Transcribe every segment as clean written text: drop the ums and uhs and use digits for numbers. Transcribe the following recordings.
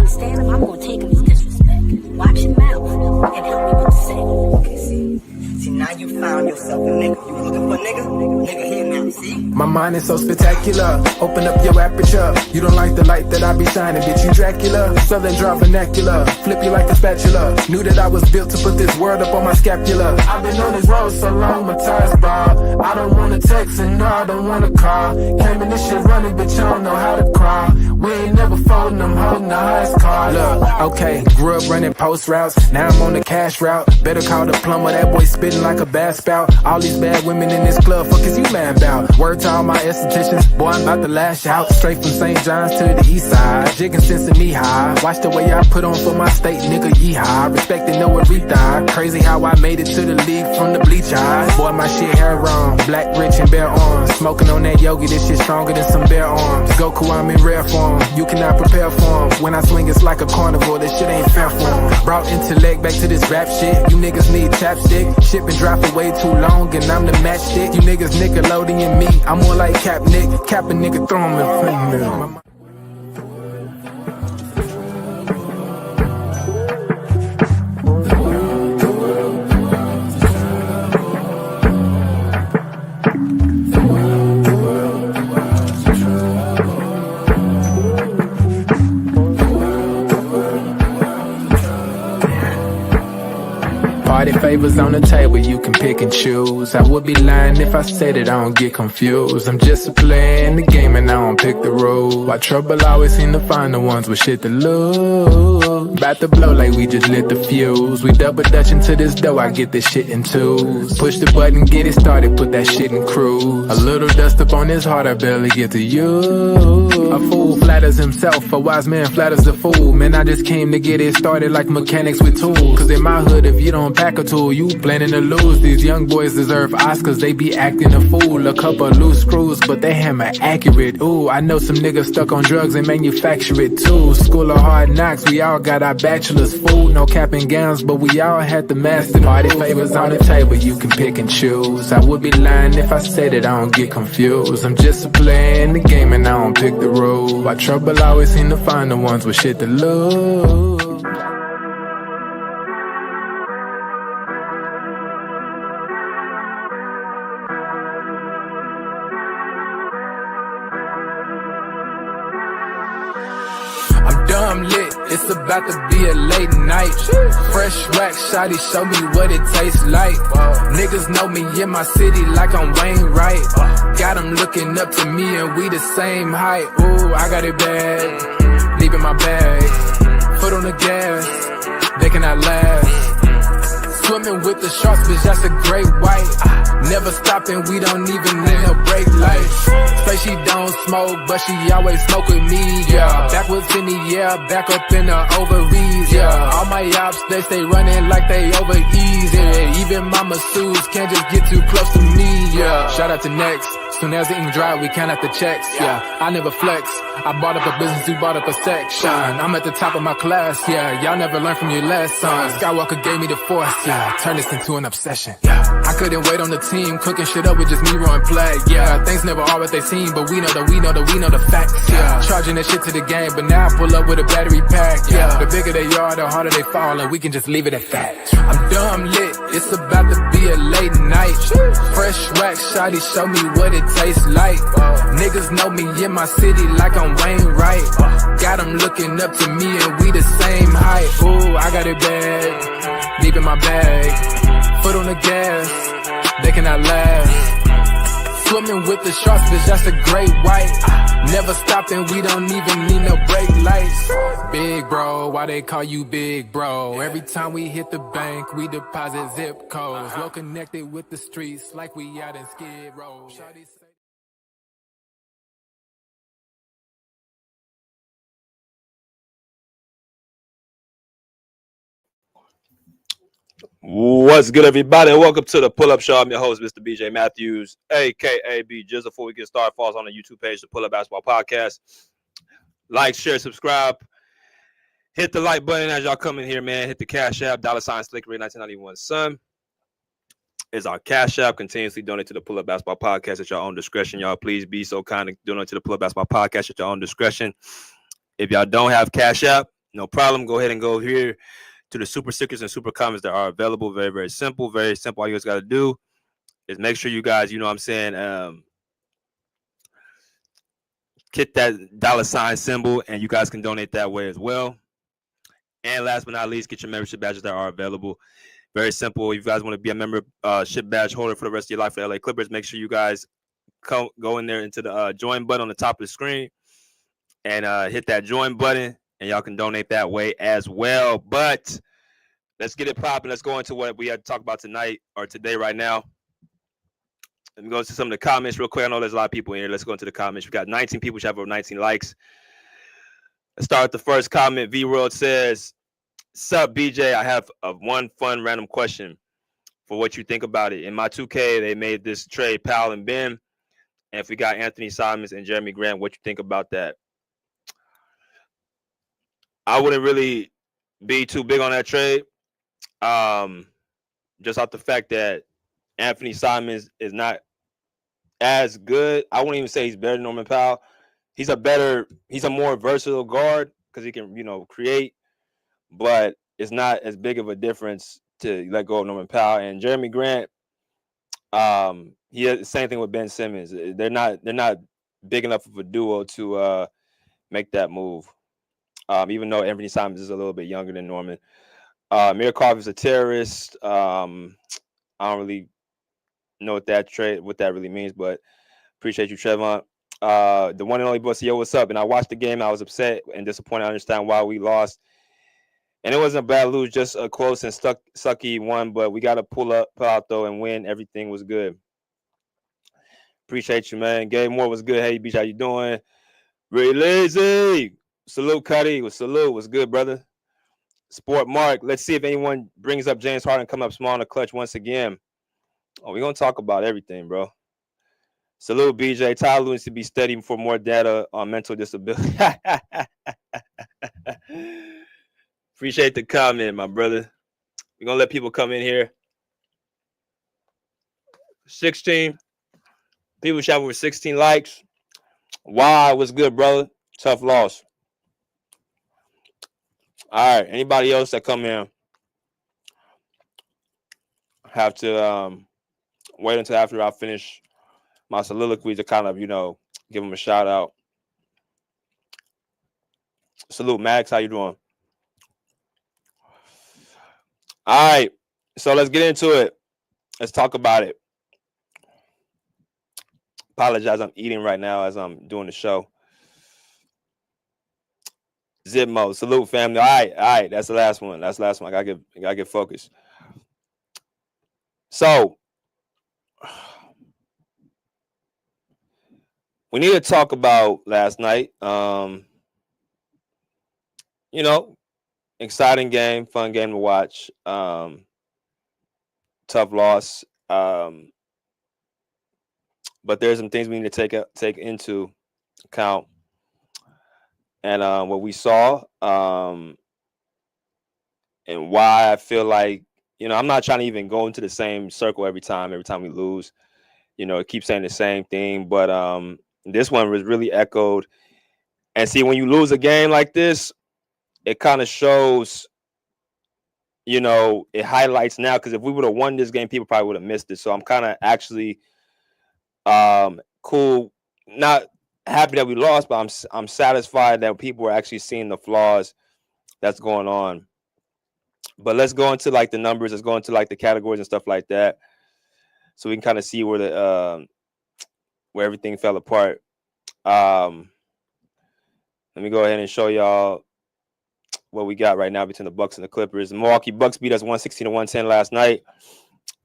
can't stand him, I'm gonna take him as disrespect. Watch your mouth and help me with the set. Okay, see, now you found yourself a nigga. You looking for a nigga? Nigga here now, see? My mind is so spectacular. Open up your aperture. You don't like the light that I be shining, bitch. You Dracula. Southern draw vernacular. Flip you like a spatula. Knew that I was built to put this world up on my scapula. I've been on this road so long, my tires bald. I don't wanna text and no, I don't wanna call. Came in this shit running, bitch, I don't know how to crawl. We ain't never folding, I'm holding the highest card. Look, okay, grew up running post routes. Now I'm on the cash route. Better call the plumber, that boy spitting like a bass spout. All these bad women in this club, fuck is you mad about? Word to all my estheticians, boy, I'm about to lash out. Straight from St. John's to the east side. Jigging since the knee high. Watch the way I put on for my state, nigga, yeehaw. Respecting no Aretha. Crazy how I made it to the league from the bleach eyes. Boy, my shit hair wrong. Black, rich, and bare arms. Smoking on that yogi, this shit stronger than some bare arms. Goku, I'm in rare form. You cannot prepare for him. When I swing, it's like a carnivore. This shit ain't fair for him. Brought intellect back to this rap shit. You niggas need chapstick. Shit been dry for way too long, and I'm the matchstick. You niggas Nickelodeon me. I'm more like Cap Nick. Cap a nigga, throw him in. Party favors on the table, you can pick and choose. I would be lying if I said it, I don't get confused. I'm just a player in the game and I don't pick the rules. Why trouble always seem to find the ones with shit to lose. About to blow like we just lit the fuse. We double dutch into this dough, I get this shit in twos. Push the button, get it started, put that shit in cruise. A little dust up on his heart, I barely get to use. A fool flatters himself, a wise man flatters the fool. Man, I just came to get it started like mechanics with tools. Cause in my hood, if you don't pack a tool, you planning to lose. These young boys deserve Oscars, they be acting a fool. A couple loose screws, but they hammer accurate. Ooh, I know some niggas stuck on drugs and manufacture it too. School of hard knocks, we all got our bachelor's. Food, no cap and gowns, but we all had the master. Party favors on the table, you can pick and choose. I would be lying if I said it, I don't get confused. I'm just a player in the game and I don't pick the rules. Why trouble always seem to find the ones with shit to lose. I'm dumb lit, it's about to be a late night. Fresh rack, shawty, show me what it tastes like. Niggas know me in my city like I'm Wayne Wright. Got them looking up to me and we the same height. Ooh, I got it bad, deep in my bag. Foot on the gas, they cannot last. Swimming with the sharks, bitch, that's a great white. Never stopping, we don't even need no brake lights. Say she don't smoke, but she always smoke with me, yeah. Backwards in the air, back up in the ovaries, yeah. All my ops, they stay running like they over easy, yeah. Even my masseuses can't just get too close to me, yeah. Shout out to Next. Soon as the ink dry, we count out the checks, yeah. I never flex. I bought up a business, you bought up a section. I'm at the top of my class, yeah. Y'all never learned from your lessons. Skywalker gave me the force, yeah. Turned this into an obsession, yeah. I couldn't wait on the team, cooking shit up with just me rowing flag, yeah. Things never are what they seem, but we know the facts, yeah. Charging that shit to the game, but now I pull up with a battery pack, yeah. The bigger they are, the harder they fall, and we can just leave it at that. I'm dumb lit, it's about to be a late night. Fresh rack, shawty, show me what it tastes like. Niggas know me in my city like I'm Wayne Wright. Got them looking up to me and we the same height. Ooh, I got it bad, deep in my bag. Foot on the gas, they cannot last. Swimming with the sharks, bitch, that's a great white. Never stopping, we don't even need no brake lights. Big bro, why they call you big bro? Every time we hit the bank, we deposit zip codes. Well connected with the streets like we out in Skid Row. What's good, everybody? Welcome to the Pull Up Show. I'm your host, Mr. BJ Matthews, aka B. Just before we get started, follow us on the YouTube page, the Pull Up Basketball Podcast. Like, share, subscribe. Hit the like button as y'all come in here, man. Hit the Cash App, $Slickery 1991 Son is our Cash App. Continuously donate to the Pull Up Basketball Podcast at your own discretion. Y'all, please be so kind to donate to the Pull Up Basketball Podcast at your own discretion. If y'all don't have Cash App, no problem. Go ahead and go here to the super stickers and super comments that are available. Very, very simple. Very simple. All you guys got to do is make sure you guys, hit that $ symbol, and you guys can donate that way as well. And last but not least, get your membership badges that are available. Very simple. If you guys want to be a membership badge holder for the rest of your life for the LA Clippers, make sure you guys go in there into the join button on the top of the screen and hit that join button, and y'all can donate that way as well. But let's get it popping. Let's go into what we had to talk about tonight or today right now. Let me go to some of the comments real quick. I know there's a lot of people in here. Let's go into the comments. We got 19 people which have over 19 likes. Let's start with the first comment. V-World says, "Sup, BJ? I have one fun random question for what you think about it. In my 2K, they made this trade, Powell and Ben. And if we got Anthony Simons and Jeremy Grant, what you think about that?" I wouldn't really be too big on that trade. Just off the fact that Anthony Simons is not as good. I wouldn't even say he's better than Norman Powell. He's a more versatile guard because he can, create, but it's not as big of a difference to let go of Norman Powell. And Jeremy Grant, he has the same thing with Ben Simmons. They're not big enough of a duo to make that move. Even though Anthony Simons is a little bit younger than Norman. Mirakov is a terrorist. I don't really know what that really means, but appreciate you, Trevon. The one and only boy, yo, what's up? And I watched the game. I was upset and disappointed. I understand why we lost. And it wasn't a bad lose, just a close and sucky one, but we got to pull out, though, and win. Everything was good. Appreciate you, man. Gabe Moore was good. Hey, Beach, how you doing? Really lazy. Salute, Cuddy. Salute. What's good, brother? Sport Mark. Let's see if anyone brings up James Harden come up small in the clutch once again. Oh, we're going to talk about everything, bro. Salute, BJ. Tyler needs to be studying for more data on mental disability. Appreciate the comment, my brother. We're going to let people come in here. 16. People shot with 16 likes. Wow, what's good, brother? Tough loss. All right. Anybody else that come in have to wait until after I finish my soliloquy to kind of, give them a shout out. Salute, Max. How you doing? All right. So let's get into it. Let's talk about it. Apologize. I'm eating right now as I'm doing the show. Zipmo. Salute, family. All right. That's the last one. I gotta get focused. So we need to talk about last night. Exciting game, fun game to watch. Tough loss. But there's some things we need to take into account. And what we saw, and why I feel like, I'm not trying to even go into the same circle every time we lose. Keep saying the same thing. But this one was really echoed. And see, when you lose a game like this, it kind of shows, it highlights now. Because if we would have won this game, people probably would have missed it. So I'm kind of actually cool, not happy that we lost, but I'm satisfied that people are actually seeing the flaws that's going on. But let's go into like the numbers. Let's go into like the categories and stuff like that, so we can kind of see where where everything fell apart. Let me go ahead and show y'all what we got right now between the Bucks and the Clippers. The Milwaukee Bucks beat us 116-110 last night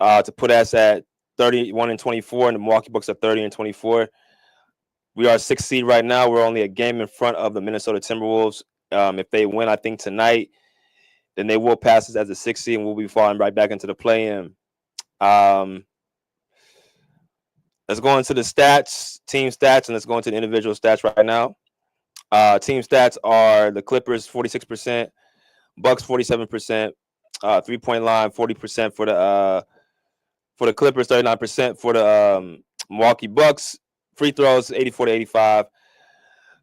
to put us at 31-24, and the Milwaukee Bucks are 30-24. We are 6th seed right now. We're only a game in front of the Minnesota Timberwolves. If they win, I think tonight, then they will pass us as the 6th seed, and we'll be falling right back into the play-in. Let's go into the stats, team stats, and let's go into the individual stats right now. Team stats are the Clippers 46%, Bucks 47%, 3-point line 40% for the Clippers, 39% for the Milwaukee Bucks. Free throws 84-85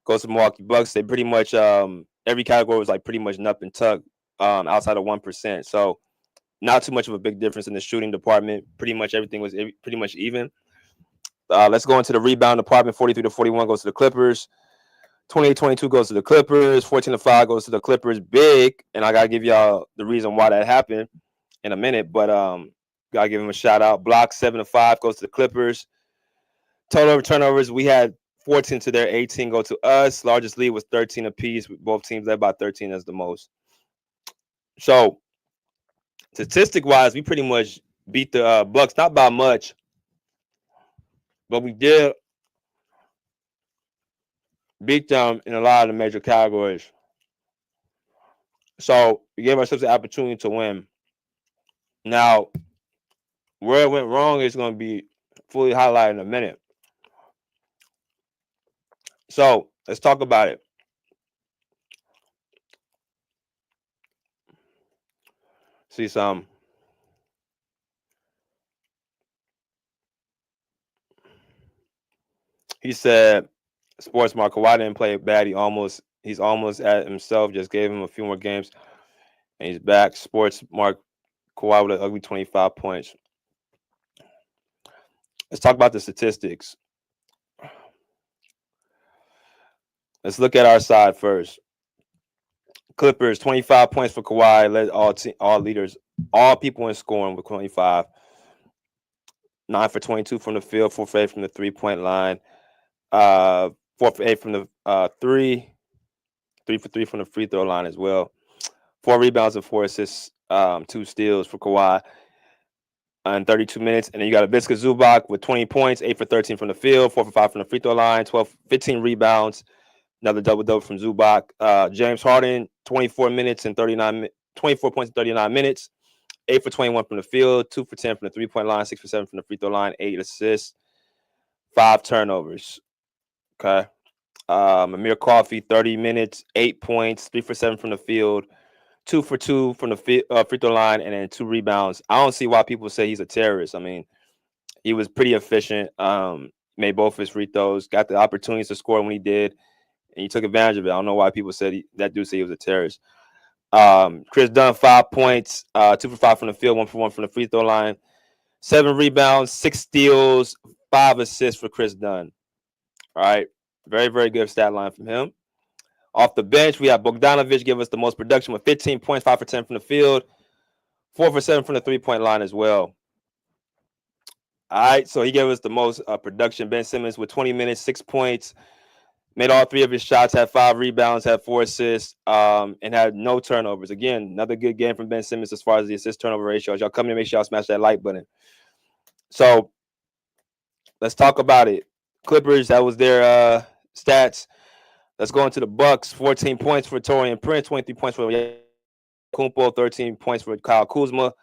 goes to Milwaukee Bucks. They pretty much every category was like pretty much nip and tuck, outside of 1%. So not too much of a big difference in the shooting department. Pretty much everything was pretty much even. Let's go into the rebound department. 43-41 goes to the Clippers. 28-22 goes to the Clippers. 14-5 goes to the Clippers. Big, and I gotta give y'all the reason why that happened in a minute. But gotta give him a shout out. Block 7-5 goes to the Clippers. Total turnovers, we had 14 to their 18 go to us. Largest lead was 13 apiece. Both teams led by 13 as the most. So statistic wise, we pretty much beat the Bucks, not by much, but we did beat them in a lot of the major categories. So we gave ourselves the opportunity to win. Now, where it went wrong is going to be fully highlighted in a minute. So let's talk about it. See some. He said, Sports Mark, Kawhi didn't play bad. He's almost at himself. Just gave him a few more games, and he's back. Sports Mark, Kawhi with an ugly 25 points. Let's talk about the statistics. Let's look at our side first. Clippers, 25 points for Kawhi. Led all leaders, all people in scoring with 25. 9 for 22 from the field, 4 for 8 from the 3-point line. 4 for 8 from the 3 for 3 from the free throw line as well. 4 rebounds and 4 assists, 2 steals for Kawhi in 32 minutes. And then you got Ivica Zubac with 20 points, 8 for 13 from the field, 4 for 5 from the free throw line, 15 rebounds. Another double-double from Zubac. James Harden, 24 points in 39 minutes. 8 for 21 from the field, 2 for 10 from the 3-point line, 6 for 7 from the free throw line, 8 assists, 5 turnovers. Okay. Amir Coffey, 30 minutes, 8 points, 3 for 7 from the field, 2 for 2 from the free throw line, and then 2 rebounds. I don't see why people say he's a terrorist. I mean, he was pretty efficient, made both his free throws, got the opportunities to score when he did, and he took advantage of it. I don't know why people said that dude said he was a terrorist. Chris Dunn, 5 points, 2 for 5 from the field, 1 for 1 from the free throw line, 7 rebounds, 6 steals, 5 assists for Chris Dunn. All right. Very, very good stat line from him. Off the bench, we have Bogdanovic give us the most production with 15 points, 5 for 10 from the field, 4 for 7 from the 3-point line as well. All right. So he gave us the most production. Ben Simmons with 20 minutes, 6 points. Made all 3 of his shots, had 5 rebounds, had 4 assists, and had no turnovers. Again, another good game from Ben Simmons as far as the assist-turnover ratio. As y'all come in, make sure y'all smash that like button. So let's talk about it. Clippers, that was their stats. Let's go into the Bucks. 14 points for Taurean Prince, 23 points for Kumpo, 13 points for Kyle Kuzma,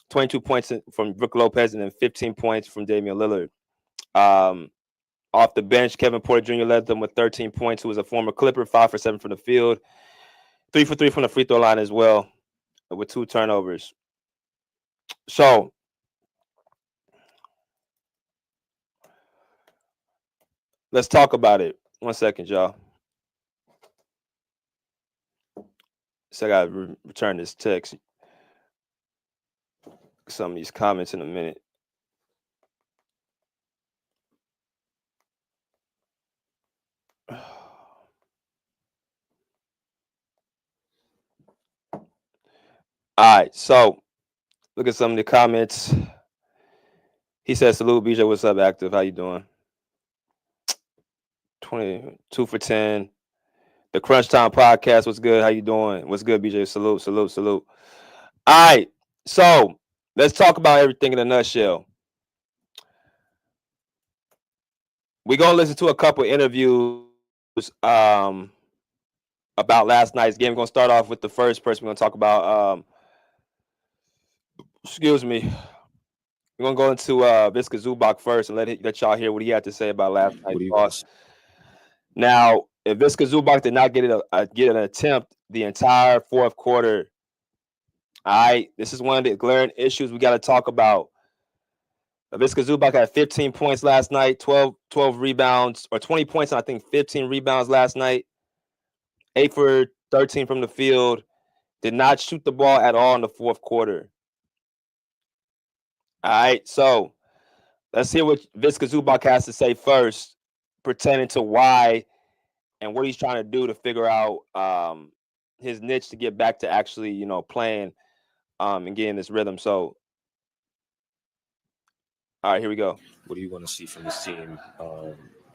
22 points from Brook Lopez, and then 15 points from Damian Lillard. Off the bench, Kevin Porter Jr. led them with 13 points, who was a former Clipper, 5 for 7 from the field, 3 for 3 from the free throw line as well, with 2 turnovers. So let's talk about it. 1 second, y'all. So I got to return this text. Some of these comments in a minute. All right, so look at some of the comments. He says, "Salute, BJ. What's up, Active? How you doing? 22 for 10. The Crunch Time Podcast. What's good? How you doing? What's good, BJ? Salute, salute, salute. All right, so let's talk about everything in a nutshell. We're gonna listen to a couple interviews about last night's game. We're gonna start off with the first person. We're gonna talk about excuse me. We're gonna go into Ivica Zubac first and let y'all hear what he had to say about last night's loss. Now, Ivica Zubac did not get an attempt the entire fourth quarter. All right, this is one of the glaring issues we got to talk about. Ivica Zubac had 15 points last night, 12 rebounds, or 20 points, and I think 15 rebounds last night. 8 for 13 from the field. Did not shoot the ball at all in the fourth quarter. All right, so let's hear what Viska Zubac has to say first, pertaining to why and what he's trying to do to figure out his niche to get back to actually, playing and getting this rhythm. So, all right, here we go. What do you want to see from this team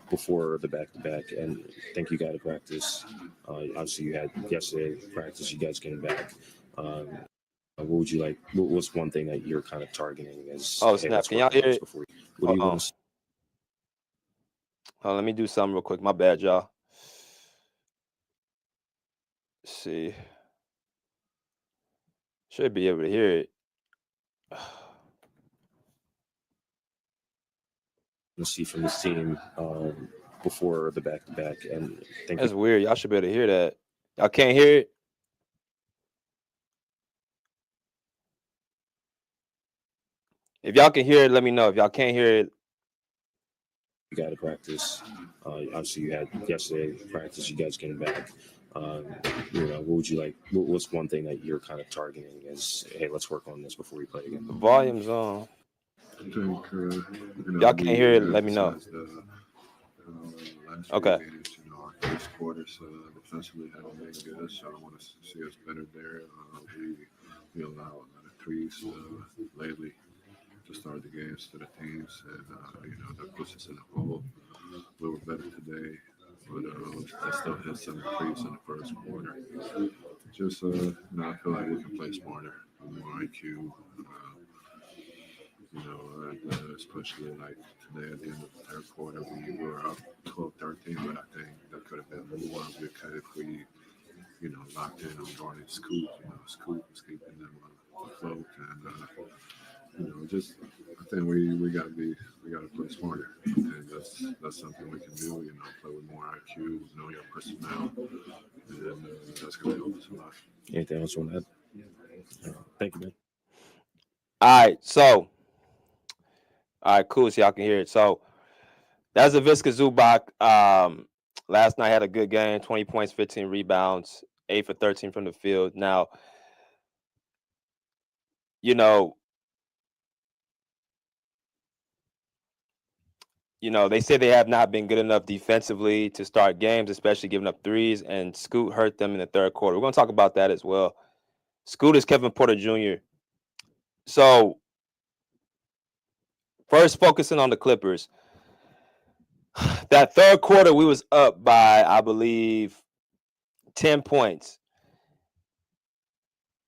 before the back-to-back? And I think you got to practice. Obviously, you had yesterday practice. You guys getting back. What would you like? What's one thing that you're kind of targeting? As snap! Can y'all hear it? What do you want to see? Let me do something real quick. My bad, y'all. Let's see. Should be able to hear it. See from this team before the back-to-back, and I think that's weird. Y'all should be able to hear that. Y'all can't hear it. If y'all can hear it, let me know. If y'all can't hear it, you got to practice. Obviously, you had yesterday practice. You guys getting back. What would you like? What's one thing that you're kind of targeting? As hey, let's work on this before we play again. The volume's on. I think y'all can't hear it. Let me know. Okay. Games, our first quarters defensively haven't been good, so I want to see us better there. We allow a lot of threes lately to start the games to the teams, and that puts us in a hole. We were better today, but I still hit some threes in the first quarter. Just I feel like we can play smarter, with more IQ. Especially like today at the end of the third quarter, we were up 12-13, but I think that could have been more because if we, locked in on guarding Scoop, Scoop was keeping them afloat, and I think we got to play smarter, and that's something we can do. Play with more IQ, know your personnel, and that's going to help us a lot. Anything else on that? Thank you, man. All right, so. All right, cool. So y'all can hear it. So that's a Viska Zubac. Last night had a good game, 20 points, 15 rebounds, 8 for 13 from the field. Now, they say they have not been good enough defensively to start games, especially giving up threes, and Scoot hurt them in the third quarter. We're going to talk about that as well. Scoot is Kevin Porter Jr. So, first, focusing on the Clippers. That third quarter, we was up by, I believe, 10 points.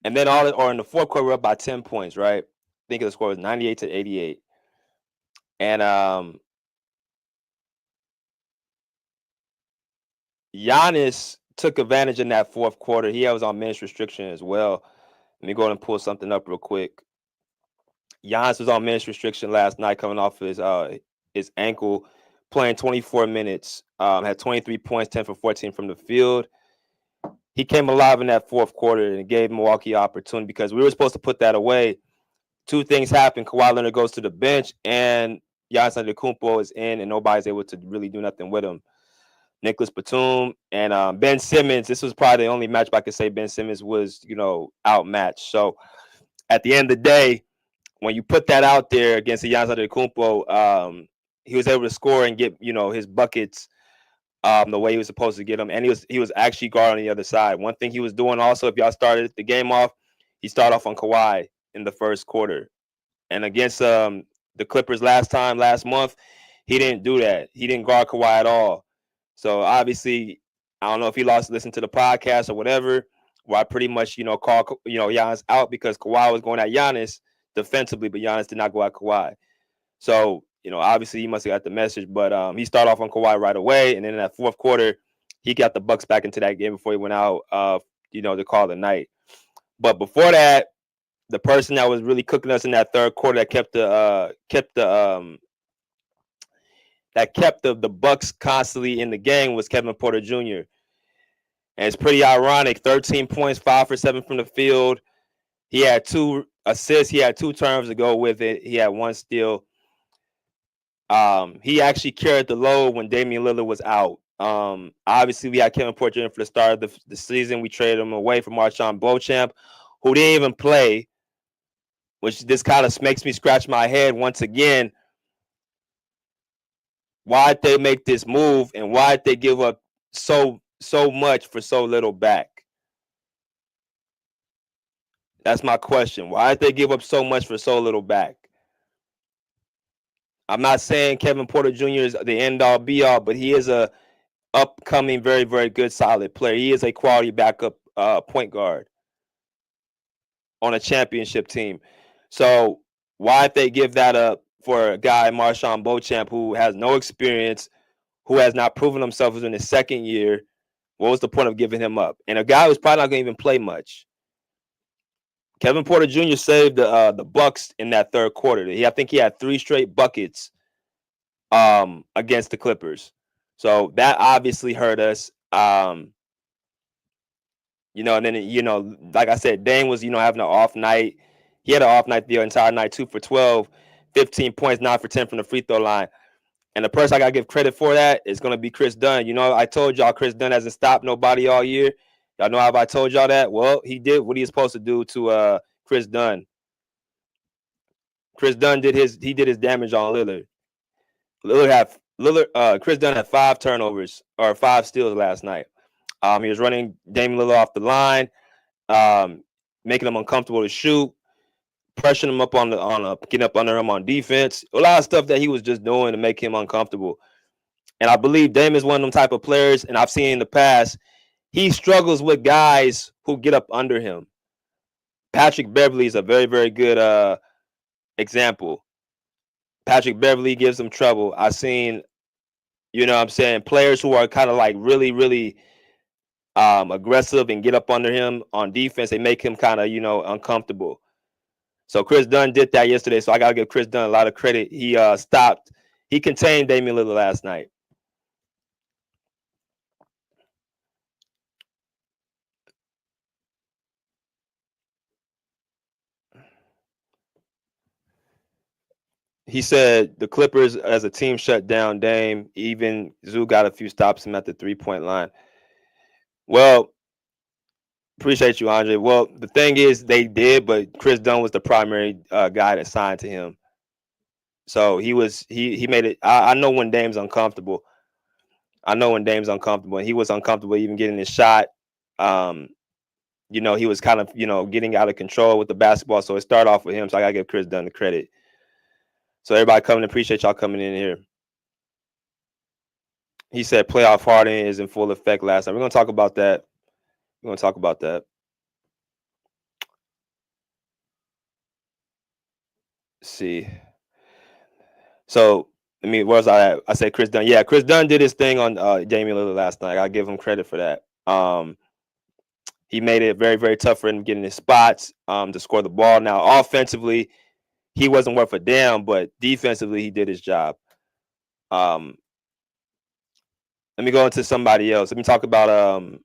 And then in the fourth quarter, we're up by 10 points, right? I think the score was 98-88. And Giannis took advantage in that fourth quarter. He was on minutes restriction as well. Let me go ahead and pull something up real quick. Giannis was on minutes restriction last night, coming off his ankle, playing 24 minutes, had 23 points, 10 for 14 from the field. He came alive in that fourth quarter and gave Milwaukee opportunity because we were supposed to put that away. Two things happened. Kawhi Leonard goes to the bench, and Giannis Antetokounmpo is in, and nobody's able to really do nothing with him. Nicholas Batum and Ben Simmons. This was probably the only matchup I could say Ben Simmons was, outmatched. So at the end of the day, when you put that out there against the Giannis Antetokounmpo, he was able to score and get, his buckets the way he was supposed to get them. And he was actually guarding the other side. One thing he was doing also, if y'all started the game off, he started off on Kawhi in the first quarter. And against the Clippers last month, he didn't do that. He didn't guard Kawhi at all. So obviously, I don't know if he listened to the podcast or whatever, where I pretty much, called, Giannis out because Kawhi was going at Giannis defensively, but Giannis did not go at Kawhi. So, obviously he must have got the message, but he started off on Kawhi right away. And then in that fourth quarter, he got the Bucks back into that game before he went out, to call the night. But before that, the person that was really cooking us in that third quarter that kept the Bucks constantly in the game was Kevin Porter Jr. And it's pretty ironic. 13 points, 5 for 7 from the field. He had 2 assists. He had 2 turnovers to go with it. He had 1 steal. He actually carried the load when Damian Lillard was out. Obviously, we had Kevin Porter in for the start of the season. We traded him away for Marshawn Beauchamp, who didn't even play, which this kind of makes me scratch my head once again. Why'd they make this move, and why'd they give up so much for so little back? That's my question. Why'd they give up so much for so little back? I'm not saying Kevin Porter Jr. is the end all be all, but he is a upcoming, very, very good, solid player. He is a quality backup point guard on a championship team. So why'd they give that up for a guy, Marshawn Beauchamp, who has no experience, who has not proven himself in his second year? What was the point of giving him up? And a guy who's probably not going to even play much. Kevin Porter Jr. saved the Bucks in that third quarter. I think he had 3 straight buckets against the Clippers. So that obviously hurt us. And then, like I said, Dame was, having an off night. He had an off night the entire night, 2 for 12, 15 points, 9 for 10 from the free throw line. And the person I got to give credit for that is going to be Chris Dunn. I told y'all Chris Dunn hasn't stopped nobody all year. Y'all know how I told y'all that? Well, he did what he was supposed to do to Chris Dunn. Chris Dunn did his damage on Lillard. Chris Dunn had 5 turnovers or 5 steals last night. He was running Damian Lillard off the line, making him uncomfortable to shoot, pressuring him up getting up under him on defense. A lot of stuff that he was just doing to make him uncomfortable. And I believe Dame is one of them type of players, and I've seen in the past, he struggles with guys who get up under him. Patrick Beverley is a very, very good example. Patrick Beverley gives him trouble. I've seen, players who are kind of like really, really aggressive and get up under him on defense. They make him kind of, uncomfortable. So Chris Dunn did that yesterday. So I got to give Chris Dunn a lot of credit. He contained Damian Lillard last night. He said the Clippers as a team shut down Dame. Even Zoo got a few stops him at the 3-point line. Well, appreciate you, Andre. Well, the thing is they did, but Chris Dunn was the primary guy that signed to him. So he made it. I know when Dame's uncomfortable. And he was uncomfortable even getting his shot. He was kind of, getting out of control with the basketball. So it started off with him. So I got to give Chris Dunn the credit. So everybody coming, appreciate y'all coming in here. He said playoff Harden is in full effect last night. We're going to talk about that. Let's see. So, where was I at? I said Chris Dunn. Yeah, Chris Dunn did his thing on Damian Lillard last night. I got to give him credit for that. He made it very, very tough for him getting his spots to score the ball. Now, offensively, he wasn't worth a damn, but defensively, he did his job. Let me go into somebody else. Let me talk about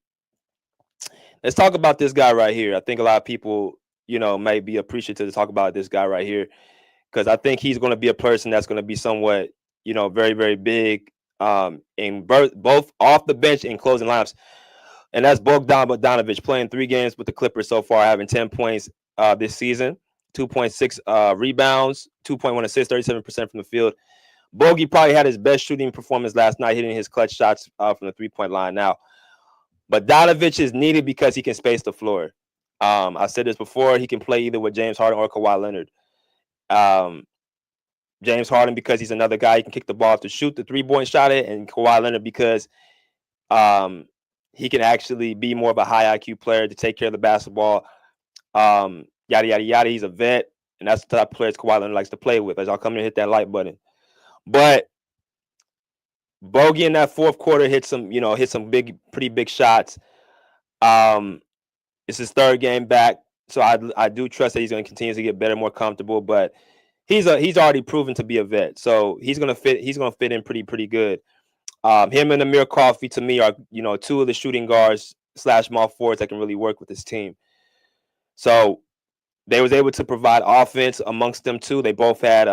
let's talk about this guy right here. I think a lot of people, may be appreciative to talk about this guy right here, because I think he's going to be a person that's going to be somewhat, very, very big in both off the bench and closing lineups. And that's Bogdanovich, playing 3 games with the Clippers so far, having 10 points this season, 2.6 rebounds, 2.1 assists, 37% from the field. Bogey probably had his best shooting performance last night, hitting his clutch shots from the 3-point line now. But Bogdanovich is needed because he can space the floor. I said this before. He can play either with James Harden or Kawhi Leonard. James Harden because he's another guy he can kick the ball to shoot the 3-point shot at, and Kawhi Leonard because he can actually be more of a high IQ player to take care of the basketball. Yada, yada, yada. He's a vet, and that's the type of players Kawhi Leonard likes to play with. As y'all come in and hit that like button. But Bogey in that fourth quarter hit some pretty big shots. It's his 3rd game back, so I do trust that he's going to continue to get better, more comfortable. But he's already proven to be a vet, so he's going to fit in pretty good. Him and Amir Coffey to me are 2 of the shooting guards / small forwards that can really work with this team. So they was able to provide offense amongst them too. They both had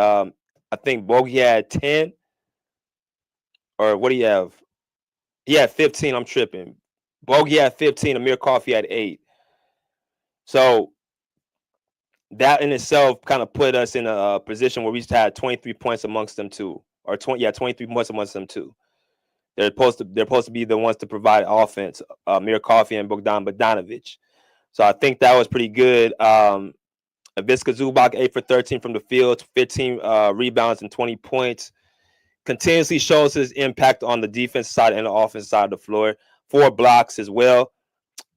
I think Bogey had 10. Or what do you have? He had 15. I'm tripping. Bogey had 15. Amir Coffey had 8. So that in itself kind of put us in a position where we just had 23 points amongst them two, or 23 points amongst them two. They're supposed to be the ones to provide offense. Amir Coffey and Bogdan Bogdanovic. So I think that was pretty good. Ivica Zubac 8 for 13 from the field, 15 rebounds and 20 points. Continuously shows his impact on the defense side and the offense side of the floor. 4 blocks as well.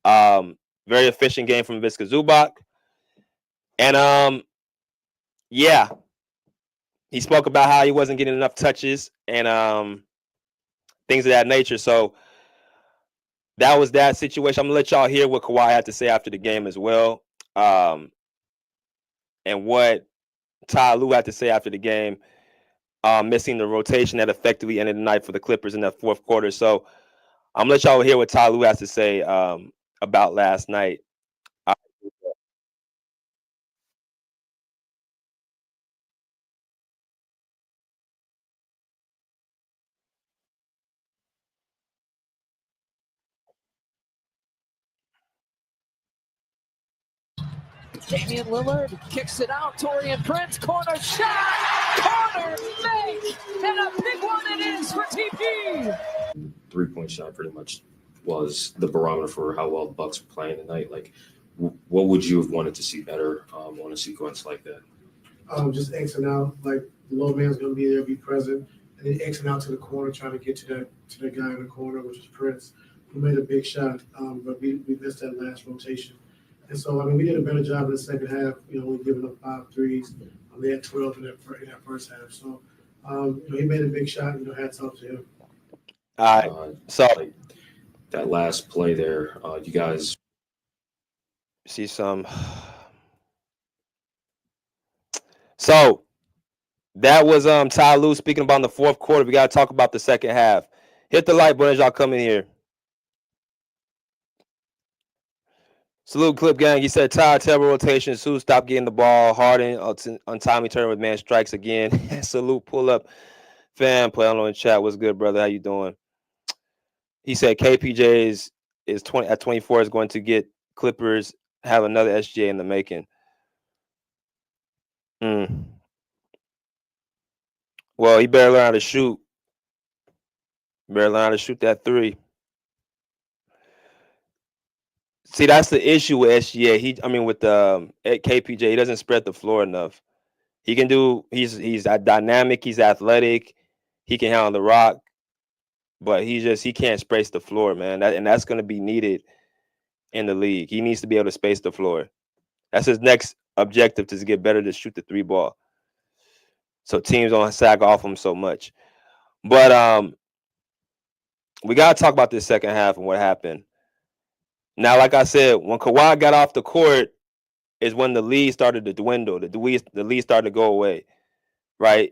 Very efficient game from Ivica Zubac. And yeah, he spoke about how he wasn't getting enough touches and things of that nature. So that was that situation. I'm gonna let y'all hear what Kawhi had to say after the game as well, and what Ty Lue had to say after the game, missing the rotation that effectively ended the night for the Clippers in that fourth quarter. So I'm gonna let y'all hear what Ty Lue has to say about last night. Damian Lillard kicks it out. Taurean Prince, corner shot, corner make, and a big one it is for TP. 3-point shot pretty much was the barometer for how well the Bucks were playing tonight. Like, what would you have wanted to see better on a sequence like that? Just Xing out, like the low man's going to be there, be present, and then Xing out to the corner, trying to get to that guy in the corner, which is Prince, who made a big shot, but we missed that last rotation. And so, I mean, we did a better job in the second half. You know, we giving up 5 threes. They had 12 in that first half. So, you know, he made a big shot. You know, hats off to him. All right. So like, that last play there, you guys see some. So that was Ty Lue speaking about in the fourth quarter. We got to talk about the second half. Hit the like button as y'all come in here. Salute Clip Gang. He said, Ty, terrible rotation. Sue, stop getting the ball. Harden, untimely turn with man strikes again. Salute, pull up. Fam, play on in chat. What's good, brother? How you doing? He said KPJ is 20 at 24 is going to get Clippers, have another SGA in the making. Well, he better learn how to shoot. Better learn how to shoot that 3. See, that's the issue with SGA. With KPJ, he doesn't spread the floor enough. He can do. He's dynamic. He's athletic. He can handle the rock, but he can't space the floor, man. That's going to be needed in the league. He needs to be able to space the floor. That's his next objective, to get better to shoot the 3 ball. So teams don't sag off him so much. But we got to talk about this second half and what happened. Now, like I said, when Kawhi got off the court is when the lead started to dwindle. The lead started to go away, right?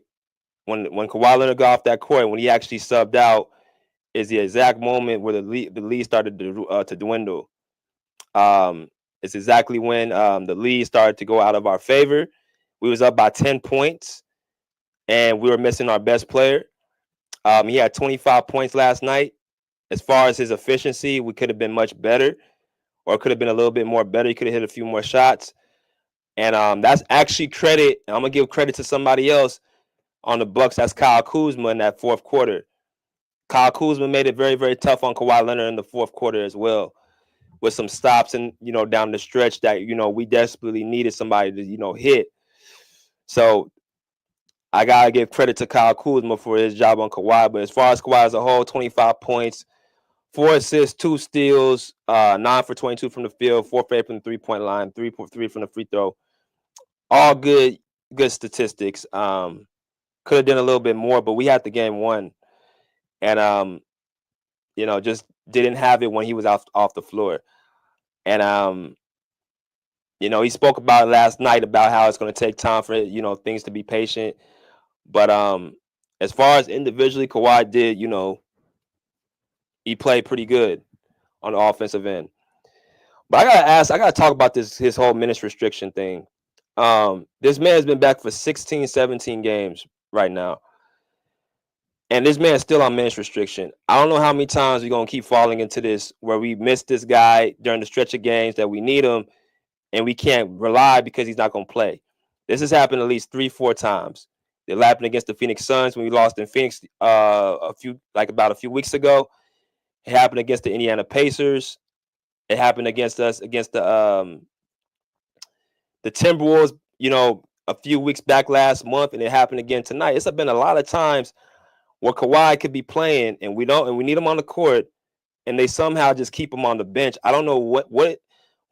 When Kawhi Leonard got off that court, when he actually subbed out, is the exact moment where the lead started to dwindle. It's exactly when the lead started to go out of our favor. We was up by 10 points, and we were missing our best player. He had 25 points last night. As far as his efficiency, we could have been much better, or could have been a little bit more better. He could have hit a few more shots. And that's actually credit. I'm going to give credit to somebody else on the Bucks. That's Kyle Kuzma in that fourth quarter. Kyle Kuzma made it very, very tough on Kawhi Leonard in the fourth quarter as well, with some stops and, down the stretch that, we desperately needed somebody to, hit. So I got to give credit to Kyle Kuzma for his job on Kawhi. But as far as Kawhi as a whole, 25 points, 4 assists, 2 steals, 9 for 22 from the field, 4 for 8 from the 3-point line, 3 for 3 from the free throw. All good statistics. Could have done a little bit more, but we had the game won. And, just didn't have it when he was off the floor. And, he spoke about it last night about how it's going to take time for, things to be patient. But as far as individually, Kawhi did, he played pretty good on the offensive end. But I gotta talk about his whole minutes restriction thing. This man has been back for 16, 17 games right now. And this man's still on minutes restriction. I don't know how many times we're going to keep falling into this where we miss this guy during the stretch of games that we need him and we can't rely because he's not going to play. This has happened at least 3-4 times. It happened against the Phoenix Suns when we lost in Phoenix about a few weeks ago. It happened against the Indiana Pacers. It happened against the Timberwolves, a few weeks back last month, and it happened again tonight. It's been a lot of times where Kawhi could be playing and we need him on the court, and they somehow just keep him on the bench. I don't know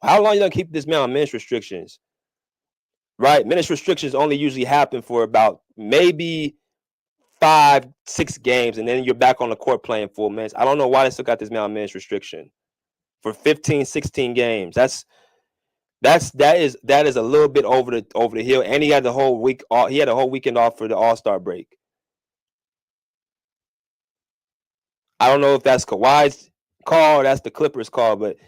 how long you gonna keep this man on minutes restrictions, right? Minutes restrictions only usually happen for about maybe 5-6 games, and then you're back on the court playing full minutes. I don't know why they still got this man on minutes restriction for 15-16 games. That is a little bit over the hill, and he had the whole week off. He had a whole weekend off for the All-Star break. I don't know if that's Kawhi's call or that's the Clippers' call, but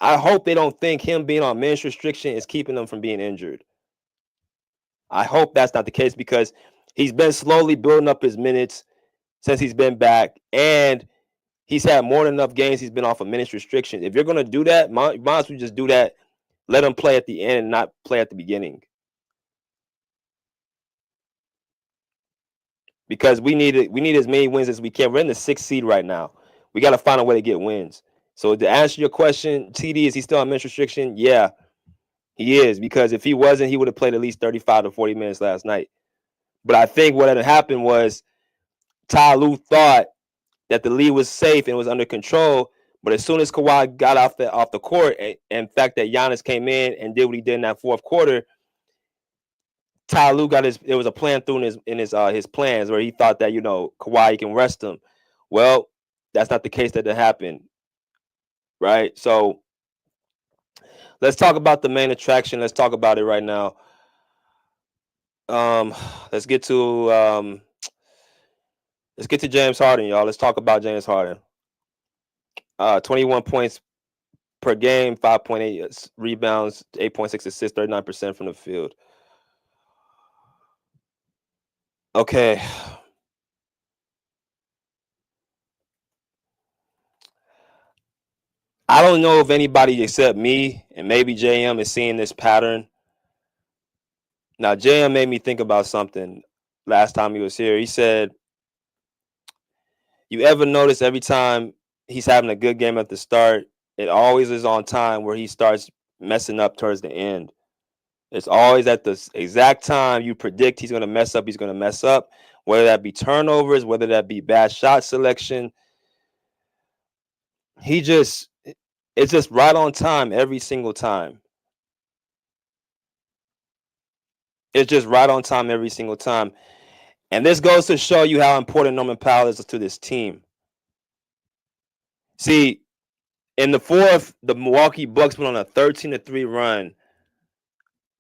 I hope they don't think him being on minutes restriction is keeping them from being injured. I hope that's not the case because he's been slowly building up his minutes since he's been back, and he's had more than enough games he's been off of minutes restriction. If you're going to do that, might as well just do that. Let him play at the end and not play at the beginning. Because we need as many wins as we can. We're in the 6th seed right now. We got to find a way to get wins. So to answer your question, TD, is he still on minutes restriction? Yeah, he is. Because if he wasn't, he would have played at least 35 to 40 minutes last night. But I think what had happened was Ty Lue thought that the lead was safe and was under control. But as soon as Kawhi got off the court, and in fact that Giannis came in and did what he did in that fourth quarter, Ty Lue there was a plan through in his plans where he thought that, Kawhi can rest him. Well, that's not the case that happened. Right? So let's talk about the main attraction. Let's talk about it right now. Let's get to James Harden, y'all. Let's talk about James Harden. 21 points per game, 5.8 rebounds, 8.6 assists, 39% from the field. Okay. I don't know if anybody except me and maybe JM is seeing this pattern. Now, JM made me think about something last time he was here. He said, you ever notice every time he's having a good game at the start, it always is on time where he starts messing up towards the end. It's always at the exact time you predict he's going to mess up, whether that be turnovers, whether that be bad shot selection. It's just right on time every single time. It's just right on time every single time. And this goes to show you how important Norman Powell is to this team. See, in the fourth, the Milwaukee Bucks went on a 13-3 run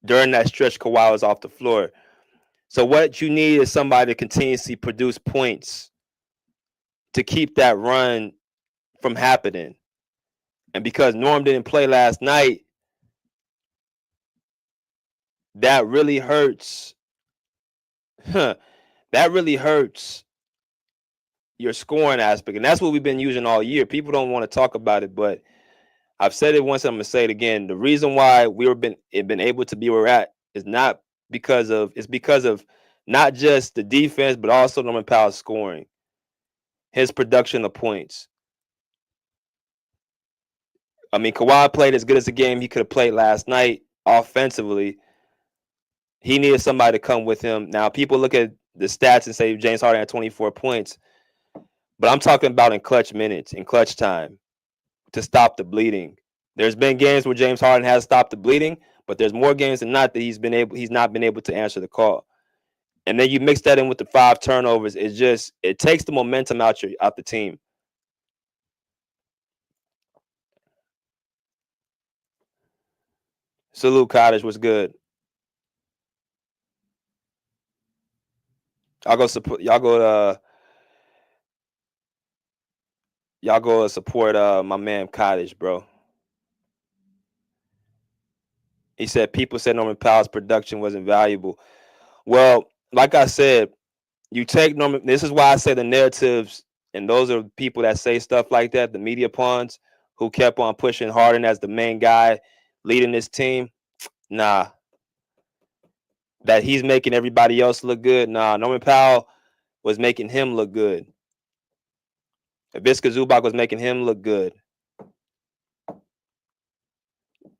during that stretch. Kawhi was off the floor. So what you need is somebody to continuously produce points to keep that run from happening. And because Norm didn't play last night, that really hurts. That really hurts your scoring aspect. And that's what we've been using all year. People don't want to talk about it, but I've said it once, I'm going to say it again. The reason why we've been able to be where we're at is because of not just the defense, but also Norman Powell's scoring, his production of points. I mean, Kawhi played as good as the game he could have played last night offensively. He needed somebody to come with him. Now, people look at the stats and say James Harden had 24 points. But I'm talking about in clutch minutes, in clutch time, to stop the bleeding. There's been games where James Harden has stopped the bleeding, but there's more games than not that he's not been able to answer the call. And then you mix that in with the 5 turnovers. It takes the momentum out the team. Salute, Cottage. What's good? Y'all go support my man Cottage, bro. He said people said Norman Powell's production wasn't valuable. Well, like I said, you take Norman. This is why I say the narratives, and those are people that say stuff like that, the media pawns who kept on pushing Harden as the main guy leading this team. Nah. That he's making everybody else look good. Nah, Norman Powell was making him look good. Ivica Zubac was making him look good.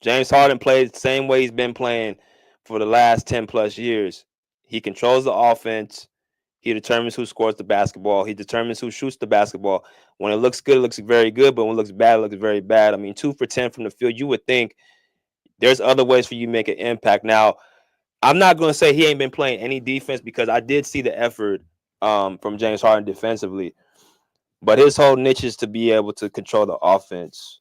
James Harden plays the same way he's been playing for the last 10 plus years. He controls the offense. He determines who scores the basketball. He determines who shoots the basketball. When it looks good, it looks very good. But when it looks bad, it looks very bad. I mean, 2 for 10 from the field, you would think there's other ways for you to make an impact. Now, I'm not going to say he ain't been playing any defense because I did see the effort from James Harden defensively. But his whole niche is to be able to control the offense.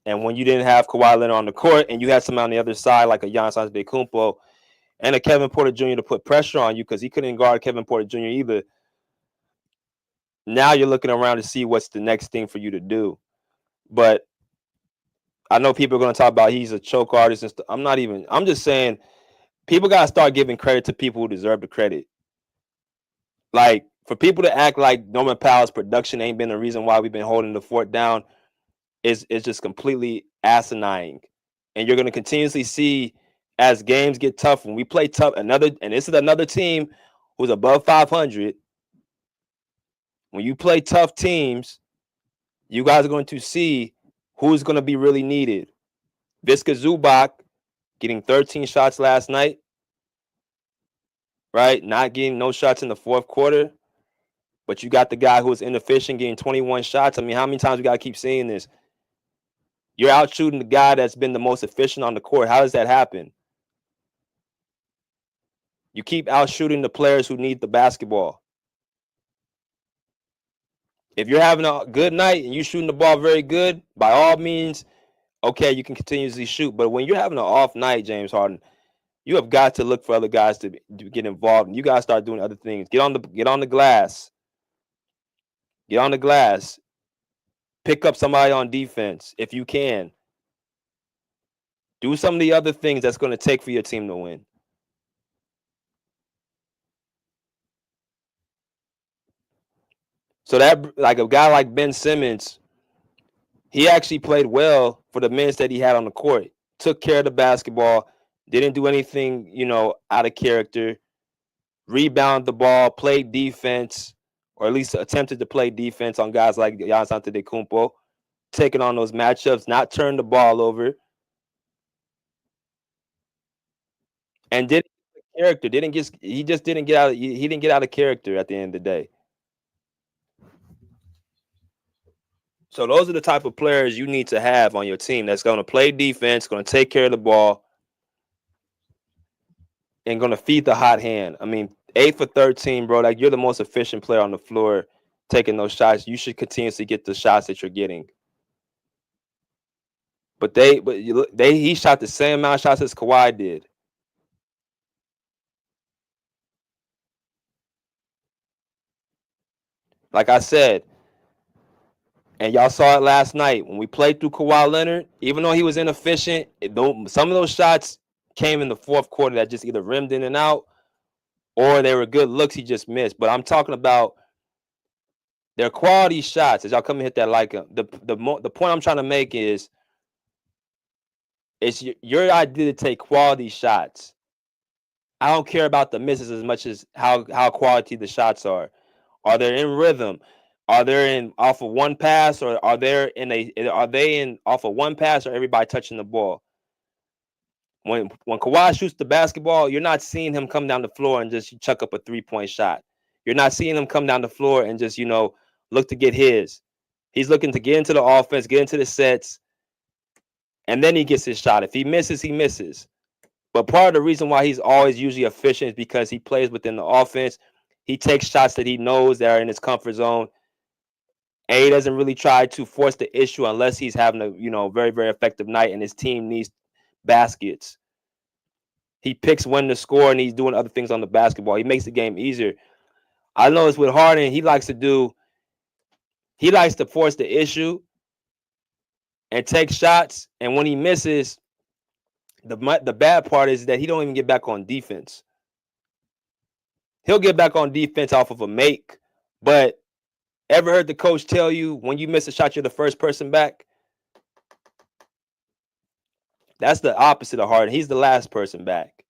And when you didn't have Kawhi Leonard on the court and you had someone on the other side like a Giannis Antetokounmpo and a Kevin Porter Jr. to put pressure on you because he couldn't guard Kevin Porter Jr. either, now you're looking around to see what's the next thing for you to do. But I know people are going to talk about he's a choke artist and stuff. I'm just saying people got to start giving credit to people who deserve the credit. Like, for people to act like Norman Powell's production ain't been the reason why we've been holding the fort down is just completely asinine. And you're going to continuously see as games get tough, when we play tough, and this is another team who's above 500. When you play tough teams, you guys are going to see who's going to be really needed. Ivica Zubac getting 13 shots last night, right? Not getting no shots in the fourth quarter. But you got the guy who was inefficient getting 21 shots. I mean, how many times we got to keep seeing this? You're out shooting the guy that's been the most efficient on the court. How does that happen? You keep out shooting the players who need the basketball. If you're having a good night and you're shooting the ball very good, by all means, okay, you can continuously shoot. But when you're having an off night, James Harden, you have got to look for other guys to get involved. And you got to start doing other things. Get on the glass. Get on the glass. Pick up somebody on defense if you can. Do some of the other things that's going to take for your team to win. So that, like a guy like Ben Simmons, he actually played well for the minutes that he had on the court. Took care of the basketball. Didn't do anything, out of character. Rebounded the ball. Played defense. Or at least attempted to play defense on guys like Giannis Antetokounmpo, taking on those matchups, not turn the ball over, and didn't get character. He didn't get out of character at the end of the day. So those are the type of players you need to have on your team that's going to play defense, going to take care of the ball, and going to feed the hot hand. I mean, 8 for 13, bro. Like, you're the most efficient player on the floor taking those shots. You should continuously get the shots that you're getting. But he shot the same amount of shots as Kawhi did. Like I said, and y'all saw it last night when we played through Kawhi Leonard, even though he was inefficient, some of those shots came in the fourth quarter that just either rimmed in and out or they were good looks he just missed. But I'm talking about their quality shots. As y'all come and hit that like, the point I'm trying to make is it's your idea to take quality shots. I don't care about the misses as much as how quality the shots are. Are they in rhythm? Are they in off of one pass, or are they in off of one pass, or everybody touching the ball? When Kawhi shoots the basketball, you're not seeing him come down the floor and just chuck up a 3-point shot. You're not seeing him come down the floor and just, look to get his. He's looking to get into the offense, get into the sets, and then he gets his shot. If he misses, he misses. But part of the reason why he's always usually efficient is because he plays within the offense. He takes shots that he knows that are in his comfort zone. And he doesn't really try to force the issue unless he's having a, very, very effective night and his team needs baskets. He picks when to score and he's doing other things on the basketball. He makes the game easier. I know it's with Harden. He likes to force the issue and take shots. And when he misses, the bad part is that he don't even get back on defense. He'll get back on defense off of a make. But ever heard the coach tell you when you miss a shot, you're the first person back? That's the opposite of Harden. He's the last person back.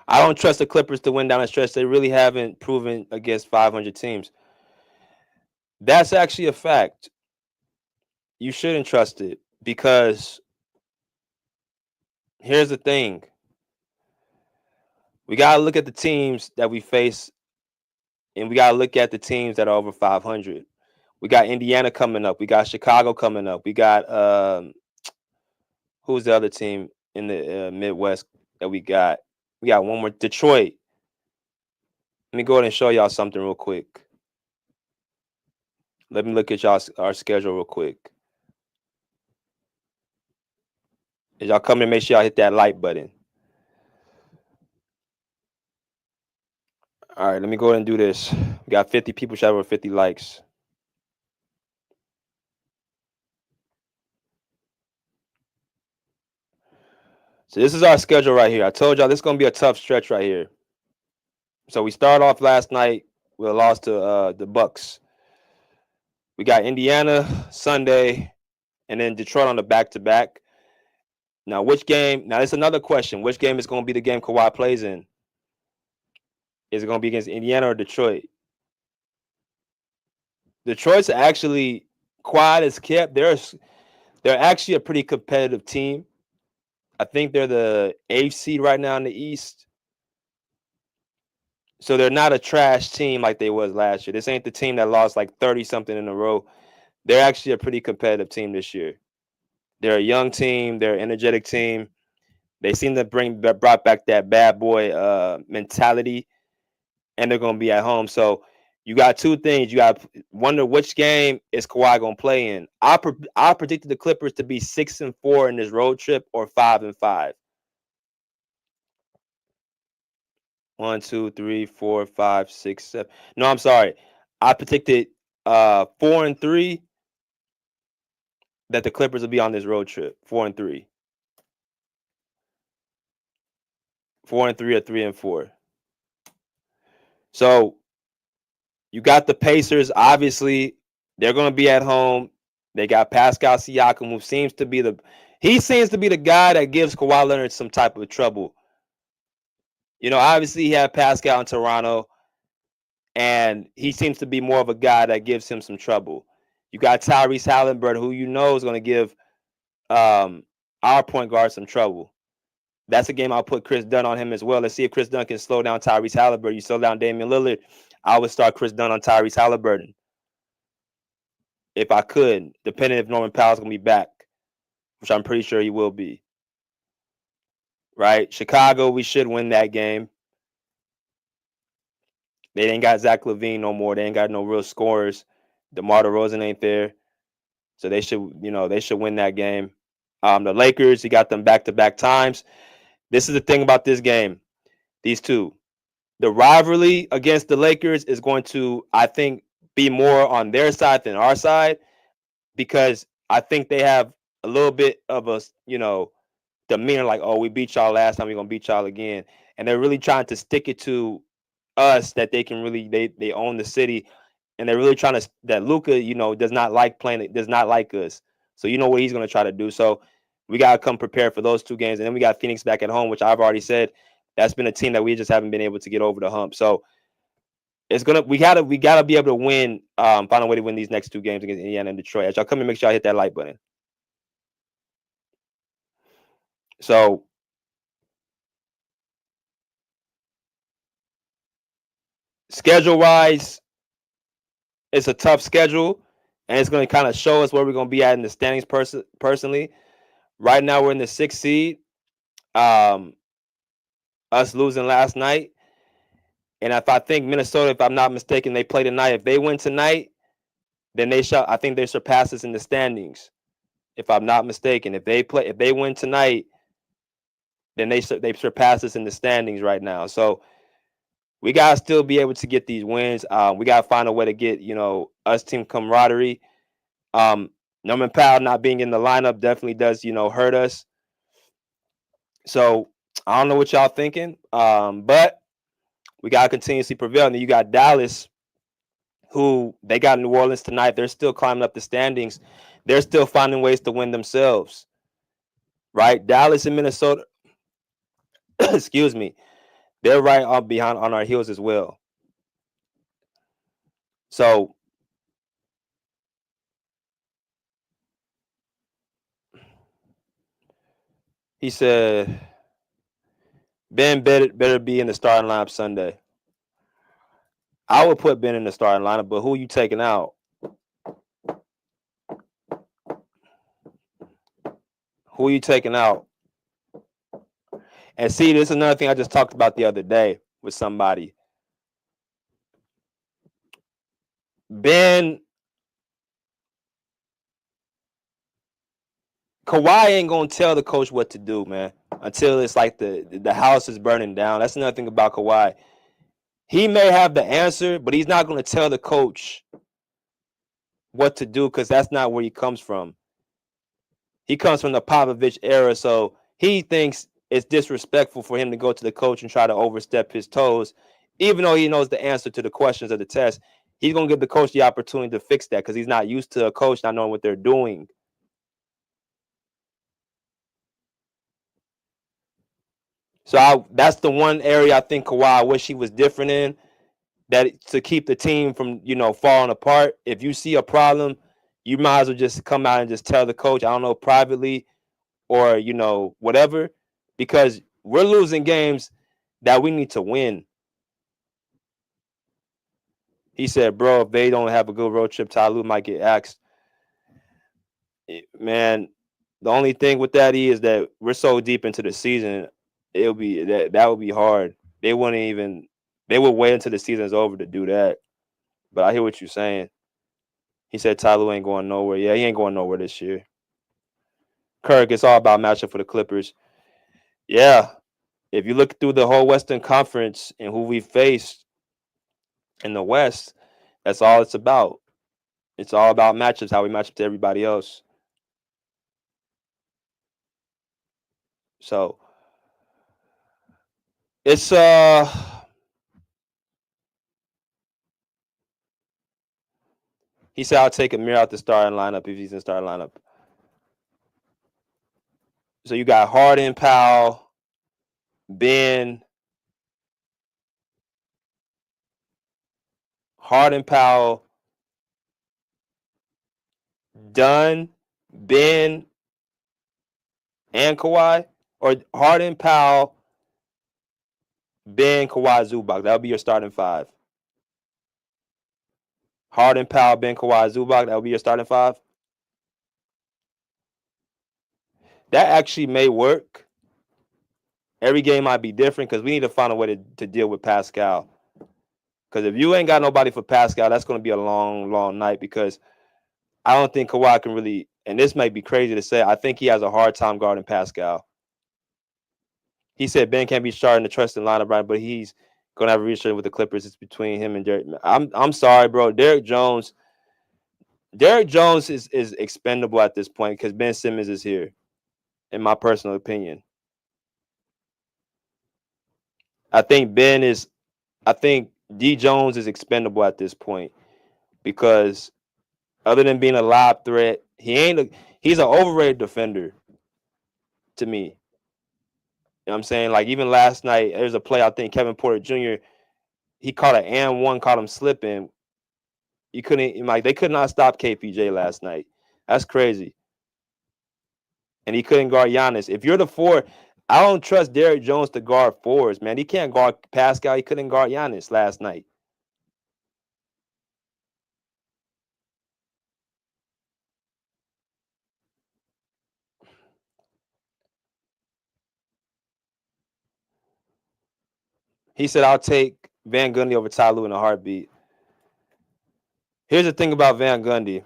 I don't trust the Clippers to win down the stretch. They really haven't proven against 500 teams. That's actually a fact. You shouldn't trust it because here's the thing. We got to look at the teams that we face, and we got to look at the teams that are over 500. We got Indiana coming up. We got Chicago coming up. We got who's the other team in the Midwest that we got? We got one more, Detroit. Let me go ahead and show y'all something real quick. Let me look at our schedule real quick. As y'all come in, make sure y'all hit that like button. All right, let me go ahead and do this. We got 50 people, shout over 50 likes. So this is our schedule right here. I told y'all this is going to be a tough stretch right here. So we started off last night with a loss to the Bucks. We got Indiana Sunday and then Detroit on the back-to-back. Now, which game? Now, that's another question. Which game is going to be the game Kawhi plays in? Is it going to be against Indiana or Detroit? Detroit's actually quiet as kept. They're actually a pretty competitive team. I think they're the 8th seed right now in the East. So they're not a trash team like they was last year. This ain't the team that lost like 30-something in a row. They're actually a pretty competitive team this year. They're a young team. They're an energetic team. They seem to brought back that bad boy mentality, and they're going to be at home. So you got two things. You got to wonder which game is Kawhi going to play in. I predicted the Clippers to be 6-4 in this road trip or 5-5. 1, 2, 3, 4, 5, 6, 7. No, I'm sorry. I predicted 4-3 that the Clippers will be on this road trip. 4-3. 4-3 or 3-4. So you got the Pacers. Obviously, they're going to be at home. They got Pascal Siakam, who seems to be the guy that gives Kawhi Leonard some type of trouble. You know, obviously he had Pascal in Toronto, and he seems to be more of a guy that gives him some trouble. You got Tyrese Halliburton, who you know is going to give our point guard some trouble. That's a game I'll put Chris Dunn on him as well. Let's see if Chris Dunn can slow down Tyrese Halliburton. You slow down Damian Lillard, I would start Chris Dunn on Tyrese Halliburton. If I could, depending if Norman Powell's going to be back, which I'm pretty sure he will be. Right? Chicago, we should win that game. They ain't got Zach LaVine no more. They ain't got no real scorers. DeMar DeRozan ain't there. So they should win that game. The Lakers, he got them back-to-back times. This is the thing about this game. These two. The rivalry against the Lakers is going to, I think, be more on their side than our side, because I think they have a little bit of a, demeanor like, oh, we beat y'all last time, we're going to beat y'all again. And they're really trying to stick it to us that they can really, they own the city. And they're really trying to, that Luka, does not like us. So you know what he's going to try to do. So we got to come prepared for those two games. And then we got Phoenix back at home, which I've already said, that's been a team that we just haven't been able to get over the hump. So we gotta be able to win, find a way to win these next two games against Indiana and Detroit. As y'all come and make sure y'all hit that like button. So schedule-wise, it's a tough schedule, and it's going to kind of show us where we're going to be at in the standings personally. Right now, we're in the 6th seed. Us losing last night. And if I think Minnesota, if I'm not mistaken, they play tonight. If they win tonight, then I think they surpass us in the standings. If I'm not mistaken, if they win tonight, then they surpass us in the standings right now. So we gotta still be able to get these wins. We gotta find a way to get us team camaraderie. Norman Powell not being in the lineup definitely does hurt us. So I don't know what y'all thinking, but we got to continuously prevail. And then you got Dallas, who they got New Orleans tonight. They're still climbing up the standings. They're still finding ways to win themselves, right? Dallas and Minnesota, excuse me, they're right on behind on our heels as well. So he said, Ben better be in the starting lineup Sunday. I would put Ben in the starting lineup, but who you taking out? Who are you taking out? And see, this is another thing I just talked about the other day with somebody. Kawhi ain't gonna tell the coach what to do, man, until it's like the house is burning down. That's another thing about Kawhi. He may have the answer, but he's not gonna tell the coach what to do because that's not where he comes from. He comes from the Popovich era, so he thinks it's disrespectful for him to go to the coach and try to overstep his toes, even though he knows the answer to the questions of the test. He's gonna give the coach the opportunity to fix that because he's not used to a coach not knowing what they're doing. So that's the one area I think Kawhi, I wish he was different in, that to keep the team from, falling apart. If you see a problem, you might as well just come out and just tell the coach, I don't know, privately or, whatever, because we're losing games that we need to win. He said, bro, if they don't have a good road trip, Ty Lue might get axed. Man, the only thing with that is that we're so deep into the season, it'll be that would be hard. They would wait until the season's over to do that. But I hear what you're saying. He said Ty Lue ain't going nowhere. Yeah, he ain't going nowhere this year. Kirk, it's all about matchup for the Clippers. Yeah. If you look through the whole Western Conference and who we faced in the West, that's all it's about. It's all about matchups, how we match up to everybody else. So it's he said I'll take Amir out the starting lineup if he's in the starting lineup. So you got Harden, Powell, Ben, Dunn, Ben, and Kawhi, or Harden, Powell, Ben, Kawhi, Zubac. That would be your starting five. Harden, Powell, Ben, Kawhi, Zubac. That would be your starting five. That actually may work. Every game might be different because we need to find a way to deal with Pascal. Because if you ain't got nobody for Pascal, that's going to be a long, long night because I don't think Kawhi can really, and this might be crazy to say, I think he has a hard time guarding Pascal. He said Ben can't be starting the trusting lineup, right? But he's going to have a research with the Clippers. It's between him and Derek. I'm sorry, bro. Derek Jones is expendable at this point because Ben Simmons is here, in my personal opinion. I think D Jones is expendable at this point because other than being a lob threat, he's an overrated defender to me. You know what I'm saying? Like even last night, there's a play I think Kevin Porter Jr. he caught an and one, caught him slipping. They could not stop KPJ last night. That's crazy. And he couldn't guard Giannis. If you're the four, I don't trust Derek Jones to guard fours, man. He can't guard Pascal. He couldn't guard Giannis last night. He said, I'll take Van Gundy over Ty Lue in a heartbeat. Here's the thing about Van Gundy.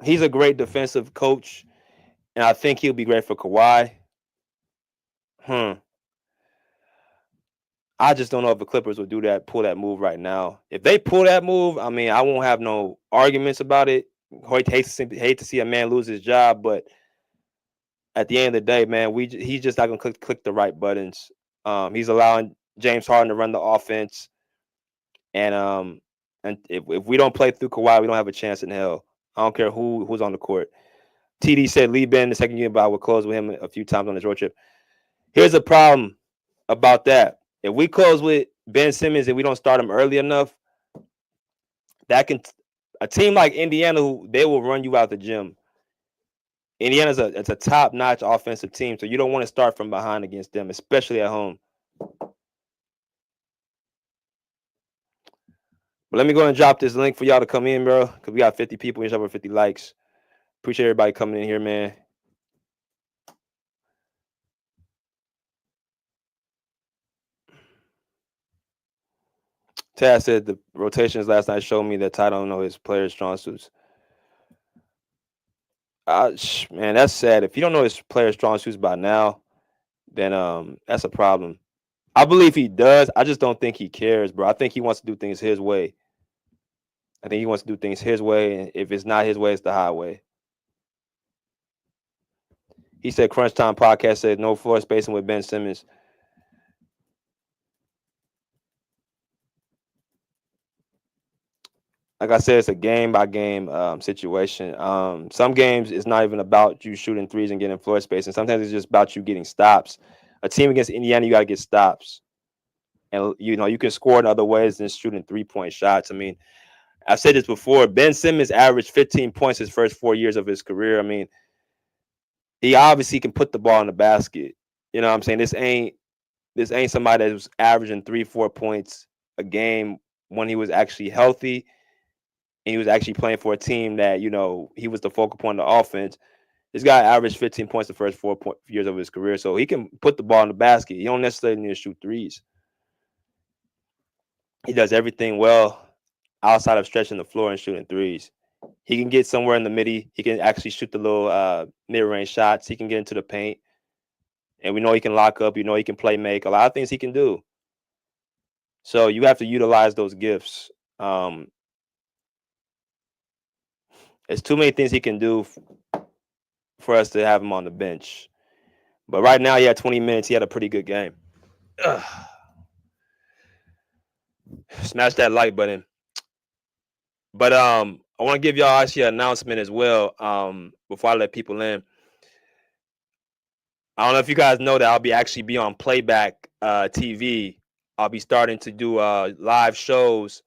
He's a great defensive coach, and I think he'll be great for Kawhi. I just don't know if the Clippers will pull that move right now. If they pull that move, I mean, I won't have no arguments about it. Hate to see a man lose his job, but at the end of the day, man, he's just not gonna click the right buttons. He's allowing James Harden to run the offense, and if we don't play through Kawhi, we don't have a chance in hell. I don't care who's on the court. TD said Lee Ben in the second unit, but I would close with him a few times on his road trip. Here's a problem about that. If we close with Ben Simmons and we don't start him early enough, a team like Indiana, they will run you out the gym. Indiana's it's a top-notch offensive team, so you don't want to start from behind against them, especially at home. But let me go and drop this link for y'all to come in, bro, because we got 50 people. We just over 50 likes. Appreciate everybody coming in here, man. Taz said the rotations last night showed me that Ty don't know his players' strong suits. Man, that's sad. If you don't know his players' strong suits by now, then that's a problem. I believe he does. I just don't think he cares, bro. I think he wants to do things his way. And if it's not his way, it's the highway. He said Crunch Time Podcast said no floor spacing with Ben Simmons. Like I said, it's a game-by-game situation. Some games, it's not even about you shooting threes and getting floor space, and sometimes it's just about you getting stops. A team against Indiana, you got to get stops. And, you can score in other ways than shooting three-point shots. I mean, I've said this before. Ben Simmons averaged 15 points his first 4 years of his career. I mean, he obviously can put the ball in the basket. You know what I'm saying? This ain't somebody that was averaging 3-4 points a game when he was actually healthy. And he was actually playing for a team that, he was the focal point of the offense. This guy averaged 15 points the first 4 years of his career. So he can put the ball in the basket. You don't necessarily need to shoot threes. He does everything well outside of stretching the floor and shooting threes. He can get somewhere in the midi. He can actually shoot the little mid-range shots. He can get into the paint. And we know he can lock up. He can play make. A lot of things he can do. So you have to utilize those gifts. There's too many things he can do for us to have him on the bench. But right now, he had 20 minutes. He had a pretty good game. Smash that like button. But I want to give y'all actually an announcement as well before I let people in. I don't know if you guys know that I'll be on Playback TV. I'll be starting to do live shows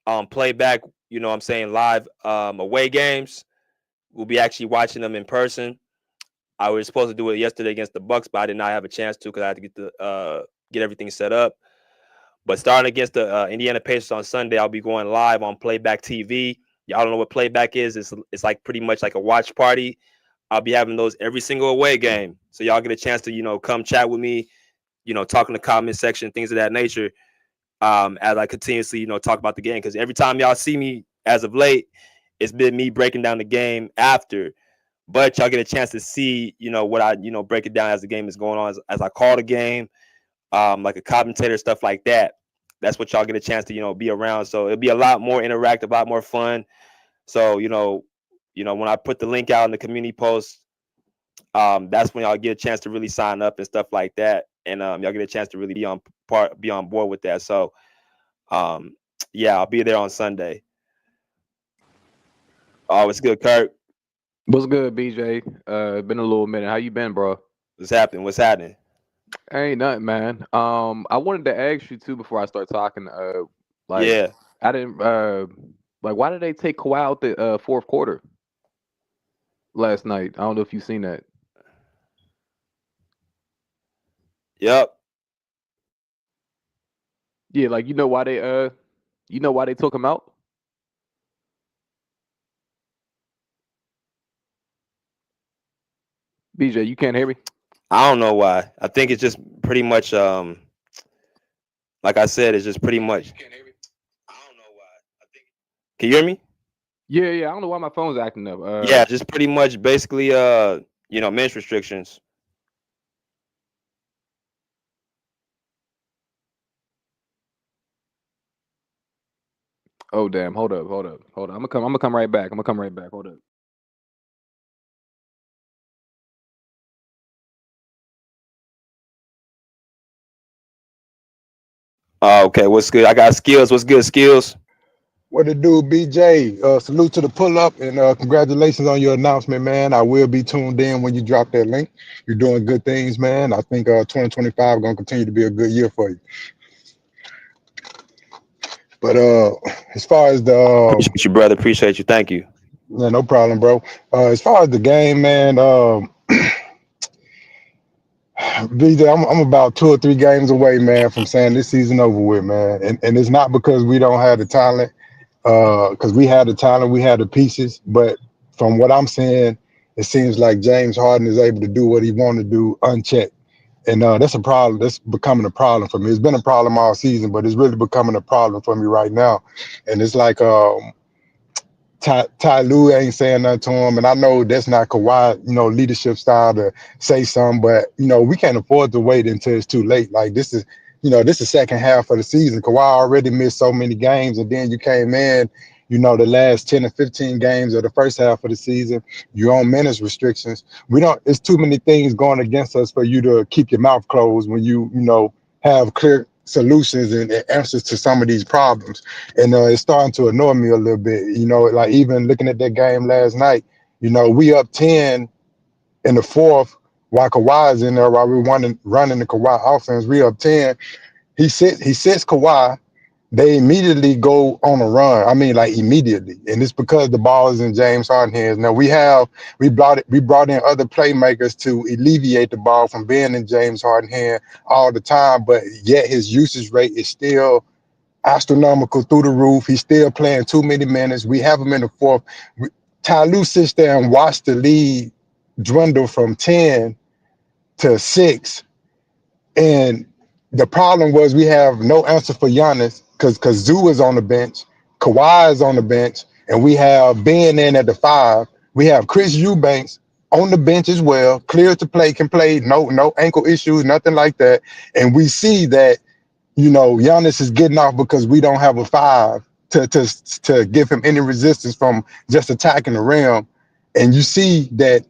on Playback. Live away games. We'll be actually watching them in person. I was supposed to do it yesterday against the Bucks, but I did not have a chance to because I had to get everything set up. But starting against the Indiana Pacers on Sunday, I'll be going live on Playback TV. Y'all don't know what Playback is. It's like pretty much like a watch party. I'll be having those every single away game. So y'all get a chance to, come chat with me, talk in the comment section, things of that nature. As I continuously, talk about the game. Because every time y'all see me as of late, it's been me breaking down the game after. But y'all get a chance to see, what I, break it down as the game is going on, as I call the game, like a commentator, stuff like that. That's what y'all get a chance to, be around. So it'll be a lot more interactive, a lot more fun. So, when I put the link out in the community post, that's when y'all get a chance to really sign up and stuff like that. And y'all get a chance to really be on board with that. So, yeah, I'll be there on Sunday. Oh, it's good, Kurt. What's good, BJ? Been a little minute. How you been, bro? What's happening? Ain't nothing, man. I wanted to ask you too before I start talking. Yeah. I didn't why did they take Kawhi out the fourth quarter last night? I don't know if you've seen that. Yep. Yeah, like why they took him out? BJ, you can't hear me? I don't know why. I think it's just pretty much like I said, it's just pretty much. Can you hear me? Yeah. I don't know why my phone's acting up. Yeah, just pretty much basically men's restrictions. Oh damn, hold up. I'm gonna come right back. Hold up. Okay, what's good? I got Skills. What's good, Skills? What it do, BJ? Salute to the pull up and congratulations on your announcement, man. I will be tuned in when you drop that link. You're doing good things, man. I think 2025 gonna continue to be a good year for you. But as far as the Appreciate you, brother. Appreciate you. Thank you. yeah, no problem, bro. As far as the game, man, BJ, I'm about 2 or 3 games away, man, from saying this season over with, man. And it's not because we don't have the talent, because we had the talent, we had the pieces. But from what I'm saying, it seems like James Harden is able to do what he want to do unchecked. And that's a problem. That's becoming a problem for me. It's been a problem all season, but it's really becoming a problem for me right now. And it's like Ty Lue ain't saying nothing to him, and I know that's not Kawhi, leadership style to say something, but we can't afford to wait until it's too late. Like this is the second half of the season. Kawhi already missed so many games, and then you came in, the last 10 or 15 games of the first half of the season, you're on minutes restrictions. It's too many things going against us for you to keep your mouth closed when you have clear solutions and answers to some of these problems. And it's starting to annoy me a little bit, like even looking at that game last night, we up 10 in the fourth while Kawhi is in there, while we're running the Kawhi offense, we up 10. He sits Kawhi. They immediately go on a run. I mean, like immediately. And it's because the ball is in James Harden's hands. Now we brought in other playmakers to alleviate the ball from being in James Harden's hand all the time, but yet his usage rate is still astronomical through the roof. He's still playing too many minutes. We have him in the fourth. Ty Lue sits there and watch the lead dwindle from 10 to 6. And the problem was we have no answer for Giannis because Zoo is on the bench, Kawhi is on the bench, and we have Ben in at the 5. We have Chris Eubanks on the bench as well, clear to play, can play, no ankle issues, nothing like that. And we see that Giannis is getting off because we don't have a 5 to give him any resistance from just attacking the rim. And you see that,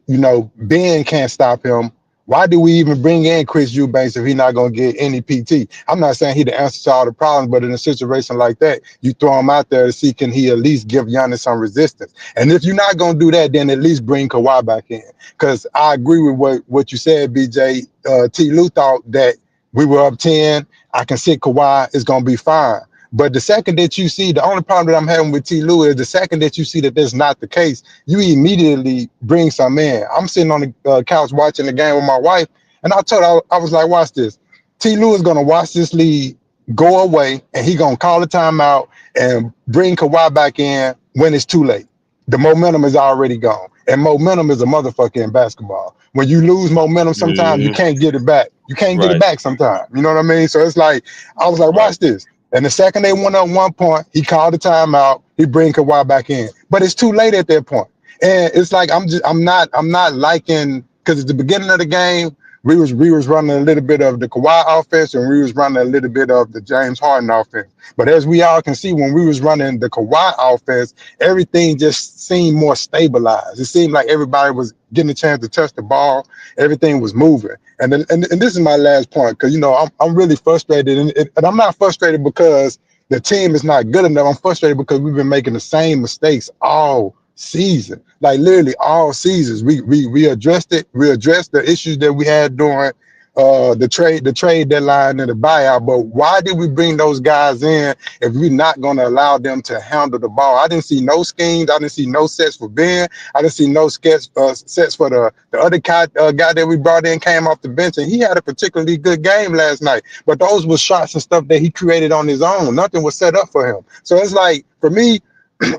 Ben can't stop him. Why do we even bring in Chris Eubanks if he's not going to get any PT? I'm not saying he the answer to all the problems, but in a situation like that, you throw him out there to see can he at least give Giannis some resistance. And if you're not going to do that, then at least bring Kawhi back in. Because I agree with what you said, BJ. T. Lue thought that we were up 10. I can sit Kawhi, it's going to be fine. But the second that you see, the only problem that I'm having with T. Lue is the second that you see that that's not the case, you immediately bring some in. I'm sitting on the couch watching the game with my wife, and I told her, I was like, watch this. T. Lue is going to watch this lead go away, and he going to call a timeout and bring Kawhi back in when it's too late. The momentum is already gone. And momentum is a motherfucker in basketball. When you lose momentum, sometimes you can't get it back. You can't get it back sometimes. You know what I mean? So it's like, I was like, watch this. And the second they went up 1 point, he called the timeout. He bring Kawhi back in, but it's too late at that point. And it's like I'm not liking, because at the beginning of the game we was running a little bit of the Kawhi offense and we was running a little bit of the James Harden offense. But as we all can see, when we was running the Kawhi offense, everything just seemed more stabilized. It seemed like everybody was getting a chance to touch the ball. Everything was moving. And this is my last point, because I'm really frustrated, and I'm not frustrated because the team is not good enough. I'm frustrated because we've been making the same mistakes all season, like literally all seasons. We addressed it. We addressed the issues that we had during the trade deadline and the buyout. But why did we bring those guys in if we're not going to allow them to handle the ball? I didn't see no schemes. I didn't see no sets for Ben. I didn't see no sets for the other guy that we brought in, came off the bench, and he had a particularly good game last night. But those were shots and stuff that he created on his own. Nothing was set up for him. So it's like, for me,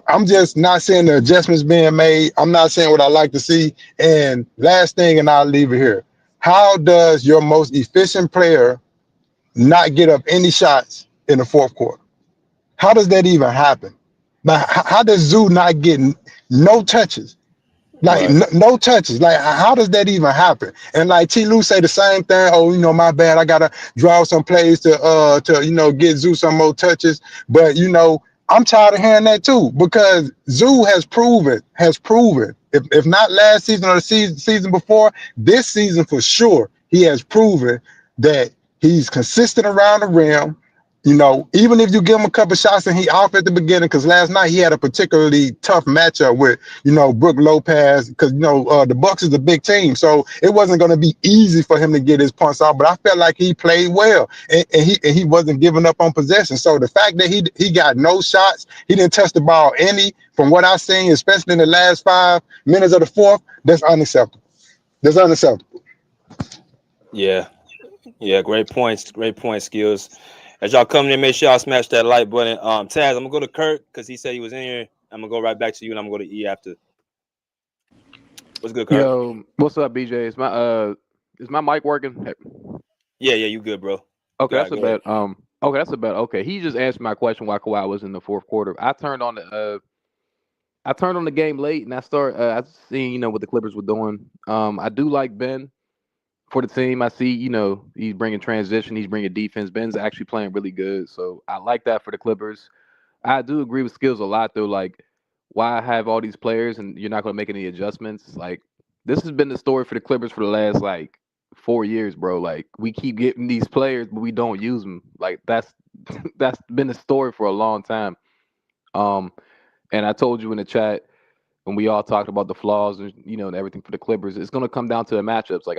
I'm just not seeing the adjustments being made. I'm not seeing what I like to see. And last thing, and I'll leave it here. How does your most efficient player not get up any shots in the fourth quarter? How does that even happen? Like, how does Zoo not get no touches? Like no touches. Like, how does that even happen? And like T. Lue say the same thing. Oh, my bad. I gotta draw some plays to get Zoo some more touches. But I'm tired of hearing that too, because Zoo has proven, if not last season or the season before, this season for sure, he has proven that he's consistent around the rim. You know, even if you give him a couple shots and he off at the beginning, because last night he had a particularly tough matchup with, you know, Brook Lopez, because, you know, the Bucks is a big team. So it wasn't going to be easy for him to get his punts off, but I felt like he played well and he wasn't giving up on possession. So the fact that he got no shots, he didn't touch the ball any, from what I've seen, especially in the last 5 minutes of the fourth, that's unacceptable. That's unacceptable. Yeah. Yeah, great points. Great point, Skills. As y'all come in, make sure y'all smash that like button. Taz, I'm gonna go to Kurt because he said he was in here. I'm gonna go right back to you, and I'm gonna go to E after. What's good, Kurt? Yo, what's up, BJ? Is my mic working? Yeah, you good, bro. Okay, that's a bet. Okay, that's a bet. Okay, he just answered my question why Kawhi was in the fourth quarter. I turned on the game late, and I seen, you know, what the Clippers were doing. I do like Ben for the team. I see, you know, he's bringing transition, he's bringing defense. Ben's actually playing really good, so I like that for the Clippers. I do agree with Skills a lot, though. Like, why have all these players and you're not going to make any adjustments? Like, this has been the story for the Clippers for the last, like, 4 years, bro. Like, we keep getting these players, but we don't use them. Like, that's been the story for a long time. And I told you in the chat when we all talked about the flaws and, you know, and everything for the Clippers, it's going to come down to the matchups. Like,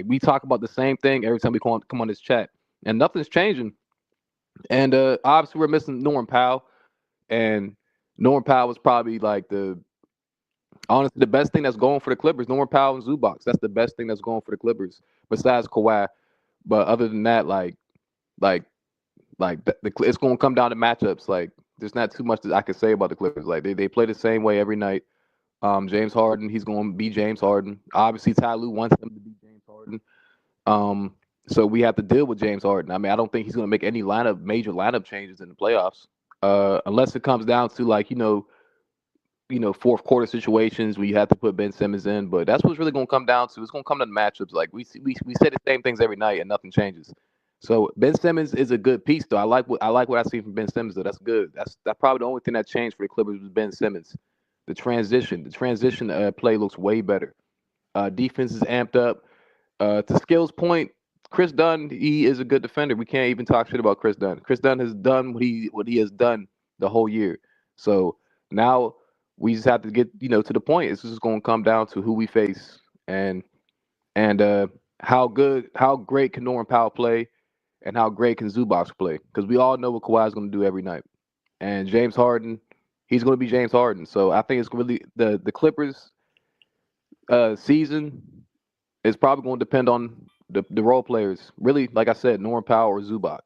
we talk about the same thing every time we come on this chat, and nothing's changing. And obviously we're missing Norman Powell, and Norman Powell was probably like honestly the best thing that's going for the Clippers. Norman Powell and Zubac, that's the best thing that's going for the Clippers besides Kawhi. But other than that, it's going to come down to matchups. Like, there's not too much that I could say about the Clippers. Like, they play the same way every night. James Harden, he's going to be James Harden. Obviously, Ty Lue wants him to be James Harden. So we have to deal with James Harden. I mean, I don't think he's going to make any major lineup changes in the playoffs, unless it comes down to, like, you know, fourth quarter situations where you have to put Ben Simmons in. But that's what's really going to come down to. It's going to come to the matchups. Like, we say the same things every night and nothing changes. So Ben Simmons is a good piece, though. I like what I see from Ben Simmons, though. That's good. That's probably the only thing that changed for the Clippers was Ben Simmons. The transition play looks way better. Defense is amped up. To Skills' point, Chris Dunn, he is a good defender. We can't even talk shit about Chris Dunn. Chris Dunn has done what he has done the whole year. So now we just have to get, you know, to the point. It's just going to come down to who we face and how great can Norman Powell play and how great can Zubac play, because we all know what Kawhi is going to do every night. And James Harden, he's going to be James Harden. So I think it's really the Clippers season is probably going to depend on the role players. Really, like I said, Norman Powell or Zubac.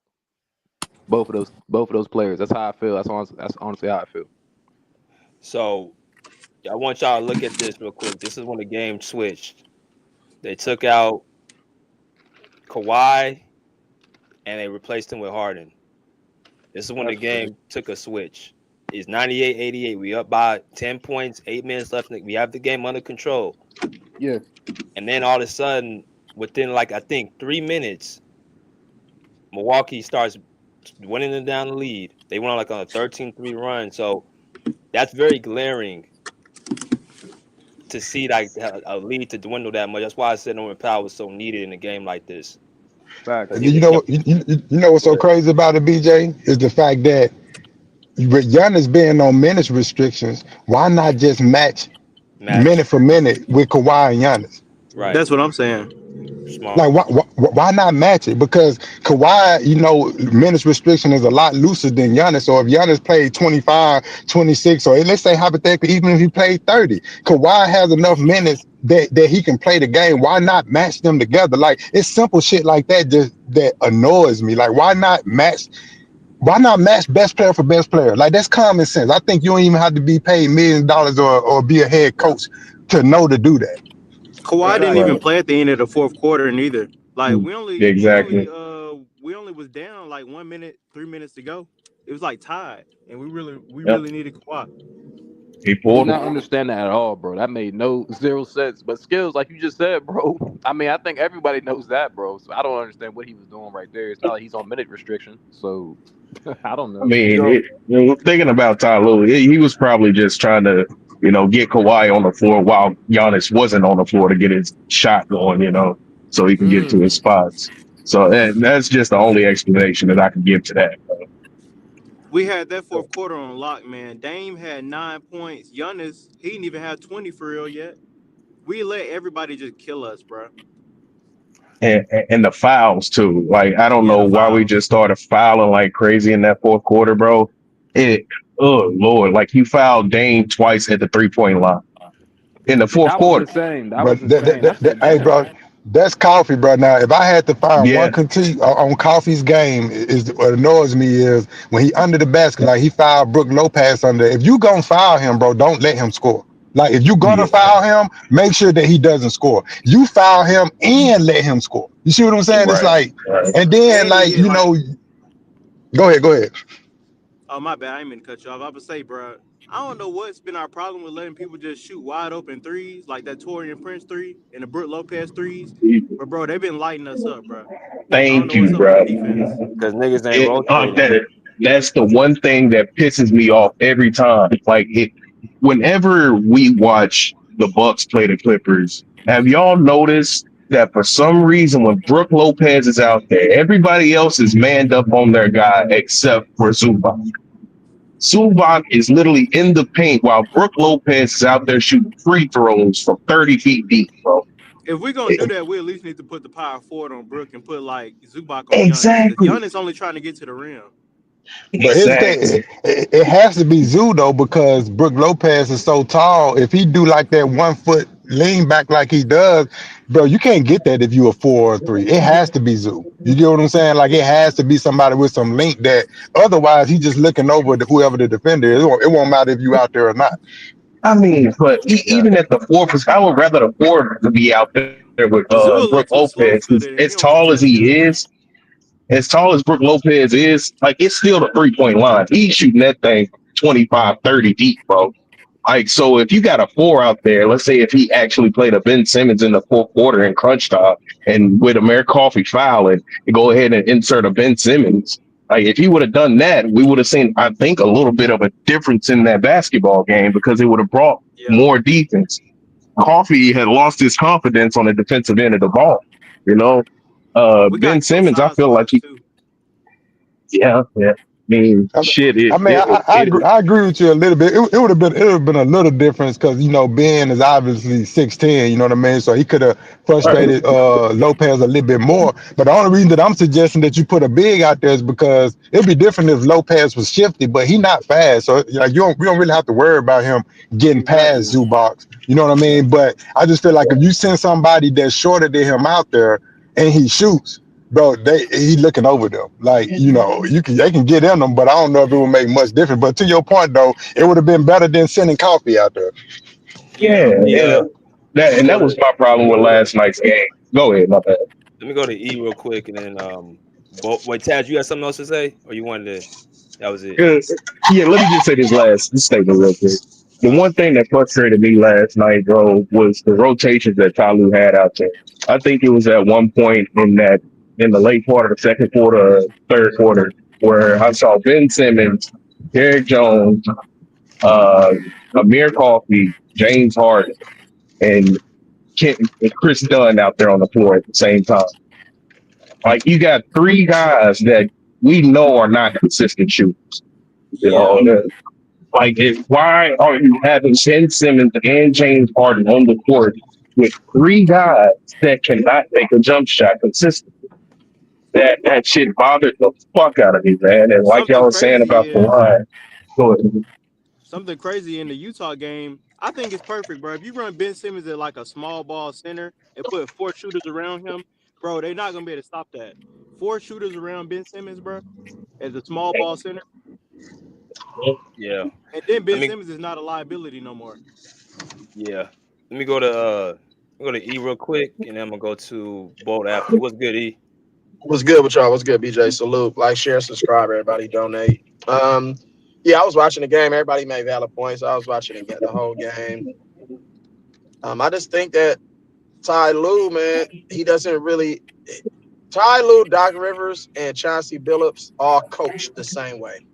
Both of those players. That's how I feel. That's honestly how I feel. So I want y'all to look at this real quick. This is when the game switched. They took out Kawhi and they replaced him with Harden. This is when the game took a switch. It's 98-88. We up by 10 points, 8 minutes left. We have the game under control. Yeah. And then all of a sudden, within, like, I think 3 minutes, Milwaukee starts winning them down the lead. They went on like on a 13-3 run. So that's very glaring to see, like, a lead to dwindle that much. That's why I said Norman Powell was so needed in a game like this. You know what's so crazy about it, BJ, is the fact that with Giannis being on minutes restrictions, why not just match minute for minute with Kawhi and Giannis? Right. That's what I'm saying. Smart. Like, why not match it? Because Kawhi, you know, minutes restriction is a lot looser than Giannis. So if Giannis played 25, 26, or let's say hypothetically, even if he played 30, Kawhi has enough minutes that he can play the game. Why not match them together? Like, it's simple shit like that that annoys me. Like, why not match best player for best player? Like, that's common sense. I think you don't even have to be paid $1 million or be a head coach to know to do that. Kawhi didn't even play at the end of the fourth quarter neither. Like, we only was down like 1 minute, 3 minutes to go. It was like tied, and we really needed Kawhi. I do not understand that at all, bro. That made zero sense. But Skills, like you just said, bro. I mean, I think everybody knows that, bro. So I don't understand what he was doing right there. It's not like he's on minute restriction. So I don't know. I mean, thinking about Ty Lue, he was probably just trying to, you know, get Kawhi on the floor while Giannis wasn't on the floor to get his shot going, you know, so he can get to his spots. So that's just the only explanation that I can give to that. We had that fourth quarter on lock, man. Dame had 9 points. Giannis, he didn't even have 20 for real yet. We let everybody just kill us, bro. And the fouls too. Like I don't Yeah, know the why we fouls. just started fouling like crazy in that fourth quarter, bro. Oh Lord, like you fouled Dame twice at the 3-point line in the fourth That was quarter. insane. That was But insane. I said, hey, damn. bro, that's Coffee, bro. Now, if I had to find one Yeah, critique on Coffee's game, is what annoys me is when he under the basket, like he fouled Brook Lopez under. If you gonna foul him, bro, don't let him score. Like if you gonna yeah, foul him, make sure that he doesn't score. You foul him and let him score. You see what I'm saying? It's right, like, right. and then And he like hit like, go ahead. oh my bad, I ain't mean to cut you off. I would say, bro, I don't know what's been our problem with letting people just shoot wide open threes, like that Torian Prince three and the Brook Lopez threes. But bro, they've been lighting us up, bro. I don't Thank know what's you, up with the bro. defense. Because niggas ain't rotating. That's the one thing that pisses me off every time. Like whenever we watch the Bucks play the Clippers, have y'all noticed that for some reason when Brook Lopez is out there, everybody else is manned up on their guy except for Zubac. Zubac is literally in the paint while Brook Lopez is out there shooting free throws from 30 feet deep, bro. If we're gonna do that, we at least need to put the power forward on Brook and put like Zubac on Giannis, because Exactly. Giannis only trying to get to the rim. But here's the thing, Exactly. it has to be Zoo though, because Brook Lopez is so tall. If he do like that 1 foot lean back like he does, bro, you can't get that if you a 4 or 3. It has to be Zoo. You get what I'm saying? Like it has to be somebody with some link that otherwise he just looking over whoever the defender is. It won't matter if you out there or not. I mean, but Yeah. even at the fourth, I would rather the fourth to be out there with Zoo a Brook little too slow Lopez. 'Cause footed and he as don't tall as contest he good. is, as tall as Brook Lopez is, like it's still the 3-point line. He's shooting that thing 25, 30 deep, bro. Like, so if you got a 4 out there, let's say if he actually played a Ben Simmons in the fourth quarter in crunch time and with Amir Coffee fouling, you go ahead and insert a Ben Simmons. Like, if he would have done that, we would have seen, I think, a little bit of a difference in that basketball game because it would have brought Yeah, more defense. Coffee had lost his confidence on the defensive end of the ball, you know. we Ben got killed Simmons, I size feel like wise he, too. yeah. I mean, I mean, shit, I agree with you a little bit. It would have been a little difference because Ben is obviously 6'10", you know what I mean? So he could have frustrated Lopez a little bit more. But the only reason that I'm suggesting that you put a big out there is because it'd be different if Lopez was shifty, but he not fast. So like we don't really have to worry about him getting past Zubox. You know what I mean? But I just feel like if you send somebody that's shorter than him out there and he shoots, bro, he looking over them. Like, they can get in them, but I don't know if it would make much difference. But to your point though, it would have been better than sending Coffee out there. yeah, Yeah, yeah. Let me That go was to my problem with last night's game. Go ahead, my bad. E real quick, and then wait, Tad, you got something else to say, or you wanted to? That was it. Yeah, let me just say this statement real quick. The one thing that frustrated me last night, bro, was the rotations that Tyloo had out there. I think it was at one point in the late part of the second quarter, third quarter, where I saw Ben Simmons, Derek Jones, uh, Amir Coffey, James Harden, and Chris Dunn out there on the floor at the same time. Like you got 3 guys that we know are not consistent shooters. You yeah. know, like, why are you having Ben Simmons and James Harden on the court with 3 guys that cannot make a jump shot consistently? That shit bothered the fuck out of me, man. And like Something y'all was saying crazy about the is line, go ahead. something crazy in the Utah game. I think it's perfect, bro. If you run Ben Simmons at like a small ball center and put 4 shooters around him, bro, they're not gonna be able to stop that. 4 shooters around Ben Simmons, bro, as a small ball center, Yeah. and then Let Ben me. Simmons is not a liability no more. Yeah. Let me go to E real quick, and then I'm gonna go to Bolt after. What's good, E? What's good with y'all? What's good, BJ? Salute. Like, share, subscribe, everybody donate. Yeah, I was watching the game. Everybody made valid points. I was watching the whole game. I just think that Ty Lue, man, he doesn't really Ty Lue, Doc Rivers, and Chauncey Billups all coach the same way.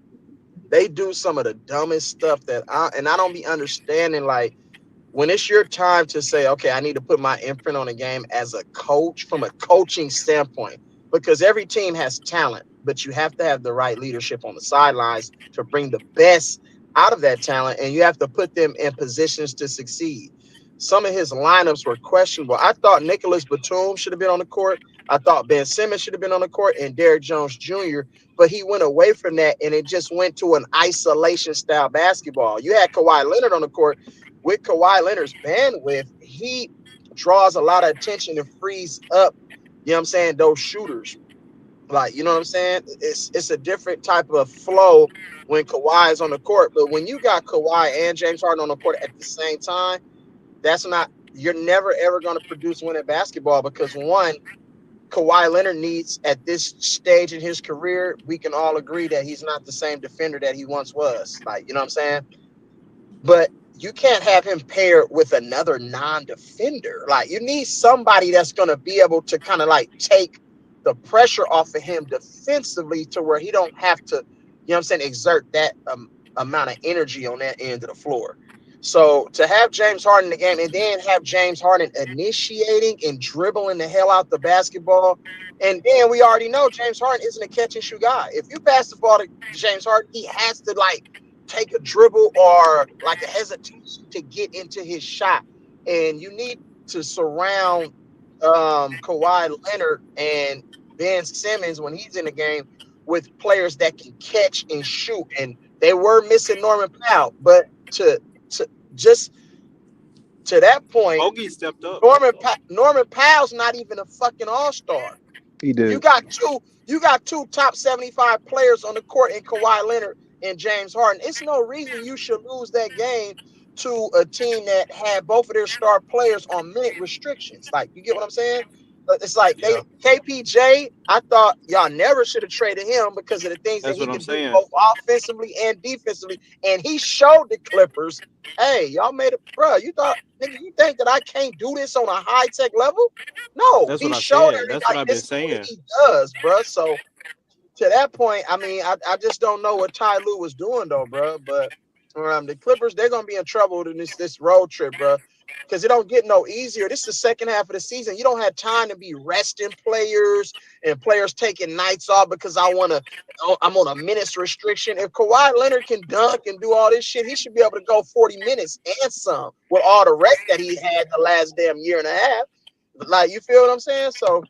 They do some of the dumbest stuff that I don't be understanding. Like, when it's your time to say, okay, I need to put my imprint on a game as a coach from a coaching standpoint, because every team has talent, but you have to have the right leadership on the sidelines to bring the best out of that talent, and you have to put them in positions to succeed. Some of his lineups were questionable. I thought Nicholas Batum should have been on the court. I thought Ben Simmons should have been on the court and Derrick Jones Jr., but he went away from that, and it just went to an isolation style basketball. You had Kawhi Leonard on the court. With Kawhi Leonard's bandwidth, he draws a lot of attention and frees up, you know what I'm saying, those shooters. Like, you know what I'm saying? It's a different type of flow when Kawhi is on the court. But when you got Kawhi and James Harden on the court at the same time, you're never ever going to produce winning basketball because one, Kawhi Leonard needs at this stage in his career, we can all agree that he's not the same defender that he once was. Like, you know what I'm saying? But you can't have him paired with another non-defender. Like, you need somebody that's going to be able to kind of like take the pressure off of him defensively to where he don't have to, you know what I'm saying, exert that amount of energy on that end of the floor. So to have James Harden in the game and then have James Harden initiating and dribbling the hell out the basketball, and then we already know James Harden isn't a catch and shoot guy. If you pass the ball to James Harden, he has to like take a dribble or like a hesitation to get into his shot. And you need to surround Kawhi Leonard and Ben Simmons when he's in the game with players that can catch and shoot. And they were missing Norman Powell, but to just to that point, Bogey stepped up. Norman Powell's not even a fucking all-star. He did. You got two top 75 players on the court in Kawhi Leonard and James Harden. It's no reason you should lose that game to a team that had both of their star players on minute restrictions. Like, you get what I'm saying? It's like KPJ, I thought y'all never should have traded him because of the things that he could do both offensively and defensively. And he showed the Clippers, hey, y'all made it, bro. You think that I can't do this on a high-tech level? No, That's he what I showed said. everybody That's what I've been this is what saying. he does, bro. So to that point, I mean, I just don't know what Ty Lue was doing though, bro. But the Clippers, they're gonna be in trouble in this road trip, bro, because it don't get no easier. This is the second half of the season. You don't have time to be resting players and players taking nights off because I'm on a minutes restriction. If Kawhi Leonard can dunk and do all this shit, he should be able to go 40 minutes and some with all the rest that he had the last damn year and a half. Like, you feel what I'm saying? So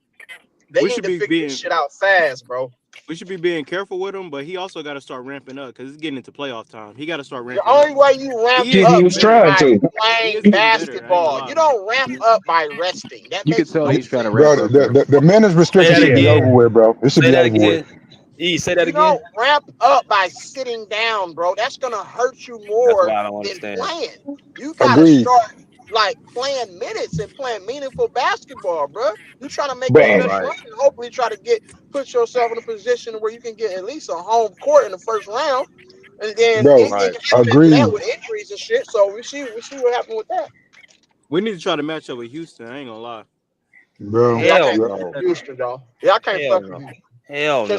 they need to figure this shit out fast, bro. We should be being careful with him, but he also got to start ramping up because it's getting into playoff time. He got to start ramping up. The only way you ramp up is by playing basketball. You don't ramp up by resting. You can tell he's trying to ramp up. The minutes restriction should be over with, bro. It should be over with. Say that again. You don't ramp up by sitting down, bro. That's gonna hurt you more than playing. You gotta start like playing minutes and playing meaningful basketball, bro. You trying to make a run and hopefully try to put yourself in a position where you can get at least a home court in the first round, and then it can happen that with injuries and shit. So we see what happened with that. We need to try to match up with Houston. I ain't gonna lie, bro. Yeah, I can't fuck with Houston, though. Yeah, I can't fuck with Houston. Hell no.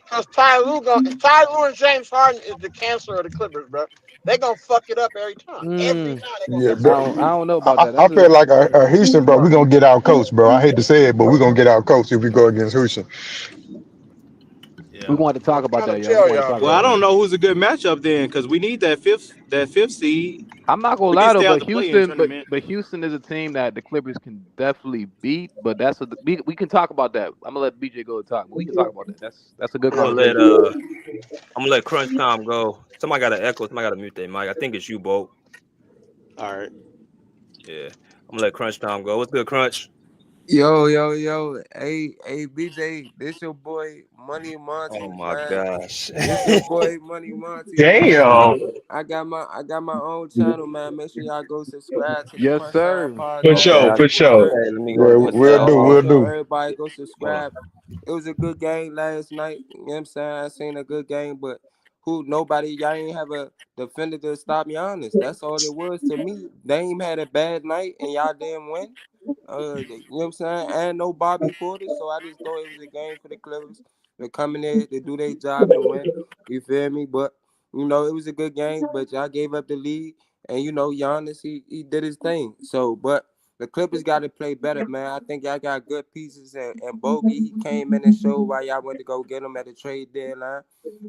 Because Ty Lue and James Harden is the cancer of the Clippers, bro. They gonna fuck it up every time. Every time they gonna I don't know about that. I feel like a Houston, bro. We're gonna get out coached, bro. I hate to say it, but we're gonna get out coached if we go against Houston. We wanted to talk about that, Well, I don't know who's a good matchup then, because we need that fifth seed. I'm not gonna lie though, but Houston is a team that the Clippers can definitely beat. But we can talk about that. I'm gonna let BJ go and talk. But we can talk about that. That's a good conversation. I'm gonna let Crunch Time go. Somebody got an echo. Somebody got to mute their mic. I think it's you, Bo. All right. Yeah, I'm gonna let Crunch Time go. What's good, Crunch? Yo. Hey, BJ, this your boy Money Monty. Oh my gosh. This your boy Money Monty. Damn. I got my own channel, man. Make sure y'all go subscribe to the Yes, sir. For sure. Hey, let me go. We'll do. Everybody go subscribe. It was a good game last night. You know what I'm saying? I seen a good game, but y'all ain't have a defender to stop Giannis. That's all it was to me. Dame had a bad night and y'all didn't win. You know what I'm saying? And no Bobby Porter, so I just thought it was a game for the Clippers. They're coming there to do their job and win. You feel me? But it was a good game, but y'all gave up the lead. And Giannis, he did his thing. So, but The Clippers got to play better, man. I think y'all got good pieces, and Bogey, he came in and showed why y'all went to go get him at the trade deadline.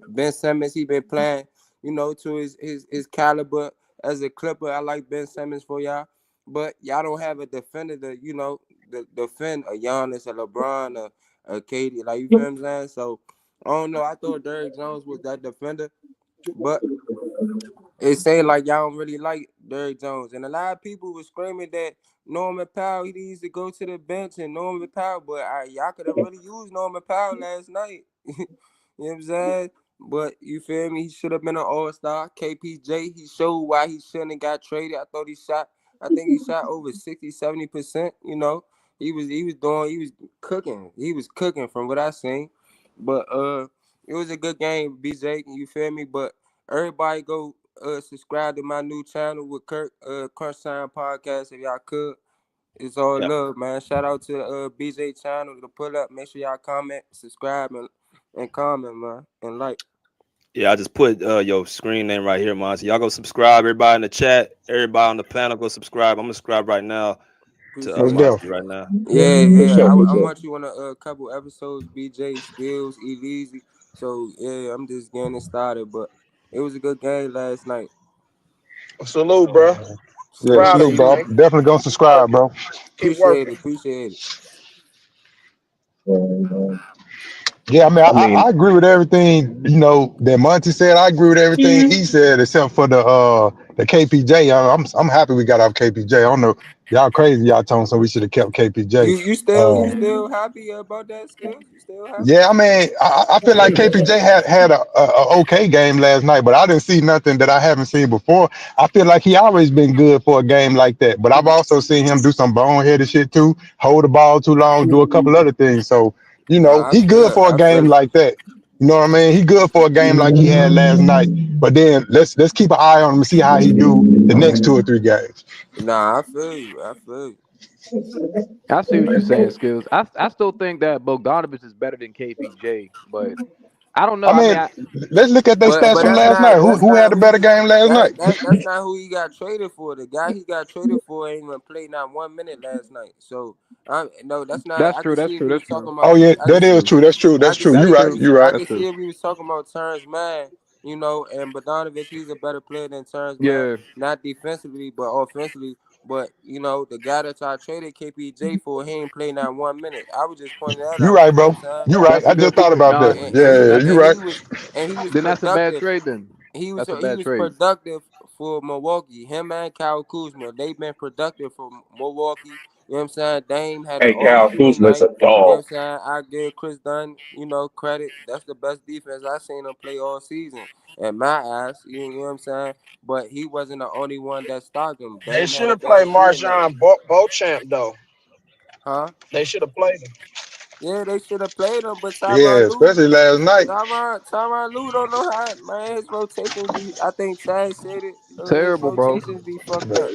Ben Simmons, he been playing, to his caliber as a Clipper. I like Ben Simmons for y'all, but y'all don't have a defender to defend a Giannis, a LeBron, a KD. Like, you feel what I'm saying? So I don't know. I thought Derrick Jones was that defender, but it seemed like y'all don't really like Derrick Jones. And a lot of people were screaming that Norman Powell, he needs to go to the bench and Norman Powell, but y'all could have really used Norman Powell last night. You know what I'm saying? But you feel me? He should have been an all-star. KPJ, he showed why he shouldn't have got traded. I think he shot over 60, 70%, He was cooking. He was cooking from what I seen. But it was a good game, BJ, you feel me? But everybody go subscribe to my new channel with Kirk, Crunch Time Podcast, if y'all could. It's all love, man. Shout out to BJ channel, to pull up. Make sure y'all comment, subscribe, and comment, man, and like. Yeah, I just put your screen name right here, man. So y'all go subscribe. Everybody in the chat, everybody on the panel, go subscribe. I'm gonna subscribe right now to Monty right now. Yeah. I want you on a couple episodes, BJ, Skills, Easy. So yeah, I'm just getting it started, but it was a good game last night. Salute, bro. Yeah, salute, bro. Definitely gonna subscribe, bro. Appreciate it. Yeah, I mean, I agree with everything that Monty said. I agree with everything he said, except for the KPJ. I'm happy we got off KPJ. I don't know, y'all crazy. Y'all told us so we should have kept KPJ. You still happy about that, Skills? You still happy? Yeah, I mean, I feel like KPJ had a okay game last night, but I didn't see nothing that I haven't seen before. I feel like he always been good for a game like that, but I've also seen him do some boneheaded shit too, hold the ball too long, do a couple other things. So he good for a game like that. You know what I mean? He good for a game like he had last night. But then let's keep an eye on him and see how he do the next 2 or 3 games. Nah, I feel you. I see what you're saying, Skills. I still think that Bogdanovich is better than KPJ, but I don't know. I mean, let's look at the stats from last night. Who had a better game last night? That's not who he got traded for. The guy he got traded for ain't even played not 1 minute last night. So no, that's not. That's I true. can That's see if true. we That's was true. talking about. Oh yeah, that is true. That's true. That's true. You're right. You're right. I can see if we was talking about Terrence Mann, and Bogdanovich, he's a better player than Terrence Mann. Not defensively, but offensively. But the guy that y'all traded KPJ for, he ain't played not 1 minute. I was just pointing that You're out. right, bro. You're right. I just thought about that. Yeah, you're right. And he was then that's a bad productive. trade. Then He was that's a bad trade. productive for Milwaukee. Him and Kyle Kuzma, they've been productive for Milwaukee. You know what I'm saying? Dame had an Kyle off-season Kuzma's night. a You know what I'm dog. saying? I give Chris Dunn, credit. That's the best defense I seen him play all season. In my eyes, you know what I'm saying? But he wasn't the only one that stopped him. They Dame should had a have played bad shooting night. Marjan Beauchamp though. Huh? They should have played him. Yeah, they should have played him, but Yeah, Tyronn Lue. especially last night. Tyronn Lue don't know how, man. His rotations be. I think Tag said it. His Terrible, bro. rotations be fucked up.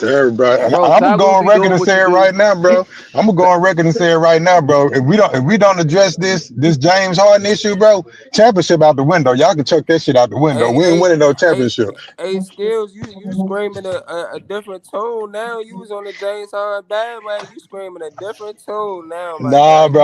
Everybody, Bro, I'm Ty gonna go Lue on be record doing and what say you it do. right now, bro. I'm gonna go on record and say it right now, bro. If we don't address this James Harden issue, bro, championship out the window. Y'all can chuck that shit out the window. We ain't winning no championship. Skills, you screaming a different tone now. You was on the James Harden bandwagon. You screaming a different tone now, my Nah, guy. bro.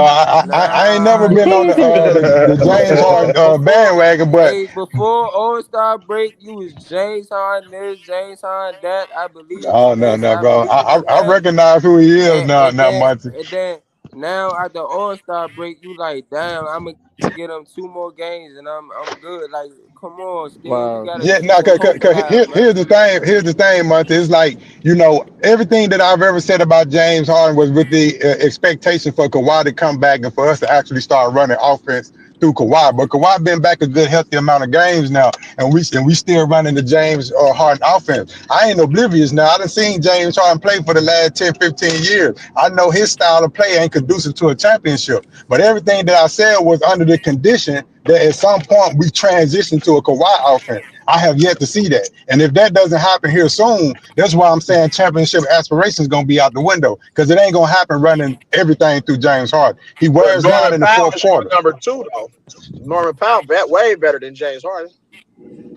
I ain't never been on the James Harden bandwagon, but before All-Star break, you was James Harden this, James Harden that. I believe in oh no, this. no, I bro. believe in I that. recognize who he is now, And Monty. then now at the All-Star break, you like, damn, I'm gonna get him 2 more games and I'm good. Like, come on, Skills, you Wow. gotta Yeah, keep no, your hopes alive, man. here's the thing. Here's the thing, Monty. It's like, everything that I've ever said about James Harden was with the expectation for Kawhi to come back and for us to actually start running offense through Kawhi. But Kawhi been back a good, healthy amount of games now, and we still running the James Harden offense. I ain't oblivious now. I done seen James Harden play for the last 10, 15 years. I know his style of play ain't conducive to a championship. But everything that I said was under the condition that at some point we transition to a Kawhi offense. I have yet to see that. And if that doesn't happen here soon, that's why I'm saying championship aspirations going to be out the window, because it ain't going to happen running everything through James Harden. He But wears down Norman in the Powell fourth is your quarter. number 2 though. Norman Powell way better than James Harden.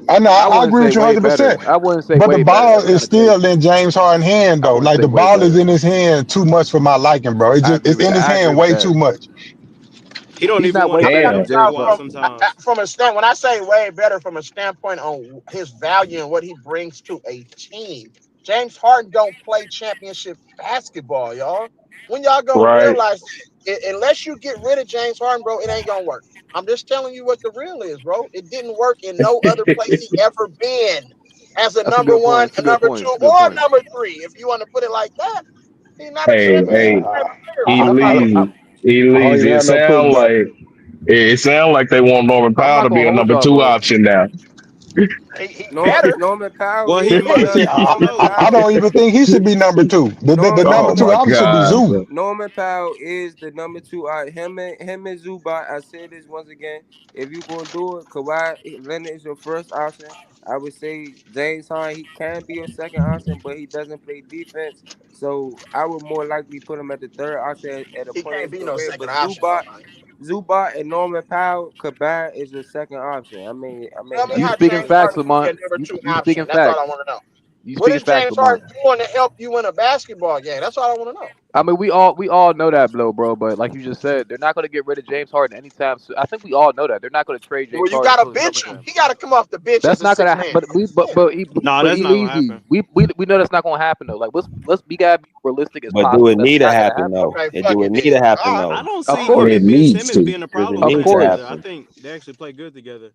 I know, I I wouldn't agree say with you way 100%. better. I wouldn't say But the way better. ball That's is kind of still crazy. in James Harden's hand, I though. wouldn't Like say the way ball is better. in his hand too much for my liking, bro. I agree It's with in that. his I agree hand with way that. too much. He don't He's even not want to way play better the than Damn. James basketball Harden. sometimes. From a stand when I say way better from a standpoint on his value and what he brings to a team. James Harden don't play championship basketball, y'all. When y'all gonna Right. realize unless you get rid of James Harden, bro, it ain't gonna work. I'm just telling you what the real is, bro. It didn't work in no other place he ever been as a That's a number good point. one, It's a a good number point. two, It's a good or a point. number three. If you want to put it like that, he's not a Hey, championship hey, type player, I, bro. I, I, I don't Elise. even It have no sound pushback. like they want Norman I'm Powell not to be gonna a hold number y'all, two bro. option now. He better. Norman Powell Well, he is might See, you don't Norman know. I Powell. don't even think he should be number two. The Norman number Oh two my option should be God, Zoo. bro. Norman Powell is the number two. Him and Zubac. I say this once again. If you gonna do it, Kawhi Leonard is your first option. I would say James Harden. He can be a second option, but he doesn't play defense. So I would more likely put him at the third option at a He point in can't his be no career. second But option though, man. Zubac, and Norman Powell combined is your second option. I mean Tell me that's You how just speaking my James facts, Harden opinion. can be Lamont. a number two You option. speaking That's all I facts. want to know. You What speaking is facts, James Lamont. Harden doing to help you win a basketball game? That's all I want to know. I mean, we all know that, bro. But like you just said, they're not gonna get rid of James Harden anytime soon. I think we all know that they're not gonna trade Well, James you Harden got to until the bench him. summertime. He got to come off the bench That's as a not six gonna. man. But we Nah, but that's not gonna Eleasy, happen. we know that's not gonna happen though. Like let's be gotta be realistic as But do possible. it That's need to not gonna happen happen. though? Okay, It fuck do it it need to then. happen I though? don't Of see him course, It and Ben needs Simmons to. being a Does it problem of need playing to course. together. I happen? think they actually play good together.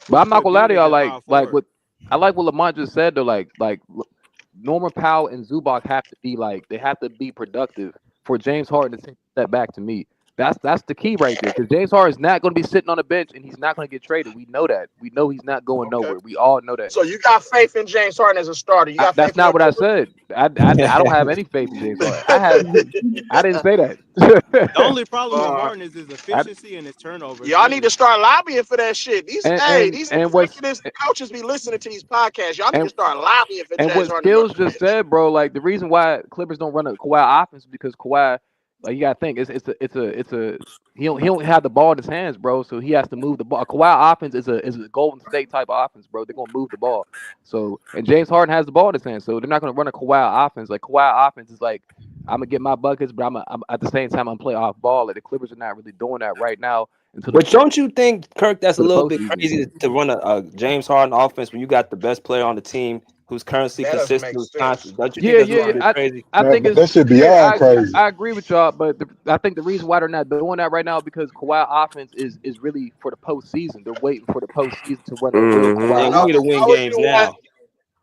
But They I'm not put gonna lie to Bivens y'all. at power Like forward. what I like what Lamont just said though. Norman Powell and Zubac have to be they have to be productive for James Harden to take a step back to me. That's the key right there because James Harden is not going to be sitting on the bench and he's not going to get traded. We know that. We know he's not going Okay. nowhere. We all know that. So you got faith in James Harden as a starter. You got That's faith in not him what I over. said. I don't have any faith in James Harden. I didn't say The that. only problem with uh, Harden is his I, efficiency and his turnovers, y'all need to really. start lobbying for that shit. and These and what's executives, coaches be listening to these podcasts. Y'all need to and start lobbying for And James what Harden to go to Skills the just bench. said, bro, like the reason why Clippers don't run a Kawhi offense is because Kawhi, like you gotta think, it's a he don't have the ball in his hands, bro. So he has to move the ball. A Kawhi offense is a Golden State type of offense, bro. They're gonna move the ball. So and James Harden has the ball in his hands, so they're not gonna run a Kawhi offense. Like Kawhi offense is like I'm gonna get my buckets, but I'm at the same time I'm gonna play off ball. Like the Clippers are not really doing that right now until But don't you think, Kirk, that's a the little bit postseason. crazy to run a James Harden offense when you got the best player on the team who's currently That doesn't consistent, make who's sense. constant? Don't you think Yeah, that's a yeah, little yeah. bit crazy? I think But it's that should be yeah. beyond crazy. I agree with y'all, but I think the reason why they're not doing that right now because Kawhi offense is really for the postseason. They're waiting for the postseason to run a real Yeah, Kawhi we No, need to offense. win why would games you want? now.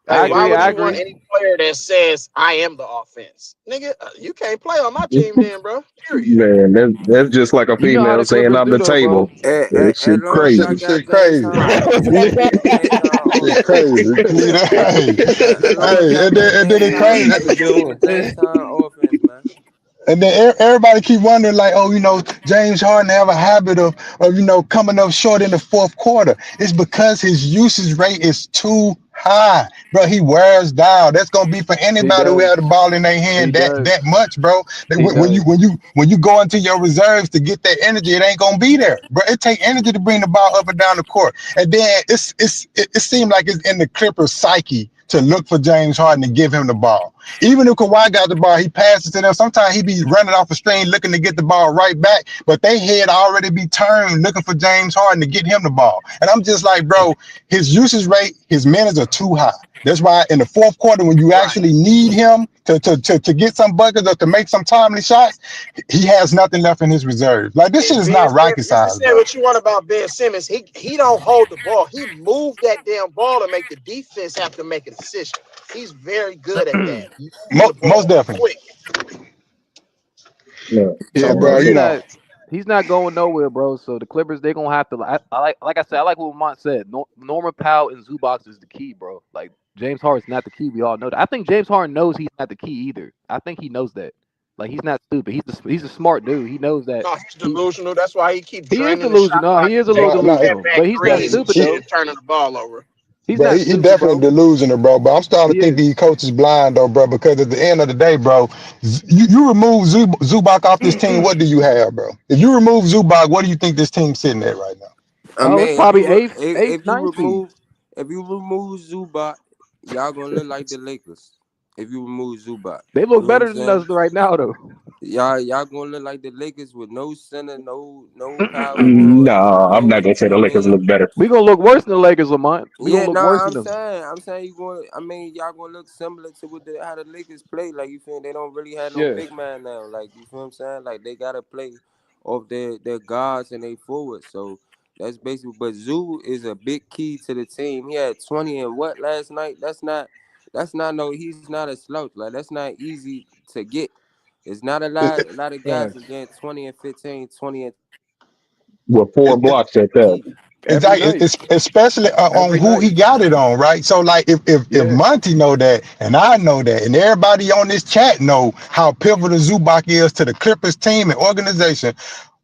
Hey, I why agree. would I you want agree. any player that says I am the offense, nigga? You can't play on my team, then, bro. Period. Man, that's just like a You know how female the saying Clippers I'm do the though, bro. table. That As shit long as y'all crazy. got Shit James crazy. Harden, y'all can get James Harden Shit offense. crazy. You know, hey, As long as y'all and got then James it's Harden, crazy. y'all That's a can good get the one. James Harden offense, man. And then everybody keep wondering, like, oh, James Harden have a habit of coming up short in the fourth quarter. It's because his usage rate is too high, bro. He wears down. That's gonna be for He anybody who does. have the ball in their He hand does. that much, bro. He does. When you go into your reserves to get that energy, it ain't gonna be there, bro. It take energy to bring the ball up and down the court. And then it seems like it's in the Clippers' psyche to look for James Harden and give him the ball. Even if Kawhi got the ball, he passes to them. Sometimes he be running off a string looking to get the ball right back, but they head already be turned looking for James Harden to get him the ball. And I'm just like, bro, his usage rate, his minutes are too high. That's why in the fourth quarter, when you Right. actually need him to get some buckets or to make some timely shots, he has nothing left in his reserve. Like this shit And is Ben not rocket Simmons, you can science, say bro. what you want about Ben Simmons. He don't hold the ball. He moved that damn ball to make the defense have to make a decision. He's very good at that. Moving the Most ball definitely. quick. Yeah. Yeah, So, bro. bro, He's not going nowhere, bro. So the Clippers, they gonna have to. Like I said, I like what Lamont said. Norman Powell and Zubac is the key, bro. Like James Harden's not the key. We all know that. I think James Harden knows he's not the key either. I think he knows that. Like he's not stupid. He's a smart dude. He knows that. No, he's He delusional. That's why he keep he is draining the shot delusional. No, clock he and is a little taking no, no, step delusional, back but he's not threes and stupid shit though. and turning the ball over. He's bro, not he stupid, definitely bro. delusional, bro. But I'm starting He to think is. these coaches blind, though, bro. Because at the end of the day, bro, you remove Zubac off this team, what do you have, bro? If you remove Zubac, what do you think this team's sitting at right now? I Oh, it's mean, probably eighth, if you ninth seed. if you remove Zubac, y'all gonna look like the Lakers. If you remove Zubac, They you look know what I'm better than saying? us right now, though. Y'all gonna look like the Lakers with no center, no power forward, No, I'm not no. gonna say You the know what I Lakers mean? look better. We gonna look worse than the Lakers, Lamont. We gonna Yeah, look nah, worse than I'm them. saying, you going. I mean, y'all gonna look similar to how the Lakers play. Like you feel they don't really have no Yeah. big man now. Like you feel what I'm saying? Like they gotta play off their guards and they forwards. So that's basically. But Zoo is a big key to the team. He had 20 and what last night? That's not. No. He's not a slouch. Like that's not easy to get. It's not a lot of guys Right. that get 20 and 15, 20 and With 4 It, blocks at that. key Every Exactly. night. It's especially on Every who he night. got it on, right? So like if Yeah. Monty know that and I know that and everybody on this chat know how pivotal Zubac is to the Clippers team and organization,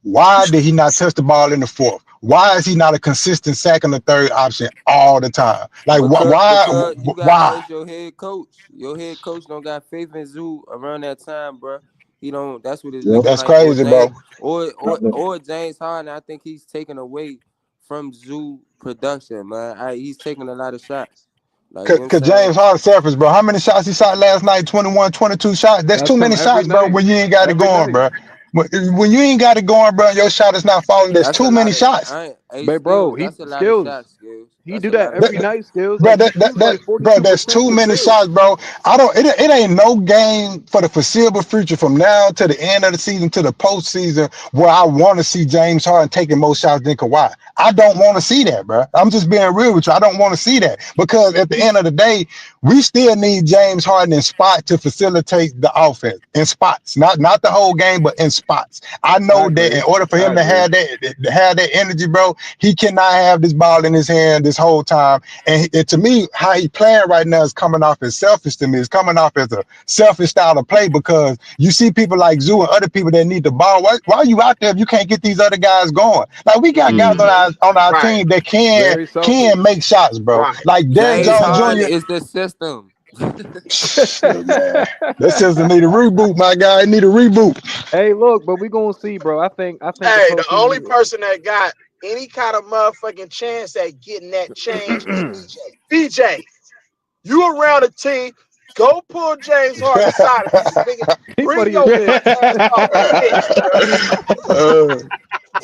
why did he not touch the ball in the fourth? Why is he not a consistent second or third option all the time? Like because you gotta why? ask your head coach. Your head coach don't got faith in Zoo around that time, bro. He don't. That's what it's Yep. looking That's like. Or crazy, James, bro. or James Harden. I think he's taking away from Zoo production, man. He's taking a lot of shots. Like you know what I'm Cause James saying. Harden surfaced, bro. How many shots he shot last night? 21, 22 shots. That's That's too from many every shots, bro. night. When you ain't got it Every going, night. bro. When you ain't got it going, bro, your shot is not falling. There's That's a too many lot of. shots. Hey But bro, skills. he That's a lot of skills. shots, skills. He That's do a that lot of every That, shots. night, skills. bro, Like he shoots like bro, there's 42% too from many three. shots, bro. I don't. It ain't no game for the foreseeable future from now to the end of the season to the postseason where I want to see James Harden taking more shots than Kawhi. I don't want to see that, bro. I'm just being real with you. I don't want to see that because at the end of the day, we still need James Harden in spot to facilitate the offense in spots, not the whole game, but in spots. I I know that agree. in order for I him to agree. have that energy, bro, he cannot have this ball in his hand this whole time. And to me, how he playing right now is coming off as selfish to me. It's coming off as a selfish style of play because you see people like Zoo and other people that need the ball. Why are you out there if you can't get these other guys going? Like we got guys Mm. on our Right, team that Very selfish. can make shots, bro. right. Like Derrick James Jones Harden Jr. is the system. Shit, man. That system need a reboot, my guy. It need a reboot. Hey, look, but we gonna see, bro. I think the Hey, the only postseason. person that got any kind of motherfucking chance at getting that change is BJ. BJ, you around the team, go pull James Harden aside and be like, nigga, He bring funny as your shit. funny ass off the bench, bro. Uh,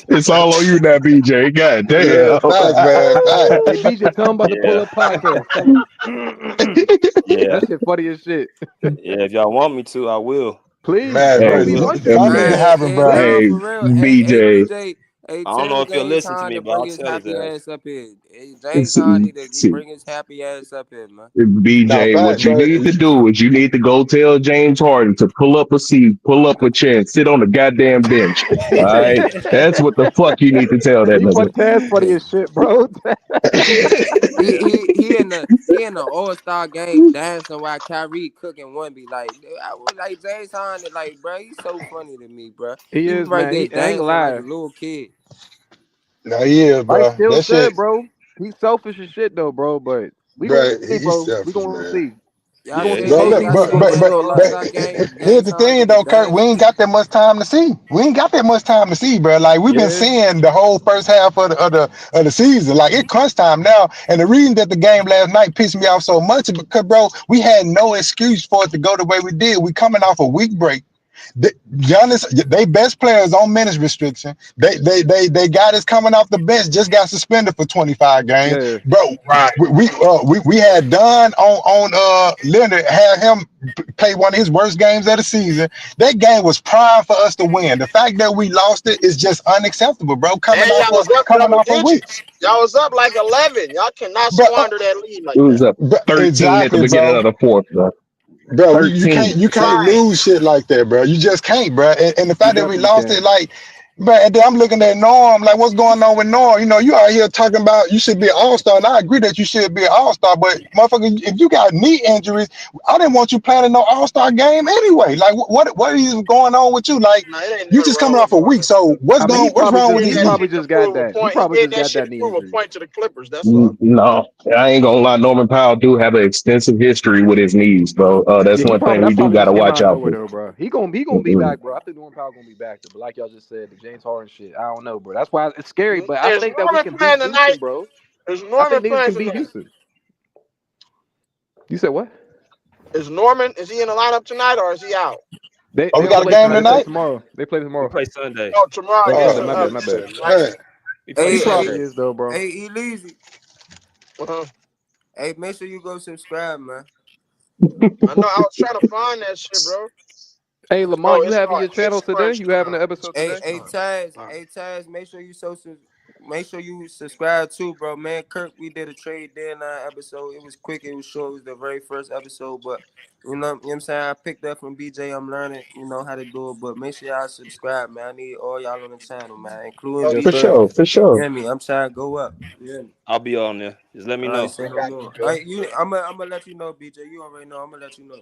It's all on you now, BJ. God yeah, damn. facts, man. Facts. Hey, BJ, tell him about the pull Yeah, up podcast. Tell him. yeah, That shit funny as shit. yeah. If y'all want me to, I will. Please, Man, bro, bro, we Hey, want you that to. need to man. happen, Hey, bro. no, Hey, for real. Hey, BJ. BJ. Hey, I don't know tell if you'll James listen to Harden me, to but bring I'll his tell his happy ass. ass up here. Hey, James Harden See, need to see, bring his happy ass up here, man. Nah, BJ, facts, what you bro. need to do is you need to go tell James Harden to pull up a seat, pull up a chair, and sit on the goddamn bench. All right, that's what the fuck you need to tell that He funny, nigga. Taz funny as shit, bro. He in the All-Star game dancing while Kyrie cooking one be like I was like James Harden like bro he's so funny to me bro He he was is, right man. there I ain't gonna dancing like a lie. little kid. No, he is, Like bro. Skills That said, shit, bro. He's selfish as shit though, bro. But we gonna bro. see, He's bro. We selfish, gonna man. see. We Y'all gonna Yeah, see he the Bro, seen look, is. y'all postseason. We but gonna seen but the know. but little but All-Star game here's James the Harden thing, get the though, Kurt. We dance. ain't got that much time to see. We ain't got that much time to see, bro. Like we've been Yeah, seeing the whole first half of the season. Like it's crunch time now. And the reason that the game last night pissed me off so much is because, bro, we had no excuse for it to go the way we did. We coming off a week break. Giannis, they best players on minutes restriction. They got us coming off the bench. Just got suspended for 25 games, yeah. bro. Right. We had done on Leonard had him play one of his worst games of the season. That game was prime for us to win. The fact that we lost it is just unacceptable, bro. And y'all was up Coming double off a week, digits. Y'all was up like 11. Y'all cannot bro. squander that lead It like was that. up 13 at the Exactly, beginning bro. of the fourth, bro. Bro, you 13. can't Right. lose shit like that, bro. You just can't, bro. And the You fact that we definitely lost it, can. like, bro, and then I'm looking at Norm, like, what's going on with Norm? You know, you out here talking about you should be an all-star, and I agree that you should be an all-star, but motherfucker, if you got knee injuries, I didn't want you playing in no all-star game anyway. Like, what is going on with you? Like, No, it ain't you nothing just wrong coming with off a week, Norman. so I mean, what's wrong with Did his that knee? probably shit to just got prove a that. He point. He probably did just that got shit that to knee prove a injury. point to the Clippers. That's all. No, I ain't gonna lie. Norman Powell do have an extensive history with his knees, bro. That's Yeah, one thing we that do probably got to just came watch out of out nowhere for. though, bro. He gonna be back, bro. I think Norman Powell gonna be back though. But like y'all just said, the James Harden shit, I don't know, bro. That's why it's scary. But I Is think that we Norman can beat playing Houston, tonight? bro. Is I Norman think niggas playing can beat tonight? Houston. You said what? Is Norman, is he in the lineup tonight or is he out? They Oh, we don't got a play game tonight. They play tonight? tomorrow. They play We tomorrow. play Sunday. No, tomorrow. Oh, Yeah, Sunday. so, My bad. My you bad. said Man. tonight. We play He Hey, Sunday. probably is though, bro. hey, Elise. Uh-huh. Hey, make sure you go subscribe, man. I know. I was trying to find that shit, bro. Hey, Lamont, you It's having your channel X today? Crunch You having time. an episode Hey, today? Taz. All right. Hey, Taz. Make sure you subscribe too, bro. Man, Kirk, we did a trade deadline episode. It was quick. It was short. It was the very first episode, but you know what I'm saying? I picked up from BJ. I'm learning, how to do it. But make sure y'all subscribe, man. I need all y'all on the channel, man, including Yes, For sir. sure, BJ. for You sure. hear me? I'm trying to go up. You hear me? I'll be on there. Just let me All know. right, say no more. All right, I'm gonna let you know, BJ. You already know. I'm gonna let you know.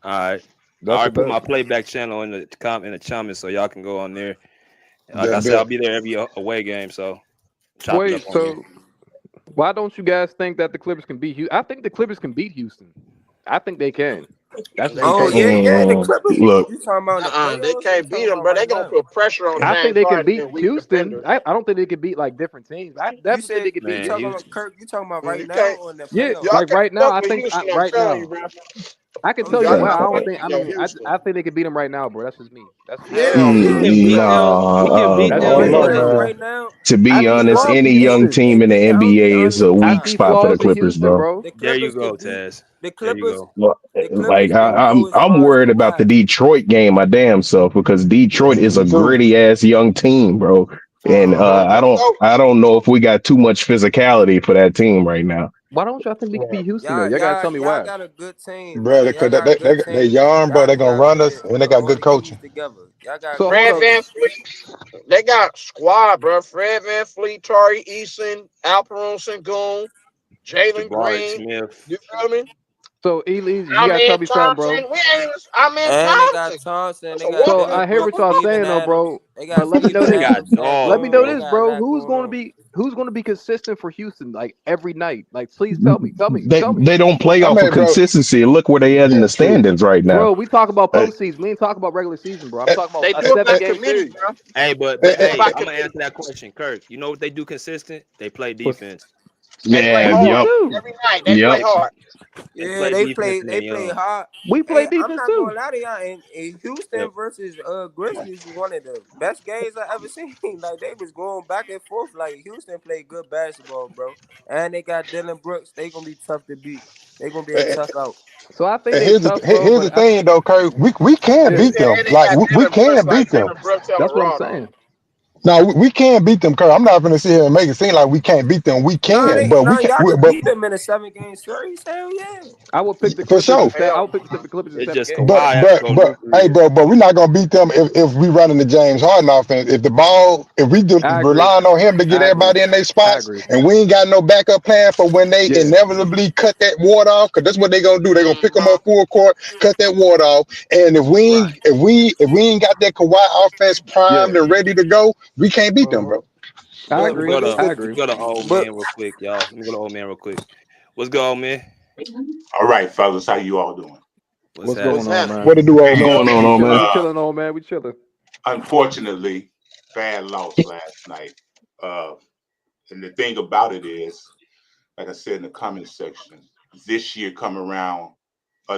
All right. I That's already put the my best. playback channel in the comments, so y'all can go on there. Like I Bet, said, I'll bet. be there every away game, so chop it up Wait, on there. so why don't you guys think that the Clippers can beat Houston? I think the Clippers can beat Houston. I think they can. That's just me Oh personally. yeah, the Mm, Clippers. look, You talking about in the They playoffs? Or you can't beat talking them, about bro. They right gonna now? put pressure on I think James they can Harden beat and weak Houston. defenders. I don't think they can beat like different teams. I You definitely think said they can beat you Man, talking Houston. about Houston. Kirk? You talking about right You now can't. or in the Yeah, playoffs? Y'all like can't right now, fuck I with think Houston. I'm right telling now you, bro. I can Oh tell you Y'all why. yeah. I not don't gonna think. beat I no mean, Houston. I think they can beat them right now, bro. That's just me. That's just me. Hell We yeah, can you beat can. them. We can beat That's I just them, don't me, know, but Right, bro. man. right now. to I be see honest, flaws any in young Houston. team And in the I'm gonna be NBA is honest a with I weak y'all. see spot for the flaws in Clippers, Houston, bro. bro. The there you Clippers go, can beat. Taz. The There you Clippers. go. Well, The like Clippers can go as I'm far as worried about the Kawhi. Detroit game, my damn self, because Detroit is Me a too. gritty ass young team, bro. And So, I don't know if we got too much physicality for that team right now. Why don't y'all think we can beat Houston though? Y'all, Y'all gotta y'all, tell me y'all why. got a good team, Bro, man. Y'all because got a good they team. young, bro. They gonna run us, Yeah, and they got all good the keys coaching. together. Y'all got a So good hold Fred up. team. Van Fleet, they got squad, bro. Fred Van Fleet, Tari Eason, Alperon Sengun, Jalen Jabari Green. Smith. You feel me? So Elise, you I gotta mean tell me something, bro. Thompson. I mean And they got Thompson. Thompson. That's They a got So whooping. I Dylan hear what Brooks, y'all Steven saying though, Adams. bro. They got But let me know Steven They this. got Adams at Let dogs, me guard. know They bro. this, got a bro. lot going on. Who's gonna be consistent for Houston like every night? Like, please tell me. Tell me. Tell me. They don't play I off of mean, bro. consistency. Look where they at in Yeah, the true. standings right now. Bro, we talk about Uh, postseason. We ain't talk about regular season, bro. I'm Eh, talking about They a do it by 7 game committee, series. bro. Hey, but They but do it hey, by I'm gonna committee. answer that question, Kirk. You know what they do consistent? They play What's defense. They play yeah, we do hard yep, too. every night. They play yep. hard. They Yeah, play they defense play. and They they're play young. hard. We play And I'm defense not too. gonna lie to y'all. In Yeah. Houston versus Grizzlies was one of the best games I ever seen. Like they was going back and forth. Like Houston played good basketball, bro. And they got Dylan Brooks. They gonna be tough to beat. They gonna be a eh, tough out. So I think And they tough, bro. here's the But thing, though, Kurt. We can yeah, beat Yeah, them. and they Like got we Dylan Brooks. can beat Like them. Dylan Brooks hella that's what I'm raw though. saying. No, we can beat them, Kurt. I'm not gonna sit here and make it seem like we can't beat them. We can, but we can. Y'all could But beat them in a 7 game series. Hell yeah. I would pick the for Clippers sure. in seven. I Hell would pick the Clippers in It's 7 just games. But Kawhi has to but go but nuclear. hey, bro, we're not gonna beat them if we running the James Harden offense. If the ball, if we do I agree. relying on him to get I agree. everybody in their I spots, agree. and we ain't got no backup plan for when they Yeah. inevitably cut that water off, because that's what they gonna do. They gonna pick them Mhm. up full court, cut that water off, and Right. if we ain't got that Kawhi offense Yeah. primed and ready to go, we can't beat them, Mhm. bro. I Let me agree. go to I Listen, let agree. me go to old but man real quick, y'all. Let me go to old man real quick. What's good, old man? All right, fellas, how you all doing? What's What's What's going happening? on, happening? What man? to do, old What's man? going on, We old chilling. man? We chilling, old man. We chilling. Unfortunately, bad loss last night. Uh, and the thing about it is, like I said in the comment section, this year come around,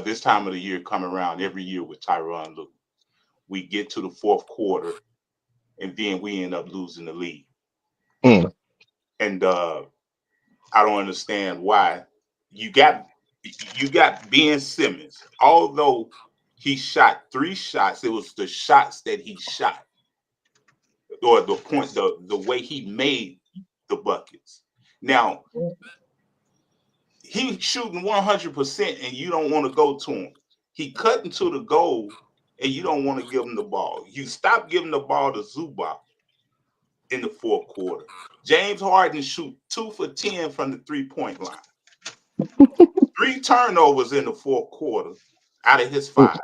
this time of the year come around every year with Tyronn Lue. We get to the fourth quarter, and then we end up losing the lead. Mm. And I don't understand why. You got Ben Simmons, although he shot 3 shots, it was the shots that he shot or the way he made the buckets. Now he's shooting 100% and you don't want to go to him. He cut into the goal and you don't want to give him the ball. You stop giving the ball to Zubac in the fourth quarter. James Harden shoot 2 for 10 from the 3-point line. 3 turnovers in the fourth quarter out of his 5.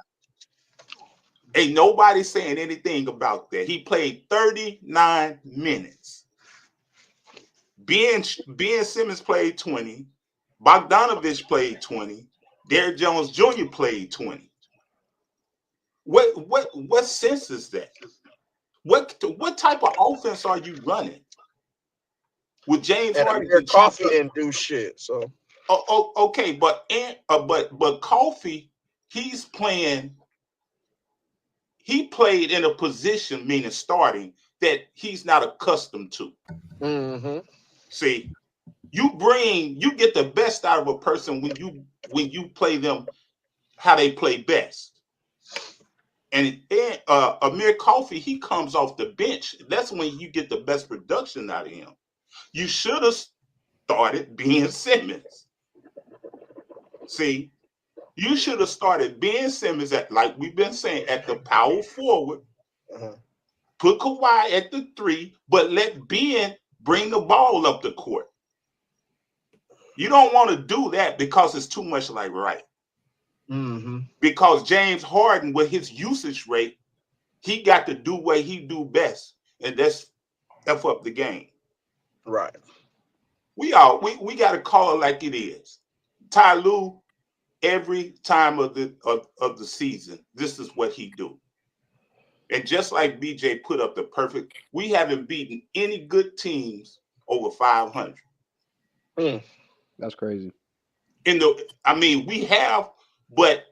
Ain't nobody saying anything about that. He played 39 minutes. Ben Simmons played 20. Bogdanovich played 20. Derrick Jones Jr. played 20. What sense is that? What type of offense are you running with James And Harden Amir can chop Coffee up? didn't do shit. So Okay, but Kofi, he's playing. He played in a position, meaning starting, that he's not accustomed to. Mm-hmm. See, you get the best out of a person when you play them how they play best. And Amir Kofi, he comes off the bench. That's when you get the best production out of him. You should have started Ben Simmons. See, you should have started Ben Simmons at, like we've been saying, at the power forward. Put Kawhi at the 3, but let Ben bring the ball up the court. You don't want to do that because it's too much like right. Mm-hmm. Because James Harden, with his usage rate, he got to do what he do best, and that's F up the game. Right. We got to call it like it is. Ty Lue, every time of the season, this is what he do. And just like BJ put up the perfect, we haven't beaten any good teams over 500. That's crazy. We have, but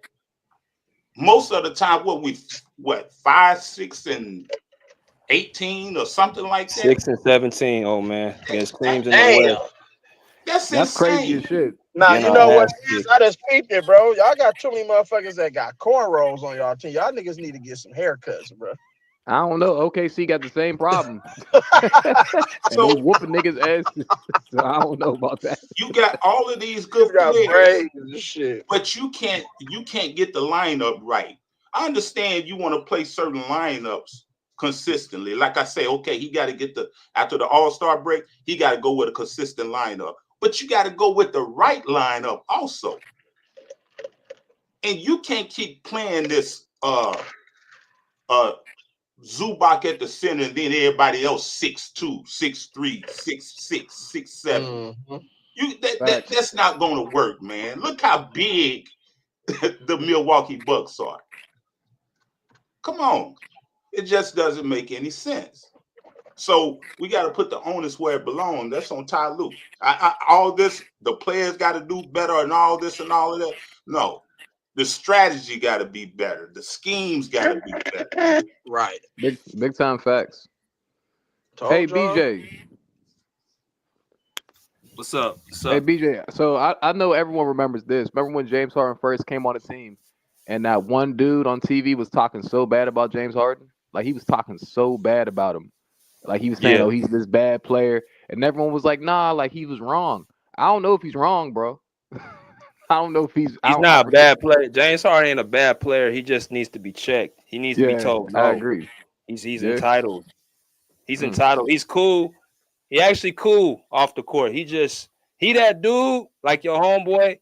most of the time, 5, 6, and 18 or something like that. 6 and 17. Oh man, against teams in the Damn. West. That's crazy insane. as shit. Nah, You you know, know what that's it is? it. I just peeped it, bro. Y'all got too many motherfuckers that got cornrows on y'all team. Y'all niggas need to get some haircuts, bro. I don't know. OKC got the same problem. And they whooping niggas' asses. So I don't know about that. You got all of these good got players, braids and shit. but you can't get the lineup right. I understand you want to play certain lineups consistently. Like I say, okay, he got to get after the All-Star break, he got to go with a consistent lineup. But you got to go with the right lineup also. And you can't keep playing this Zubac at the center and then everybody else 6'2", 6'3", 6'6", 6'7". That's not going to work, man. Look how big the Milwaukee Bucks are. Come on. It just doesn't make any sense. So we got to put the onus where it belongs. That's on Ty Lue. All this, the players got to do better and all this and all of that. No. The strategy got to be better. The schemes got to be better. Right. Big time facts. Hey, BJ. What's up? Hey, BJ. So I know everyone remembers this. Remember when James Harden first came on the team and that one dude on TV was talking so bad about James Harden? Like, he was talking so bad about him. Like, he was saying, oh, he's this bad player. And everyone was like, nah, like, he was wrong. I don't know if he's wrong, bro. I don't know if he's not a bad player. James Harden ain't a bad player. He just needs to be checked. He needs to be told no. I agree. He's entitled. He's entitled. He's cool. He actually cool off the court. He that dude, like your homeboy,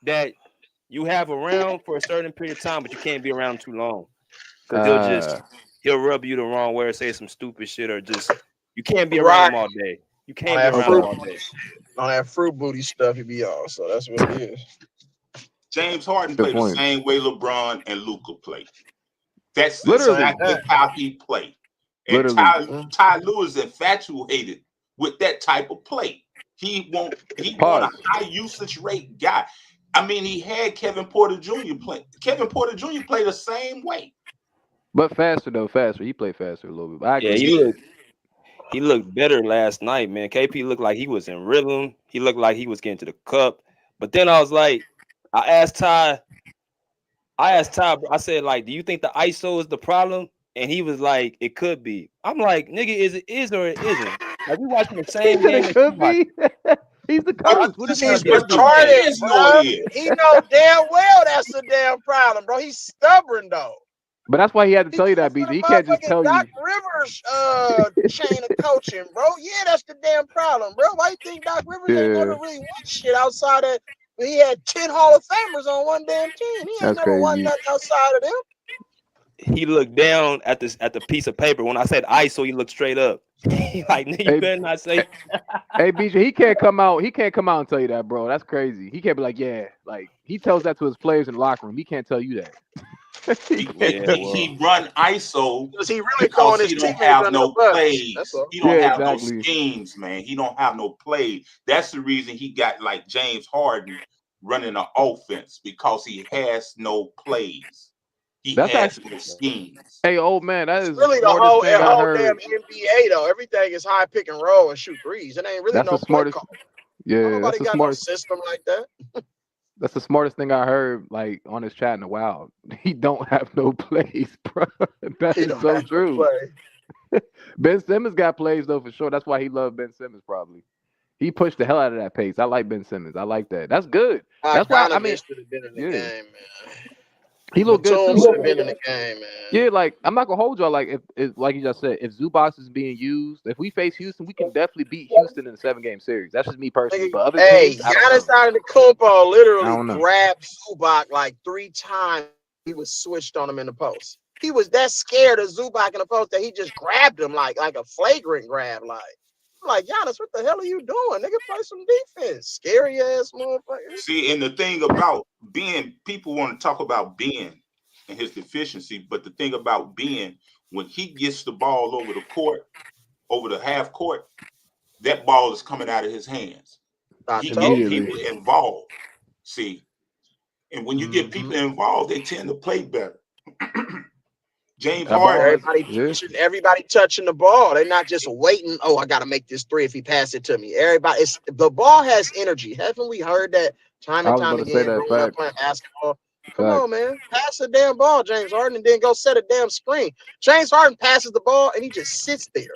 that you have around for a certain period of time, but you can't be around too long. Because he'll rub you the wrong way or say some stupid shit, or just you can't be around him all day. You can't be around him all day. On that fruit booty stuff he be on, so that's what it is. James Harden played the same way LeBron and Luka play. That's exactly how he played. And Ty Lue is infatuated with that type of play. He want a high usage rate guy. I mean, he had Kevin Porter Jr. play. Kevin Porter Jr. played the same way. But faster. He played faster a little bit. He looked better last night, man. KP looked like he was in rhythm. He looked like he was getting to the cup. But then I was like, I asked Ty, I said, like, do you think the ISO is the problem? And he was like, it could be. I'm like, nigga, is or it isn't? Like, we watching the same game. It could be. He's the coach. He's retarded, bro. He know damn well that's the damn problem, bro. He's stubborn, though. But that's why he had to tell you that, BG. He can't just tell Doc you. Rivers chain of coaching, bro. Yeah, that's the damn problem, bro. Why you think Doc Rivers ain't never really won shit outside of? He had 10 Hall of Famers on one damn team. He ain't never won nothing outside of them. He looked down at the piece of paper. When I said ISO, he looked straight up. He like, nigga, you better not say. Hey, BJ, he can't come out and tell you that, bro. That's crazy. He can't be like, yeah. Like, he tells that to his players in the locker room. He can't tell you that. He run ISO Because he really because throwing his he don't teammates have under the no bus. That's plays. all. He don't Yeah, have no exactly. schemes, man. He don't have no play. That's the reason he got like James Harden running an offense because he has no plays. He That's has actually, no schemes. hey, old man, that It's is the really the smartest whole thing I damn heard. NBA though. Everything is high pick and roll and shoot threes. It ain't really That's no the play smartest. call. Yeah, Nobody got no system like that. that's the smartest thing I heard, like on his chat in a while. He don't have no plays, bro. That He is don't so have no true. play. Ben Simmons got plays though for sure. That's why he loved Ben Simmons probably. He pushed the hell out of that pace. I like Ben Simmons. I like that. That's good. That's why I mean, Bogdanovich should have been in the yeah, game, man. he looked good Batum too. should have been in the game, man. Yeah, like I'm not gonna hold y'all. Like if like you just said, if Zubac is being used, if we face Houston, we can definitely beat Houston in a 7-game series. That's just me personally. But other Hey, teams, I don't Giannis know. Antetokounmpo I literally don't know. grabbed Zubac like 3 times. He was switched on him in the post. He was that scared of Zubac in the post that he just grabbed him like a flagrant grab. I'm like, Giannis, what the hell are you doing? Nigga, play some defense. Scary ass motherfucker. See, and the thing about Ben, people want to talk about Ben and his deficiency, but the thing about Ben, when he gets the ball over the court, over the half court, that ball is coming out of his hands. He get people involved. See, and when you get people involved, they tend to play better. James Harden, Everybody touching the ball. They're not just waiting. Oh, I gotta make this 3 if he pass it to me. Everybody, the ball has energy. Haven't we heard that time and time again growing up playing basketball? Come on, man. Pass the damn ball, James Harden, and then go set a damn screen. James Harden passes the ball and he just sits there.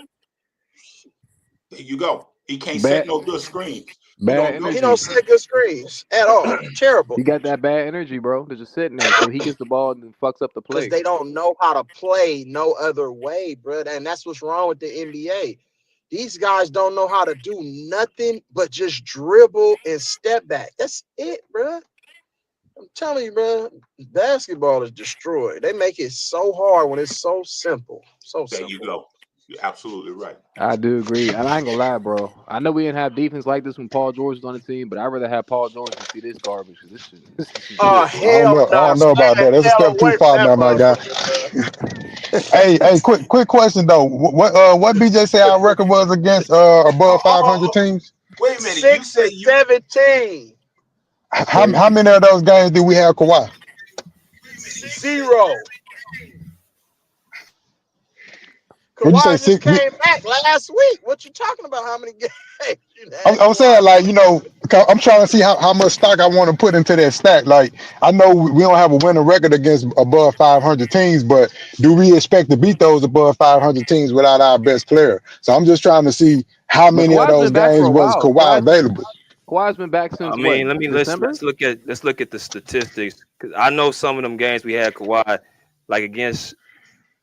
There you go. He can't set no good screens. Bad energy. He don't set good screens at all. Terrible. He got that bad energy, bro. They're just sitting there. So he gets the ball and then fucks up the play. Because they don't know how to play no other way, bro. And that's what's wrong with the NBA. These guys don't know how to do nothing but just dribble and step back. That's it, bro. I'm telling you, bro, basketball is destroyed. They make it so hard when it's so simple. So simple. There you go. You're absolutely right. I do agree. And I ain't gonna lie, bro. I know we didn't have defense like this when Paul George was on the team, but I'd rather have Paul George than see this garbage. This shit. Oh, hell no. I don't know about that. That's a step too far now, my guy. Hey, quick question though. What BJ say our record was against above 500 teams? Wait a minute. 6 and 17. How many of those games did we have Kawhi? 0. When you say Kawhi just came back last week. What you talking about? How many games? I'm saying, like, you know, I'm trying to see how much stock I want to put into that stack. Like, I know we don't have a winning record against above 500 teams, but do we expect to beat those above 500 teams without our best player? So I'm just trying to see how many of those games was Kawhi available. Kawhi's been back since let's look at the statistics, because I know some of them games we had Kawhi, like against.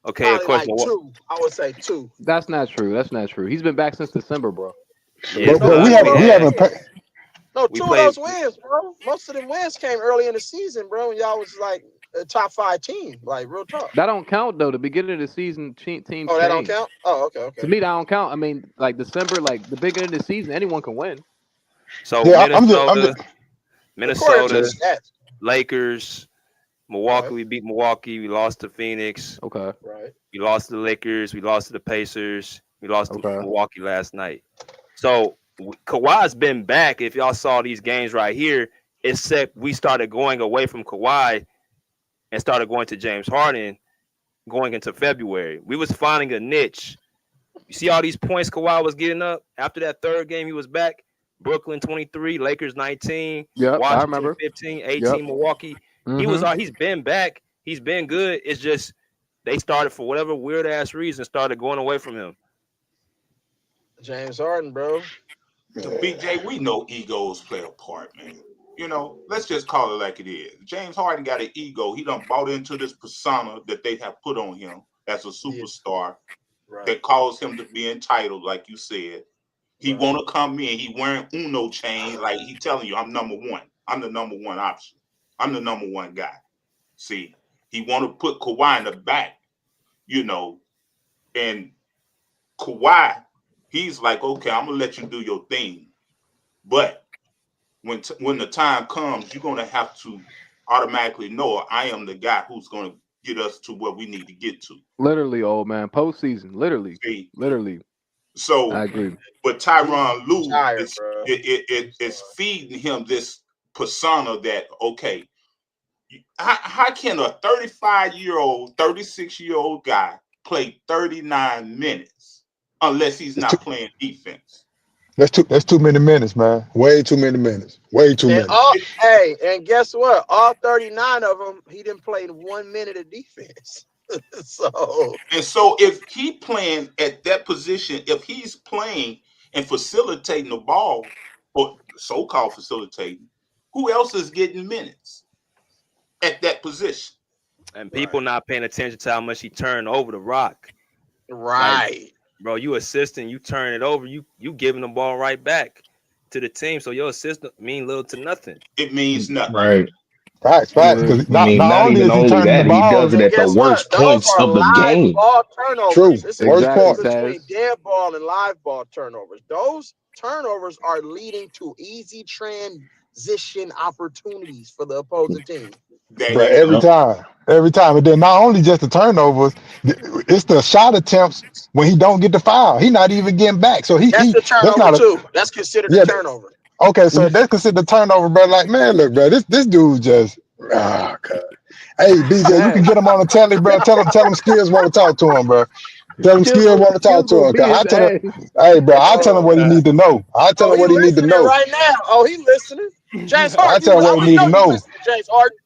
Okay, probably of course. Like 2. I would say 2. That's not true. That's not true. He's been back since December, bro. Yeah, but we haven't. No, 2 of those wins, bro. Most of them wins came early in the season, bro. And y'all was like a top 5 team, like real talk. That don't count though. The beginning of the season, teams. Oh, that don't count. Oh, okay. To me, that don't count. I mean, like December, like the beginning of the season, anyone can win. So yeah, Minnesota, Lakers. Milwaukee, we beat Milwaukee. We lost to Phoenix. Okay. Right. We lost to the Lakers. We lost to the Pacers. We lost to Milwaukee last night. So Kawhi's been back. If y'all saw these games right here, except we started going away from Kawhi and started going to James Harden going into February. We was finding a niche. You see all these points Kawhi was getting up after that third game he was back? Brooklyn 23, Lakers 19, Washington 15, 18, Milwaukee. He's been back. He's been good. It's just they started, for whatever weird ass reason, started going away from him. James Harden, bro. So BJ, we know egos play a part, man. You know, let's just call it like it is. James Harden got an ego. He done bought into this persona that they have put on him as a superstar that caused him to be entitled, like you said. He want to come in. He wearing Uno chain, like he telling you, I'm number one. I'm the number one option. I'm the number one guy. See, he want to put Kawhi in the back, you know, and Kawhi, he's like, okay, I'm gonna let you do your thing, but when the time comes, you're gonna have to automatically know I am the guy who's gonna get us to where we need to get to. Literally, old man. Postseason. Literally. See? Literally. So, I agree. but Tyronn Lue tired, is bro. it's feeding him this persona that, okay, how can a 35-year-old, 36-year-old guy play 39 minutes unless he's not playing defense? That's too many minutes, man. Way too many minutes. Way too And many. and guess what? All 39 of them, he didn't play 1 minute of defense. So if he playing at that position, if he's playing and facilitating the ball, or so-called facilitating, who else is getting minutes at that position? And people not paying attention to how much he turned over the rock. Right. Like, bro, you assisting, you turn it over, you giving the ball right back to the team. So your assist mean little to nothing. It means nothing. Right. Facts. Because I mean, not only even is he only turning the that, he ball. does it And at the guess what? worst Those points are of the live game. ball turnovers. True. It's a Worst difference point. between dead ball and live ball turnovers. Those turnovers are leading to easy transition opportunities for the opposing team. There But you every go. time, and then not only just the turnovers, it's the shot attempts when he don't get the foul. He not even getting back. So That's he the that's turnover not a too. That's considered a turnover. Okay, so that's considered a turnover, bro. Like, man, look, bro, this dude just God. Hey, BJ, you can get him on the telly, bro. Tell him Skills want to talk to him, bro. Tell him Skills want to talk to him. I tell him, hey, bro, I tell him what he need to know. I tell him He what he need to listening know. right now. Oh, he listening. James I Harden, tell him what he need to know. James Harden.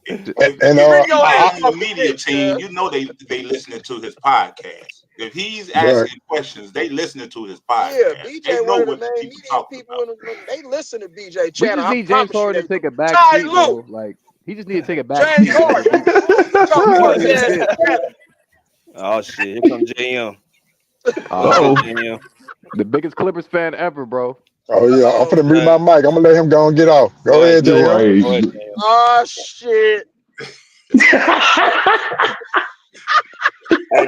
If And you bring your ass on the off the media bench, team, man. you know they listening to his podcast. If he's Right. asking questions, they listening to his Yeah, podcast. BJ, They know one of the what main people media talking people about. they listen to BJ We channel. just I need James promise you Harden they to take do. a back Ty seat, Lue, bro. Like he just need to take a back James seat. Like, Harden. Talk he about might his be ass fit. together. Oh shit, here comes JM. Uh-oh. JM. The biggest Clippers fan ever, bro. Oh yeah, I'm finna mute my mic. I'm gonna let him go and get off. Go ahead, JM. JM. Go ahead, Right. JM. Oh shit. Hey,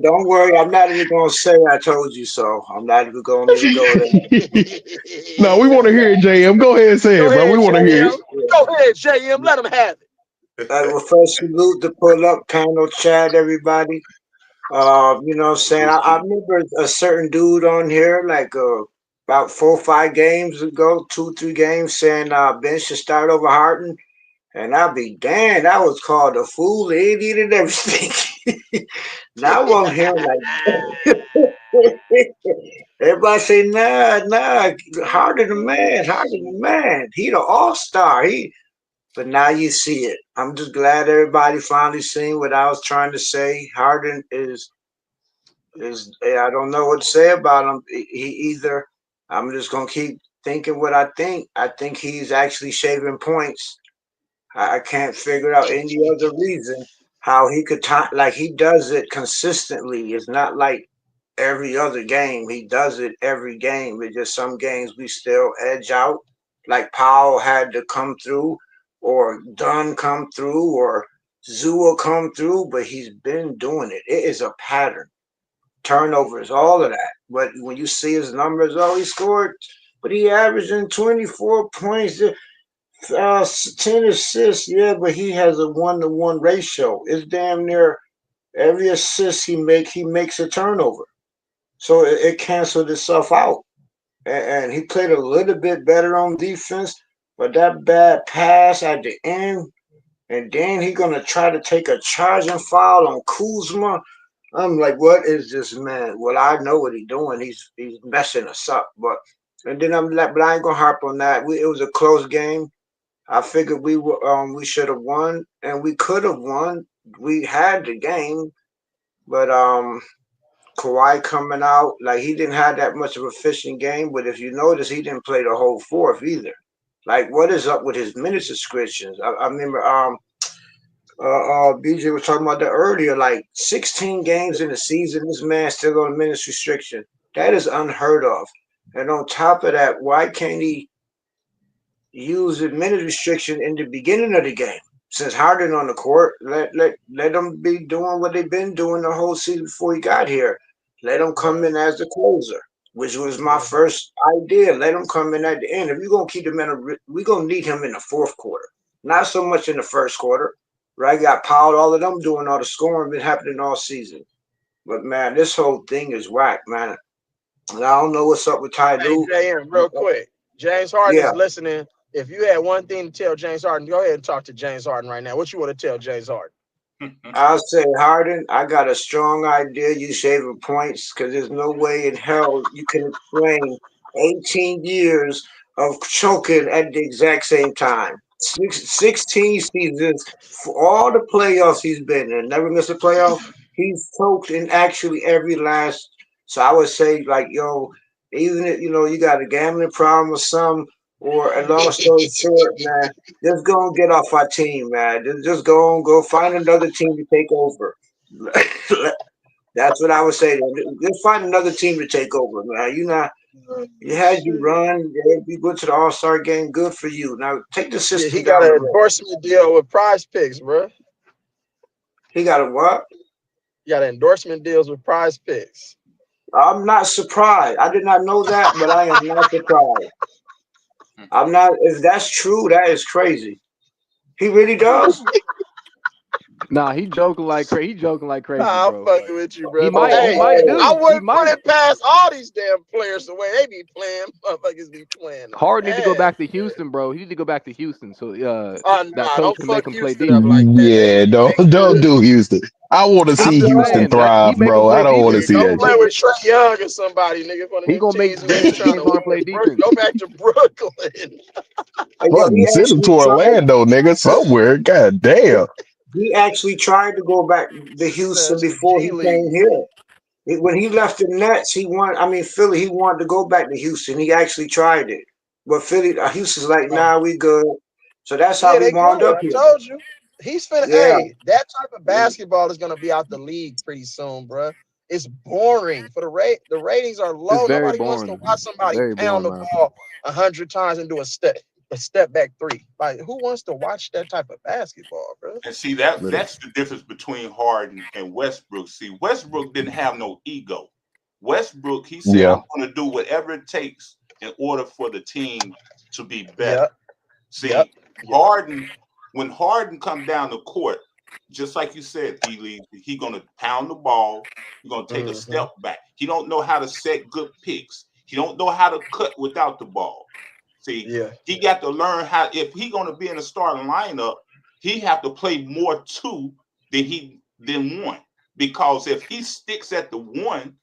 don't worry. I'm not even gonna say I told you so. I'm not even gonna even go there. No, we want to hear it, JM. Go ahead and say Go it, bro. ahead, We want to hear JM. it. Go ahead, JM. Let him have it. Well, first salute to pull up panel chat, everybody. You know what I'm saying? I remember a certain dude on here like about 4 or 5 games ago, 2, 3 games, saying Ben should start over Harden. And I'll be damned, that was called a fool, an idiot, and everything. Now I'm hearing like everybody say, nah, Harden the man. He the all-star. But now you see it. I'm just glad everybody finally seen what I was trying to say. Harden is I don't know what to say about him. He either I'm just gonna keep thinking what I think. I think he's actually shaving points. I can't figure out any other reason how he could like he does it consistently. It's not like every other game. He does it every game. It's just some games we still edge out. Like Powell had to come through, or Dunn come through, or Zua come through, but he's been doing it. It is a pattern. Turnovers, all of that. But when you see his numbers, he scored, but he averaging 24 points, 10 assists, yeah, but he has a 1-to-1 ratio. It's damn near every assist he makes a turnover. So it canceled itself out. And he played a little bit better on defense, but that bad pass at the end, and then he gonna try to take a charging foul on Kuzma. I'm like, what is this man? Well, I know what he's doing. He's messing us up. But and then I'm like, but I ain't gonna harp on that. It was a close game. I figured we should have won, and we could have won. We had the game, but Kawhi coming out, like he didn't have that much of a fishing game, but if you notice, he didn't play the whole fourth either. Like, what is up with his minutes restrictions? I remember BJ was talking about that earlier, like 16 games in the season, this man still on minutes restriction. That is unheard of. And on top of that, why can't he use the minute restriction in the beginning of the game? Since Harden on the court, let them be doing what they've been doing the whole season before he got here. Let him come in as the closer, which was my first idea. Let him come in at the end. If we're gonna keep him we're gonna need him in the fourth quarter, not so much in the first quarter. right? Got Powell, all of them doing all the scoring, been happening all season. But man, this whole thing is whack, man. And I don't know what's up with Ty Hey, Lue. JM, real quick. James Harden Yeah, is listening. If you had one thing to tell James Harden, go ahead and talk to James Harden right now. What you want to tell James Harden? I'll say Harden, I got a strong idea you saving points because there's no way in hell you can explain 18 years of choking at the exact same time. 16 seasons for all the playoffs he's been in, never missed a playoff. He's choked in actually every last. So I would say, like, yo, even if you got a gambling problem or some, or a long story short, man, just go and get off our team, man. Just go and go find another team to take over. That's what I would say. Just find another team to take over, man. You had you run. You went to the All Star game. Good for you. Now take the Yeah, he system got down an the road. endorsement deal with Prize Picks, bro. He got a what? He got endorsement deals with Prize Picks. I'm not surprised. I did not know that, but I am not surprised. I'm not. If that's true, that is crazy. He really does. Nah, he joking like crazy. He joking like crazy, Nah, I'm bro. fucking with you, bro. He But might. He hey, might I do. He wouldn't put might. it past all these damn players the way they be playing. Motherfuckers be playing. Harden need to go back to Houston, bro. He need to go back to Houston so that Nah, coach don't can fuck make him play Houston up defense. like that. Yeah, Hey, don't make sure don't do Houston. I want to I'm see just Houston saying that he thrive, make him bro. I play don't want to defense. see He that gonna play make shit. with it. Trey Young or somebody, nigga, one of He them gonna make teams who ain't trying James to Harden play win. defense. Go back to Brooklyn. And yo, Fuck, send him to Orlando, nigga, somewhere. God damn. he actually tried to go back to Houston That's the before G he came League. here. When he left the Nets, Philly, he wanted to go back to Houston. He actually tried it. But Houston's like, nah, we good. So that's how Yeah, we they wound good. up I here. told you. He's finna. Yeah. Hey, that type of basketball is gonna be out the league pretty soon, bro. It's boring for the rate. The ratings are It's low. very Nobody wants to boring. watch somebody Very pound boring, the man. ball 100 times and do a step back three. Like, who wants to watch that type of basketball, bro? And see Literally. that's the difference between Harden and Westbrook. See, Westbrook didn't have no ego. Westbrook, he said, Yeah. I'm going to do whatever it takes in order for the team to be better. Yep. See, Harden, when Harden come down the court, just like you said, he gonna pound the ball. He's gonna take a step back. He don't know how to set good picks. He don't know how to cut without the ball. See, Yeah. he got to learn how. If he gonna be in a starting lineup, he have to play more two than one. Because if he sticks at the one,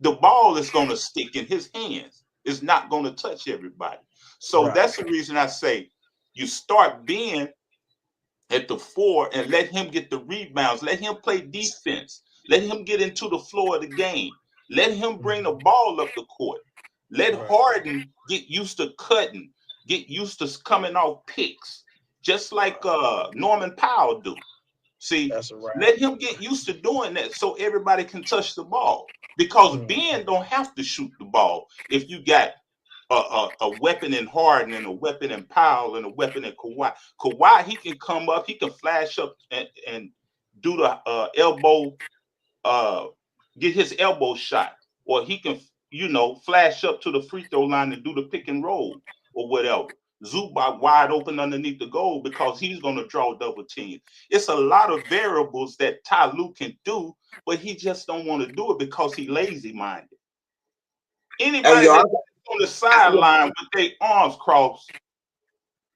the ball is gonna stick in his hands. It's not gonna touch everybody. So Right. that's the reason I say you start being at the four and let him get the rebounds. Let him play defense. Let him get into the floor of the game. Let him bring the ball up the court. Let Harden get used to cutting, get used to coming off picks, just like Norman Powell do. See, That's a wrap. let him get used to doing that so everybody can touch the ball. Because Ben don't have to shoot the ball if you got a weapon in Harden and a weapon in Powell and a weapon in Kawhi. Kawhi, he can come up, he can flash up and do the elbow, get his elbow shot, or he can, flash up to the free throw line and do the pick and roll or whatever. Zubac wide open underneath the goal because he's going to draw double team. It's a lot of variables that Ty Lue can do, but he just don't want to do it because he lazy minded. Anybody that's on the sideline with their arms crossed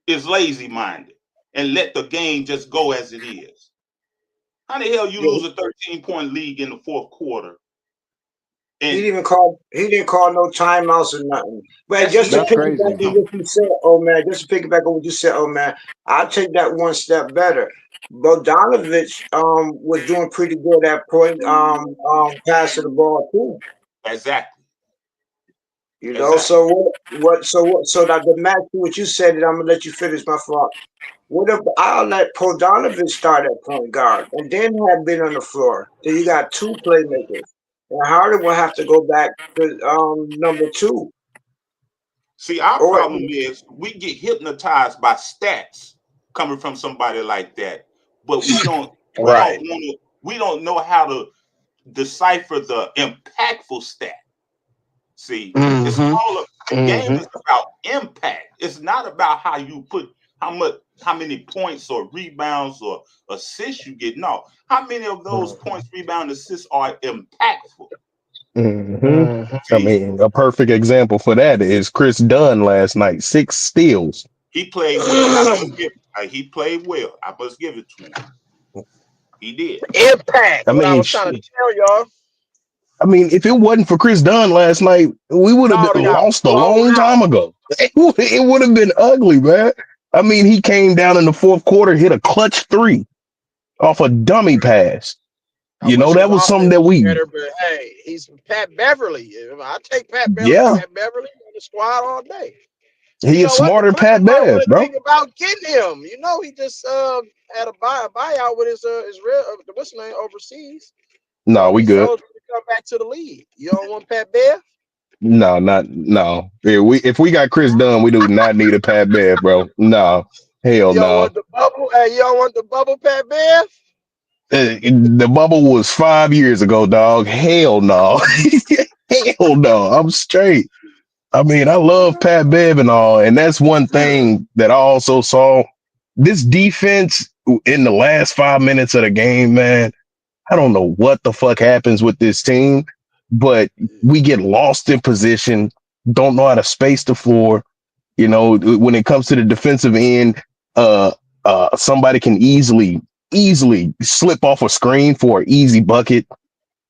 is lazy minded and let the game just go as it is. How the hell you lose a 13-point lead in the fourth quarter? He didn't call no timeouts or nothing. But just to That's piggyback crazy. on what you said, oh man, I'll take that one step better. Bogdanovich was doing pretty good at point passing the ball too. Exactly. So that the match what you said, and I'm gonna let you finish my thought. What if I'll let Bogdanovich start at point guard and then have been on the floor? So you got two playmakers. And Harden will have to go back to number two. See, our problem is we get hypnotized by stats coming from somebody like that, but we don't know how to decipher the impactful stat. See, it's all of the game is about impact. It's not about how you put how many points or rebounds or assists you get. No, how many of those points, rebound, assists are impactful? I mean, a perfect example for that is Chris Dunn last night, 6 steals. He played well. He played well. I must give it to him. He did. Impact. I What I mean, was trying to tell y'all. I mean, if it wasn't for Chris Dunn last night, we would have Y'all got lost a blown long time out. ago. It would have been ugly, man. I mean, he came down in the fourth quarter, hit a clutch 3 off a dummy pass. You know, that was something that we. Better, but hey, he's Pat Beverly. I take Pat Beverly Yeah, on the squad all day. he You is know what? The smarter than Clippers Pat might Bev, want to bro. think about getting him. You know, he just had a buyout with his real what's his name overseas. No, So we he's good. eligible to come back to the league. You don't want Pat Bev? No. Yeah, if we got Chris Dunn, we do not need a Pat Bev, bro. No, hell You don't no. want the bubble? Hey, you don't want the bubble, Pat Bev? The bubble was 5 years ago, dog. Hell no. Hell no. I'm straight. I mean, I love Pat Bev and all, and that's one thing that I also saw. This defense in the last 5 minutes of the game, man. I don't know what the fuck happens with this team, but we get lost in position, don't know how to space the floor. You know, when it comes to the defensive end, somebody can easily slip off a screen for an easy bucket.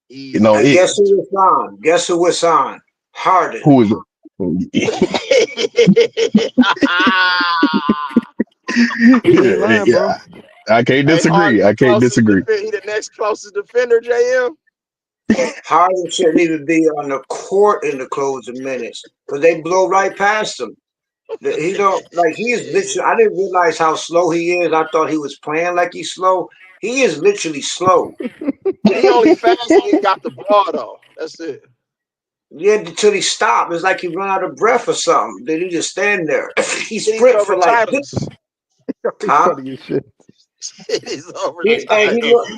You know, And guess who was on? Guess who was on? Harden. who is it? Yeah, I can't disagree. I can't disagree. He the next closest defender, JM. Harden shouldn't even be on the court in the closing minutes because they blow right past him. He don't like he is literally. I didn't realize how slow he is. I thought he was playing like he's slow. He is literally slow. He only fast when he got the ball though. That's it. Yeah, until he stopped. It's like he run out of breath or something. Then he just stand there. He He's sprint over for like titles. huh? He's over He, the hey, he titles.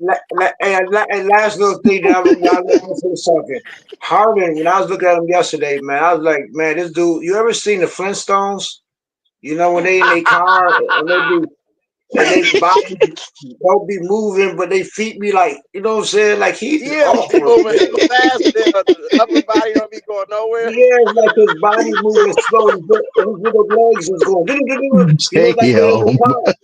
look. And last little thing that I'm say something. Harden, when I was looking at him yesterday, man, I was like, man, this dude. You ever seen the Flintstones? You know when they in their car and they body don't be moving, but they feet be like, you know what I'm saying? Like he's He awkward. moving hella fast. The upper body don't be going nowhere. Yeah, it's like his body moving slowly, but his little legs is going. He look like they're in the car.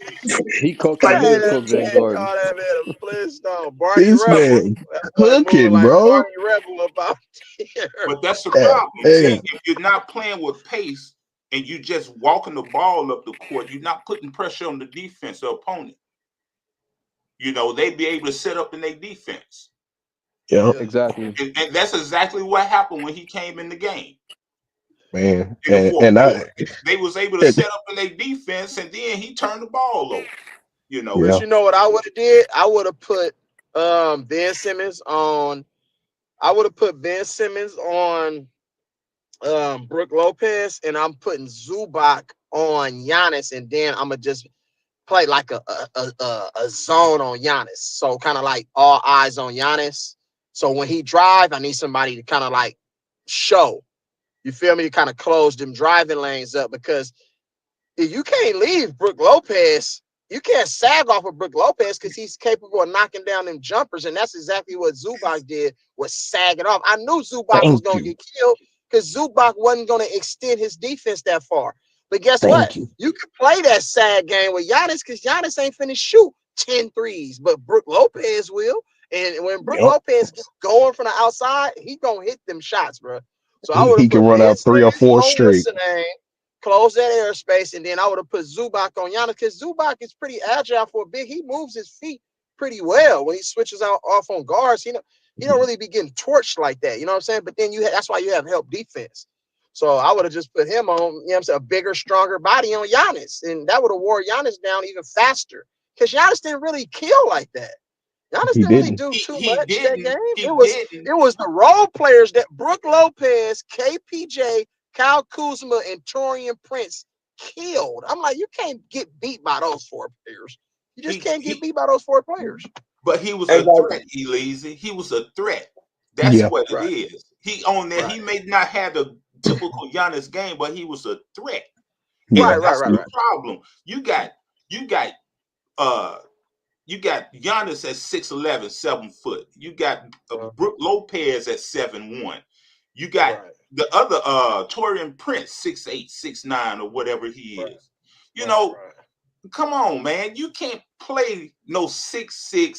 He cooked Like, James Harden. Call that man a Flintstone. Barney This Rebel. man That's what moving cooking, like bro. Barney Rebel about here. But that's the Yeah, problem. yeah. See, if you're not playing with pace and you just walking the ball up the court, you're not putting pressure on the defense, the opponent. You know, they be able to set up in their defense. Yeah, exactly. And that's exactly what happened when he came in the game. Man, In the fourth and quarter. They was able to set up in their defense, and then he turned the ball over. You know, But you know what I would have did? I would have put Ben Simmons on. I would have put Ben Simmons on Brook Lopez, and I'm putting Zubac on Giannis, and then I'm gonna just play like a zone on Giannis. So kind of like all eyes on Giannis. So when he drive, I need somebody to kind of like show. You feel me? To kind of close them driving lanes up, because if you can't leave Brook Lopez, you can't sag off of Brook Lopez because he's capable of knocking down them jumpers, and that's exactly what Zubac did, was sagging off. I knew Zubac was going to get killed because Zubac wasn't going to extend his defense that far. But guess what? You could play that sag game with Giannis because Giannis ain't finna shoot 10 threes, but Brook Lopez will. And when Brook Lopez gets going from the outside, he gonna hit them shots, bro. So I would he have can put run Ben out 3 or 4 straight. close that airspace, and then I would have put Zubac on Giannis because Zubac is pretty agile for a big. He moves his feet pretty well when he switches out off on guards. He don't really be getting torched like that. You know what I'm saying? But then that's why you have help defense. So I would have just put him on, you know what I'm saying, a bigger, stronger body on Giannis, and that would have wore Giannis down even faster because Giannis didn't really kill like that. Giannis didn't really do too much that game. It was the role players that Brook Lopez, KPJ, Kyle Kuzma, and Taurean Prince killed. I'm like, you can't get beat by those 4 players. You just can't get beat by those 4 players. But he was a threat, Lazy. He was a threat. That's what it is. He on there. He may not have the typical Giannis game, but he was a threat. Right, That's right. the problem. You got Giannis at 6'11", 7 foot. You got Brook Lopez at 7'1". You got the other Torian Prince 6'8", 6'9", or whatever he is. You know, come on, man. You can't play no 6'6",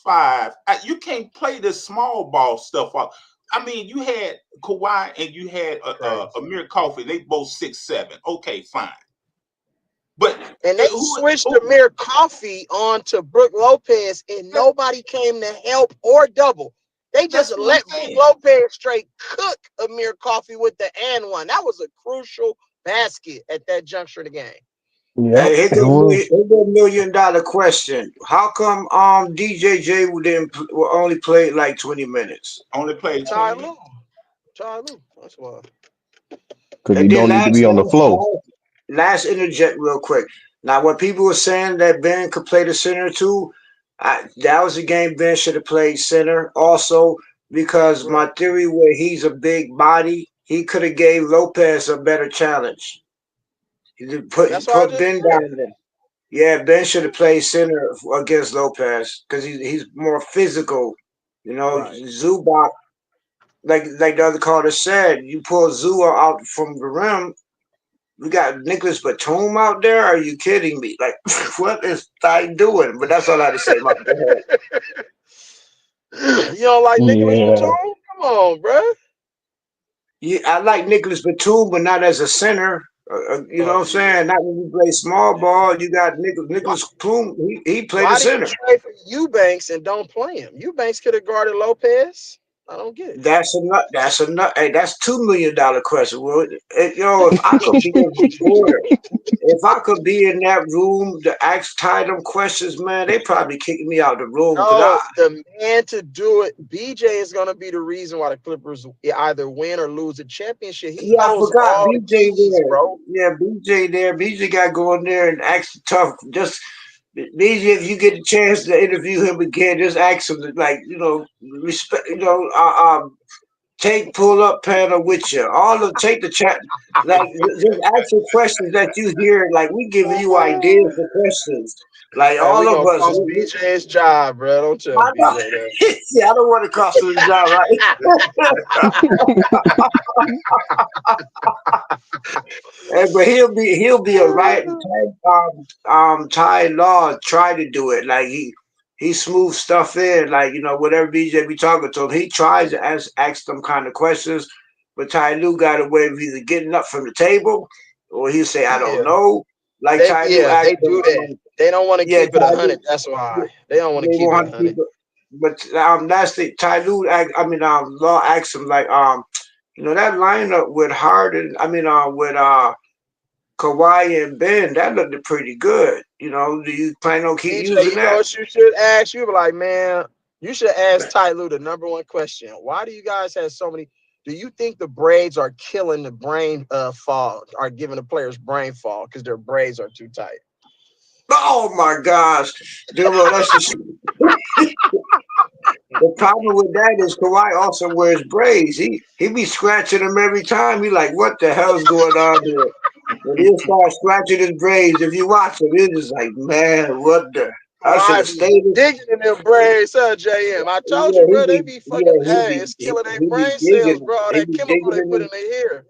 6'5". You can't play this small ball stuff off. I mean, you had Kawhi and you had Amir Coffey. They both 6'7". Okay, fine. But and they switched Amir Coffey on to Brook Lopez, and nobody came to help or double. They just let Brook Lopez straight cook Amir Coffey with the and one. That was a crucial basket at that juncture of the game. Yeah, hey, here's a $1 million question. How come DJJ will only play like 20 minutes? Only played 20 minutes. Ty Lue. That's why. Because you don't need to be on the floor. Last interject real quick. Now, when people were saying that Ben could play the center too, that was a game Ben should have played center also, because my theory where he's a big body, he could have gave Lopez a better challenge. He put Ben down there. Yeah, Ben should have played center against Lopez because he's more physical. You know, Zubac, like the other caller said, you pull Zua out from the rim. We got Nicholas Batum out there. Are you kidding me? Like, what is Ty doing? But that's all I had to say. Go ahead. You don't like Nicholas Batum? Come on, bro. Yeah, I like Nicholas Batum, but not as a center. You know what I'm saying? Not when you play small ball. You got Nicholas Batum. He played the center. Why did you trade for Eubanks and don't play him? Eubanks could have guarded Lopez. I don't get it. That's enough. Hey, that's $2 million question. Well, if I could be if I could be in that room to ask Ty them questions, man, they probably kicking me out the room. No, the man to do it, BJ is going to be the reason why the Clippers either win or lose a championship. He knows all BJ the keys, there, bro. Yeah, BJ there. BJ got to go in there and ask the tough. Just BJ, if you get the chance to interview him again, just ask him to, like, respect, take pull up panel with you. Take the chat, like, just ask the questions that you hear. Like, we giving you ideas for questions. Like, man, all of us. Cost BJ's job, bro. Don't tell BJ that. Yeah, I don't want to cost him the job, right? But he'll be a right. Ty Law tried to do it. Like he smooths stuff in. Like, whatever BJ be talking to him, he tries to ask them kind of questions. But Ty Lue got a way of either getting up from the table, or he'll say, "I don't know." Like Ty Lue, they do that. They don't want to keep it 100. That's why they don't want to keep it 100. But that's the Ty Lue. Law asked him, like, that lineup with Harden. With Kawhi and Ben, that looked pretty good. Do you plan on keep using that? You know what you should ask? You be like, man, you should ask Ty Lue the number one question. Why do you guys have so many? Do you think the braids are killing the brain fall, are giving the players brain fall because their braids are too tight? Oh my gosh. The problem with that is Kawhi also wears braids. He be scratching them every time. He like, what the hell's going on here? When he'll start scratching his braids, if you watch him, it's just like, man, what the? I should have stayed digging in them braids, JM. I told you, bro, they be fucking. It's killing their brain cells, bro. All that chemical they put in their hair.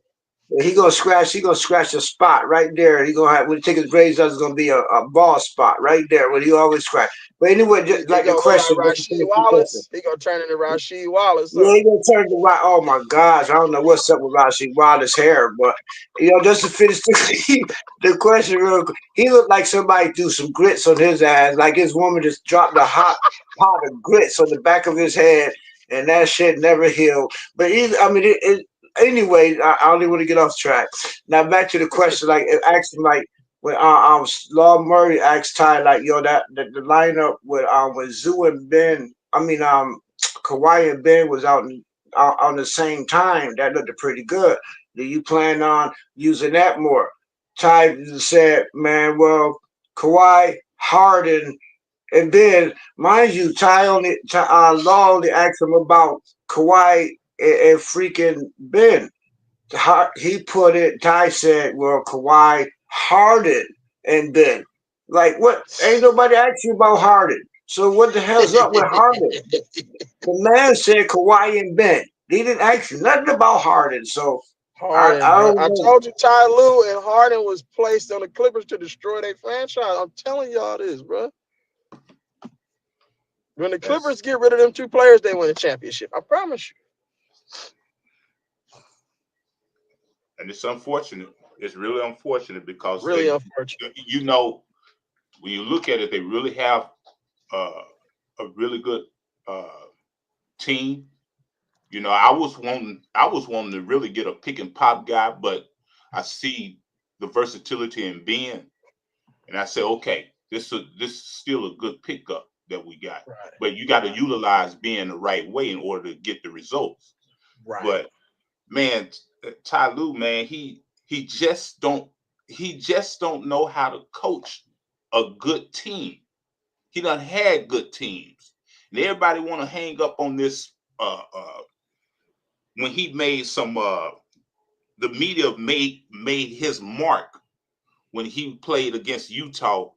He gonna scratch a spot right there. He gonna have, when he take his braids out, it's gonna be a ball spot right there where he always scratch. But anyway, just like the question, Rasheed Wallace. He gonna turn into Rasheed Wallace. Yeah, he gonna turn to oh my gosh, I don't know what's up with Rasheed Wallace's hair, but just to finish the question real quick, he looked like somebody threw some grits on his ass, like his woman just dropped a hot pot of grits on the back of his head, and that shit never healed. But anyway, I don't even want to get off track. Now back to the question, like asked him, like when Law Murray asked Ty, like, that the lineup with Zoo and Ben, Kawhi and Ben was out on the same time. That looked pretty good. Do you plan on using that more? Ty said, man, well, Kawhi, Harden, and Ben, mind you, Law only asked him about Kawhi and freaking Ben. He put it, Ty said, well, Kawhi, Harden and Ben. Like, what? Ain't nobody asked you about Harden. So what the hell's up with Harden? The man said Kawhi and Ben. He didn't ask you nothing about Harden. So Harden, I bro. don't I know. told you Ty Lue and Harden was placed on the Clippers to destroy their franchise. I'm telling y'all this, bro. When the Clippers get rid of them two players, they win a championship. I promise you. And it's unfortunate. It's really unfortunate because Really unfortunate. You know, when you look at it, they really have a really good team. You know, I was wanting to really get a pick and pop guy, but I see the versatility in Ben, and I say, okay, this is still a good pickup that we got. Right. But you got to utilize Ben the right way in order to get the results. Right. But man, Ty Lue, man, he just don't know how to coach a good team. He done had good teams, and everybody want to hang up on this. When he made some, the media made his mark when he played against Utah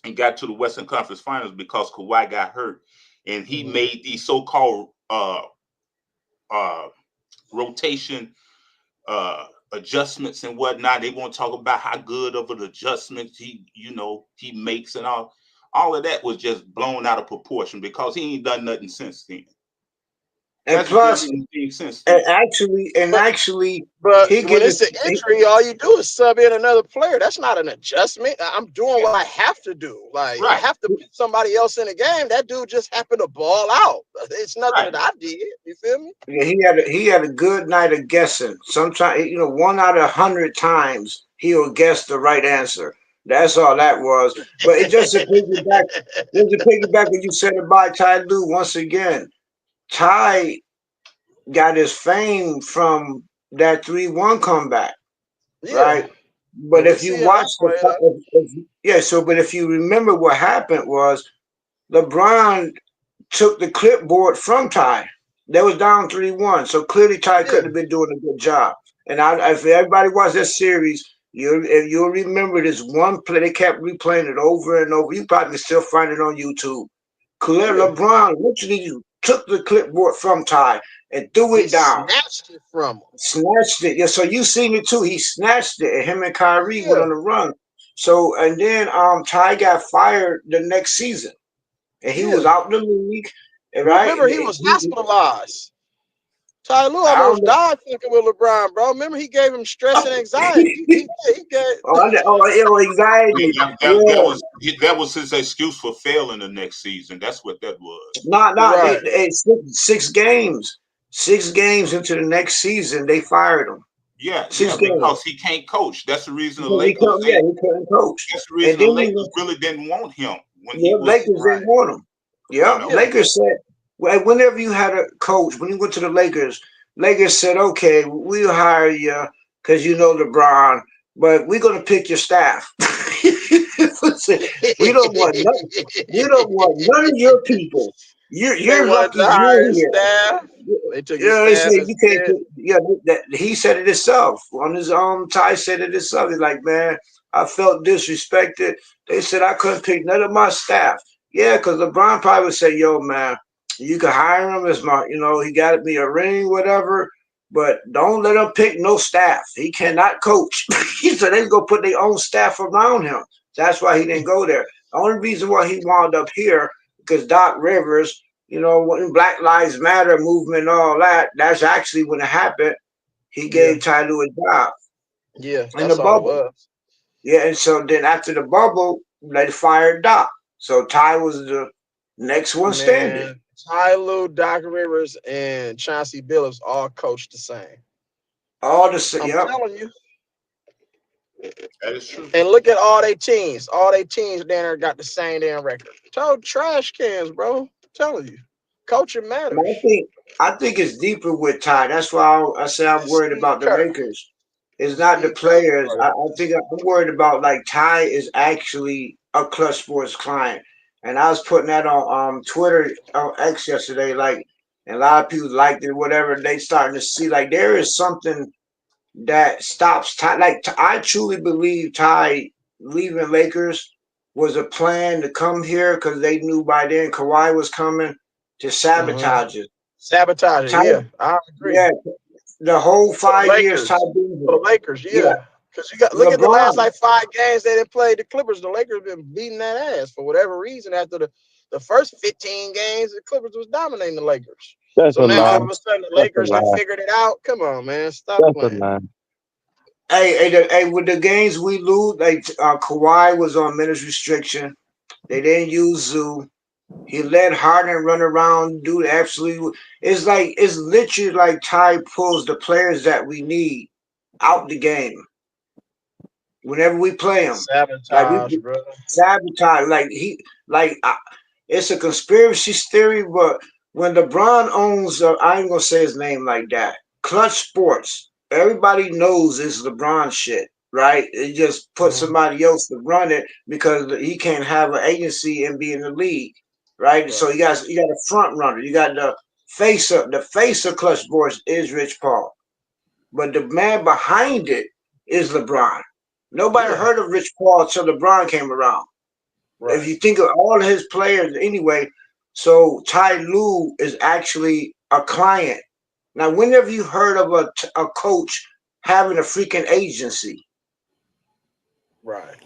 and got to the Western Conference Finals because Kawhi got hurt, and he made these so-called rotation adjustments and whatnot. They want to talk about how good of an adjustment he makes, and all of that was just blown out of proportion because he ain't done nothing since then. And plus, actually, but he when get it's an injury, all you do is sub in another player. That's not an adjustment. I'm doing what I have to do. Like I have to put somebody else in the game. That dude just happened to ball out. It's nothing that I did. You feel me? Yeah, he had a good night of guessing. Sometimes, 1 out of 100 times he'll guess the right answer. That's all that was. But it just to piggyback what you said about Ty Lue once again. Ty got his fame from that 3-1 comeback, right? But if you watch but if you remember what happened was LeBron took the clipboard from Ty. They was down 3-1, so clearly Ty couldn't have been doing a good job. And if everybody watched that series, you'll remember this one play. They kept replaying it over and over. You probably can still find it on YouTube. Clear LeBron literally took the clipboard from Ty and threw it down. Snatched it from him. Snatched it. Yeah, so you seen it too. He snatched it, and him and Kyrie went on a run. So and then Ty got fired the next season, and he was out the league. Right? Remember, he was hospitalized. Ty Lue almost died thinking with LeBron, bro. Remember, he gave him stress and anxiety. he gave anxiety. That was his excuse for failing the next season. That's what that was. Six games. 6 games into the next season, they fired him. Yeah, because he can't coach. That's the reason the Lakers. He couldn't coach. That's the reason the Lakers really didn't want him when he was. Lakers didn't want him. Yeah, Lakers said, well, whenever you had a coach, when you went to the Lakers said, okay, we'll hire you because you know LeBron, but we're gonna pick your staff. We don't want none of your people. You're lucky you're here. Staff. They took you can't. He said it himself on his own. Ty said it himself. He's like, man, I felt disrespected. They said I couldn't pick none of my staff. Yeah, because LeBron probably would say, yo, man, you can hire him as my, he got me a ring, whatever, but don't let him pick no staff. He cannot coach. So they go put their own staff around him. That's why he didn't go there. The only reason why he wound up here, because Doc Rivers, when Black Lives Matter movement and all that, that's actually when it happened. He gave Ty Lue a job. Yeah, in the bubble. Yeah, and so then after the bubble, they fired Doc. So Ty was the next one standing. Ty Lue, Doc Rivers, and Chauncey Billups all coached the same. All the same. I'm telling you. That is true. And look at all their teams. All their teams down there got the same damn record. Total trash cans, bro. I'm telling you. Coaching matters. I think it's deeper with Ty. That's why I say I'm worried about the Lakers. It's not the players. I think I'm worried about Ty is actually a Clutch Sports client. And I was putting that on Twitter on X yesterday, and a lot of people liked it, whatever. They starting to see there is something that stops Ty. Like I truly believe Ty leaving Lakers was a plan to come here because they knew by then Kawhi was coming to Mm-hmm. sabotage it. Sabotage it. Ty, Yeah, I agree. yeah, the whole For the 5 years Ty Lakers. been For here. the Lakers, Yeah, yeah. Because you got look at the last LeBron. like 5 games they didn't play the Clippers. The Lakers been beating that ass for whatever reason. After the first 15 games, the Clippers was dominating the Lakers. That's So a now lie. all of a sudden the That's a Lakers done lie. figured it out. Come on, man, stop That's a playing. lie. Hey, with the games we lose, like Kawhi was on minutes restriction. They didn't use Zoo. He let Harden run around, do absolutely. It's literally like Ty pulls the players that we need out the game whenever we play him. Like Sabotage, we brother. sabotage. It's a conspiracy theory, but when LeBron owns, I ain't gonna say his name like that. Clutch Sports. Everybody knows it's LeBron shit, right? It just put Mm-hmm. somebody else to run it because he can't have an agency and be in the league, right? Right. So you got a front runner. You got the face of Clutch Sports is Rich Paul, but the man behind it is LeBron. Nobody Yeah. heard of Rich Paul until LeBron came around. If Right. you think of all of his players anyway, so Ty Lue is actually a client. Now, when have you heard of a coach having a freaking agency? Right.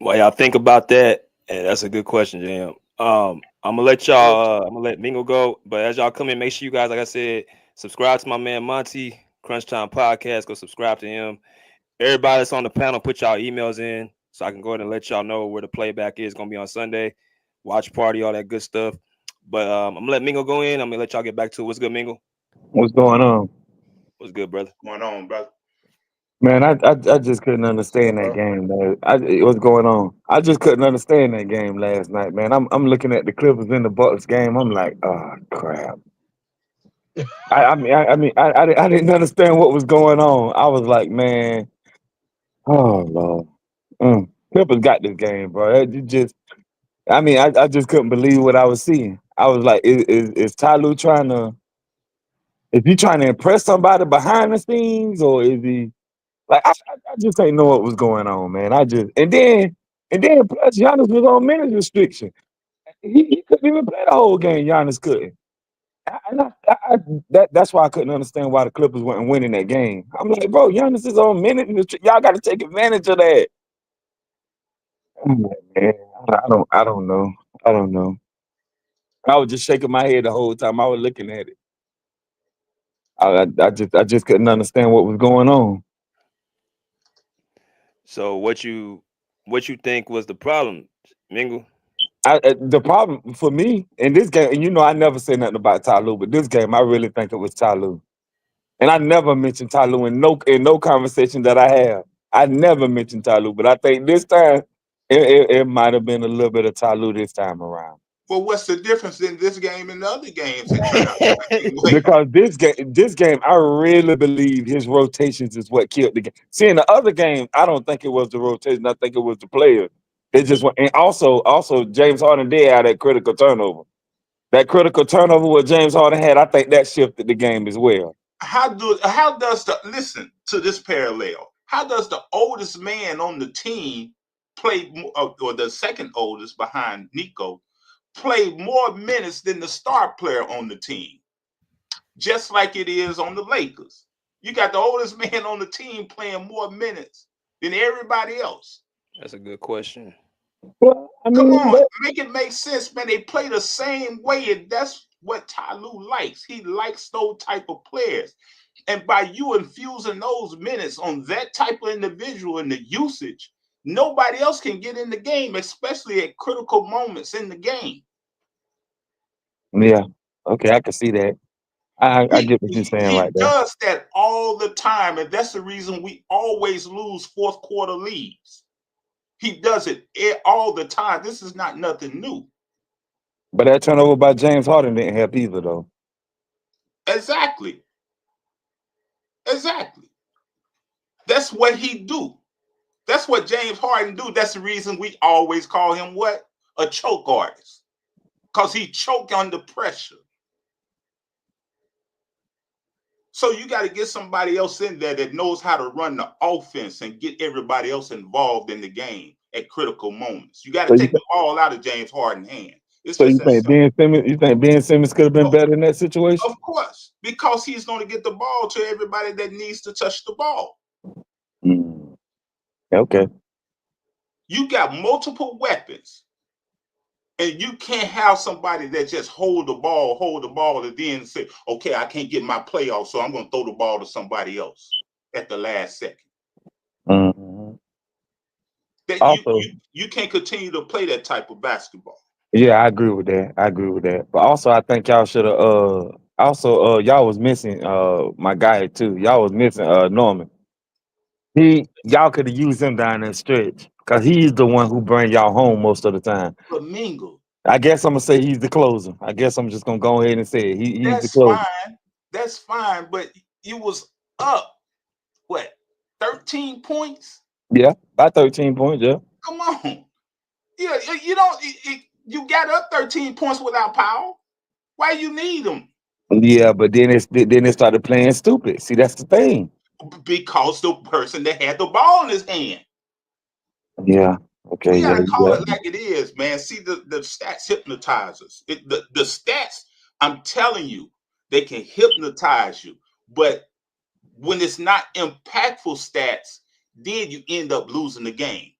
Well, y'all think about that, and that's a good question, Jam. I'm gonna let y'all. I'm gonna let Mingo go, but as y'all come in, make sure you guys, like I said, subscribe to my man Monty Crunch Time Podcast. Go subscribe to him. Everybody that's on the panel, put y'all emails in so I can go ahead and let y'all know where the playback is gonna be on Sunday. Watch party, all that good stuff. But I'm gonna let Mingo go in. I'm gonna let y'all get back to it. What's good, Mingo? What's going on? What's good, brother? What's going on, brother? Man, I just couldn't Good, understand that bro. game, man. What's going on? I just couldn't understand that game last night, man. I'm looking at the Clippers in the Bucks game. I'm like, oh crap. I didn't understand what was going on. I was like, man, oh Lord, Clippers got this game, bro. It just, I just couldn't believe what I was seeing. I was like, is Ty Lue is he trying to impress somebody behind the scenes, or is he? Like I just didn't know what was going on, man. And then plus Giannis was on minutes restriction. He couldn't even play the whole game. Giannis couldn't. That's why I couldn't understand why the Clippers weren't winning that game. I'm like, bro, Giannis is on minutes restriction. Y'all got to take advantage of that. I'm like, man, I don't know. I don't know. I was just shaking my head the whole time I was looking at it. I just couldn't understand what was going on. So what you think was the problem, Mingo? The problem for me in this game, and I never say nothing about Ty Lue, but this game I really think it was Ty Lue. And I never mentioned Ty Lue in no conversation that I have. I never mentioned Ty Lue, but I think this time it might have been a little bit of Ty Lue this time around. Well, what's the difference in this game and the other games that turned out the same way? Because this game, I really believe his rotations is what killed the game. See, in the other game, I don't think it was the rotation. I think it was the players. It just went, and also James Harden did have that critical turnover. That critical turnover what James Harden had, I think that shifted the game as well. How does the listen to this parallel? How does the oldest man on the team play, or the second oldest behind Nico, play more minutes than the star player on the team? Just like it is on the Lakers. You got the oldest man on the team playing more minutes than everybody else. That's a good question. Well, Come on, make it make sense, man. They play the same way, and that's what Ty Lue likes. He likes those type of players. And by you infusing those minutes on that type of individual in the usage, nobody else can get in the game, especially at critical moments in the game. Yeah. Okay, I can see that. I get what you're saying He right there. does that all the time, and that's the reason we always lose fourth quarter leads. He does it all the time. This is not nothing new. But that turnover by James Harden didn't help either, though. Exactly. That's what he do. That's what James Harden do. That's the reason we always call him what? A choke artist. Because he choke under pressure. So you got to get somebody else in there that knows how to run the offense and get everybody else involved in the game at critical moments. You got to take the ball out of James Harden's hand. It's So just you that think simple. Ben Simmons could have been better in that situation? Of course, because he's going to get the ball to everybody that needs to touch the ball. Okay. You got multiple weapons, and you can't have somebody that just hold the ball, and then say, okay, I can't get my play off, so I'm going to throw the ball to somebody else at the last second. That Also, you can't continue to play that type of basketball. yeah, I agree with that. But also, I think y'all should have. Y'all was missing my guy too. Y'all was missing Norman. Y'all could have used him down that stretch because he's the one who bring y'all home most of the time. Flamingo. I guess I'm gonna say he's the closer. I guess I'm just gonna go ahead and say it. He's the That's closer. fine. That's fine. But you was up, what, 13 points? Yeah, by 13 points. Yeah. Come on. Yeah, you don't. You got up 13 points without power. Why you need them? Yeah, but then it started playing stupid. See, that's the thing. Because the person that had the ball in his hand. Yeah. Okay. We Yeah. gotta call it like it is, man. See, the stats hypnotize us. The stats, I'm telling you, they can hypnotize you. But when it's not impactful stats, then you end up losing the game.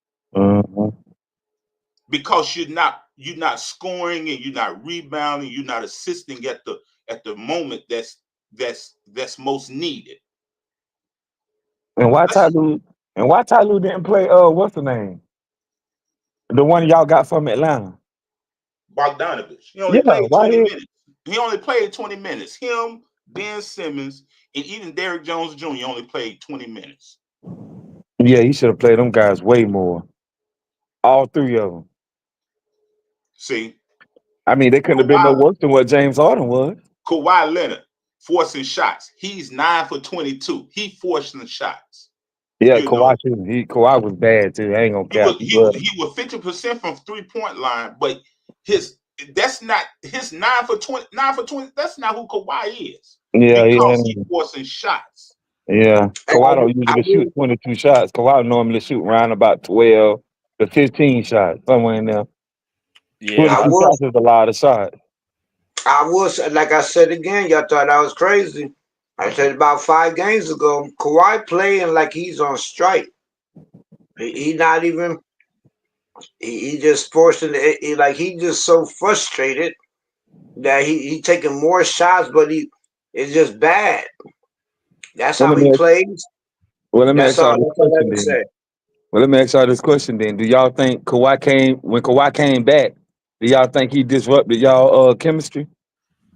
Because you're not scoring and you're not rebounding, you're not assisting at the moment that's most needed. And why Ty Lue didn't play what's the name? The one y'all got from Atlanta. Bogdanovich. He only Yeah, played why 20 he minutes. He only played 20 minutes. Him, Ben Simmons, and even Derrick Jones Jr. only played 20 minutes. Yeah, he should have played them guys way more. All three of them. See, I mean, they couldn't have been no worse than what James Harden was. Kawhi Leonard forcing shots. He's 9 for 22. He forcing shots. Yeah, Kawhi too. Kawhi was bad too. I ain't gonna cap. He was 50% from 3-point line, but that's not his 9 for 20. That's not who Kawhi is. Yeah, because he's forcing shots. Yeah, Kawhi don't usually shoot 22 shots. Kawhi normally shoot around about 12 to 15 shots, somewhere in there. Yeah, 22 shots is a lot of shots. I was, like I said again, y'all thought I was crazy. I said about 5 games ago, Kawhi playing like he's on strike. He not even. He just forcing it. Like he just so frustrated that he taking more shots, but it's just bad. That's how he plays. Well, let me That's ask y'all all. this That's all I question can then. say. Well, let me ask y'all this question then. Do y'all think when Kawhi came back, do y'all think he disrupted y'all chemistry?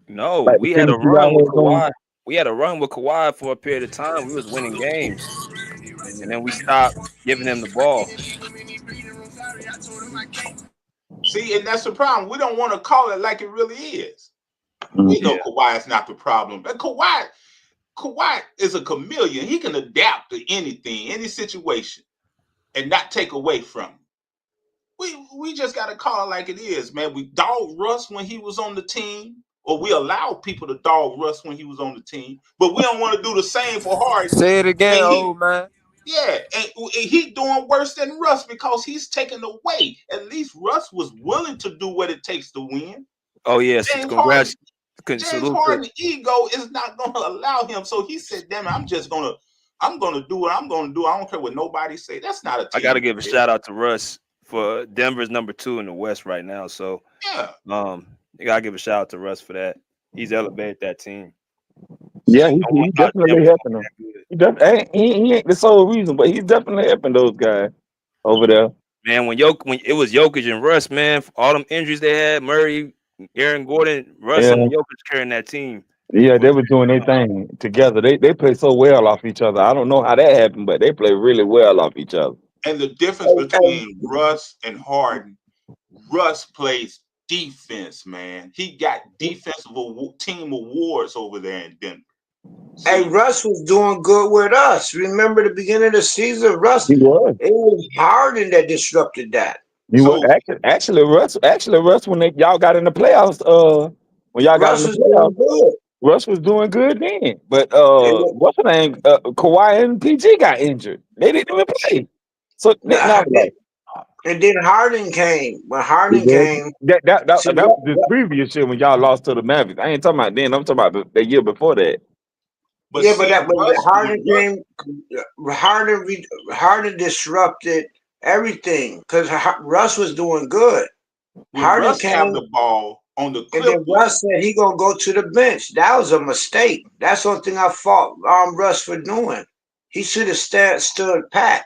No, Like the we had a chemistry run y'all with had going? Kawhi. We had a run with Kawhi for a period of time. We was winning games, and then we stopped giving him the ball. See, and that's the problem. We don't want to call it like it really is. We know Kawhi is not the problem. But Kawhi is a chameleon. He can adapt to anything, any situation, and not take away from him. We just got to call it like it is, man. We dogged Russ when he was on the team, or we allowed people to dog Russ when he was on the team, but we don't want to do the same for Harden. Say it again, old man. Yeah, and he doing worse than Russ because he's taking away. At least Russ was willing to do what it takes to win. Oh yes, James congrats. Harden's ego is not going to allow him. So he said, "Damn it, I'm going to do what I'm going to do. I don't care what nobody say." That's not a team. I got to give a shout out to Russ for Denver's number 2 in the West right now. So yeah, you got to give a shout out to Russ for that. He's elevated that team. Yeah, he's definitely helping them. He ain't the sole reason, but he's definitely helping those guys over there. Man, when it was Jokic and Russ, man, all them injuries they had, Murray, Aaron Gordon, Russ, and Jokic carrying that team. Yeah, they were doing their thing together. They play so well off each other. I don't know how that happened, but they play really well off each other. And the difference between Russ and Harden, Russ plays defense, man. He got defensive team awards over there in Denver. Hey, Russ was doing good with us. Remember the beginning of the season, Russ? He was. It was Harden that disrupted that. Actually, Russ, when y'all got in the playoffs, when y'all got in the playoffs, Russ was doing good then, but And what's the name? Kawhi and PG got injured. They didn't even play. So now, then, like, and then Harden came. When Harden came, see, that was the previous year when y'all lost to the Mavericks. I ain't talking about then. I'm talking about the year before that. But yeah, but see, that when Russ, when Harden Russ, came, Harden disrupted everything because Russ was doing good. when Harden Russ have came, the ball on the and then Clippers, Russ said he gonna go to the bench. That was a mistake. That's one thing I fought Russ for doing. He should have stood pat.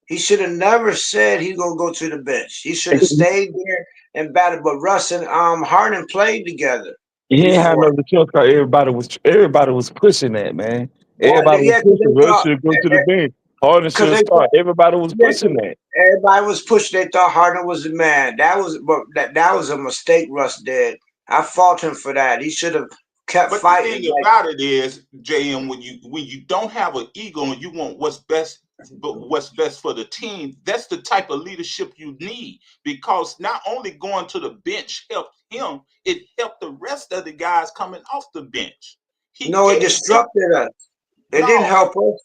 He should have never said he's gonna go to the bench. He should have stayed there and battled. But Russ and Harden played together He ain't had before. no choice because everybody was pushing that, man. Everybody was Yeah, because pushing. they Russ thought, should go to the bench. Harden because should they start. thought, Everybody was yeah, pushing 'cause that. everybody was pushing. They thought Harden was the man. That was a mistake Russ did. I fault him for that. He should have kept but the fighting. thing Like, about it is, JM, when you don't have an ego and you want what's best, but what's best for the team, that's the type of leadership you need. Because not only going to the bench helped him, it helped the rest of the guys coming off the bench. He no, it gave them disrupted us. It didn't no, help us.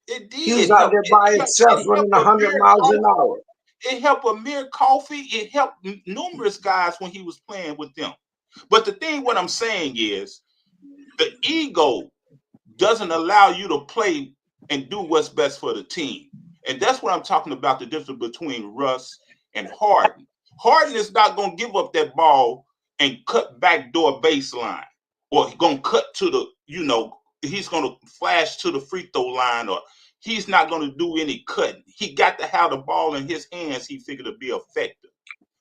it He was did out help. there by himself It running helped 100 Amir miles an Coffey. hour. It helped Amir Coffey. It helped numerous guys when he was playing with them. But the thing, what I'm saying is, the ego doesn't allow you to play and do what's best for the team. And that's what I'm talking about, the difference between Russ and Harden. Harden is not going to give up that ball and cut backdoor baseline, or he's going to cut to the, he's going to flash to the free throw line, or he's not going to do any cutting. He got to have the ball in his hands, he figured, to be effective.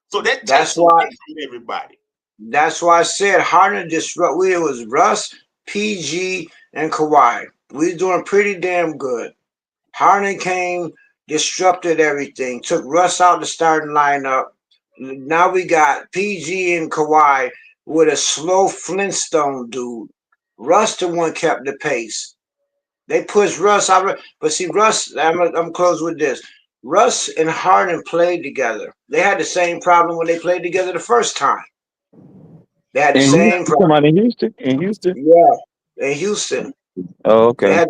So that That's takes away why. from everybody. That's why I said Harden disrupt. It was Russ, PG, and Kawhi. We was doing pretty damn good. Harden came, disrupted everything, took Russ out the starting lineup. Now we got PG and Kawhi with a slow Flintstone dude. Russ the one kept the pace. They pushed Russ out, but see Russ. I'm close with this. Russ and Harden played together. They had the same problem when they played together the first time. They had the And same you talking problem. about in Houston? In Houston? Yeah, in Houston, Oh, they okay. had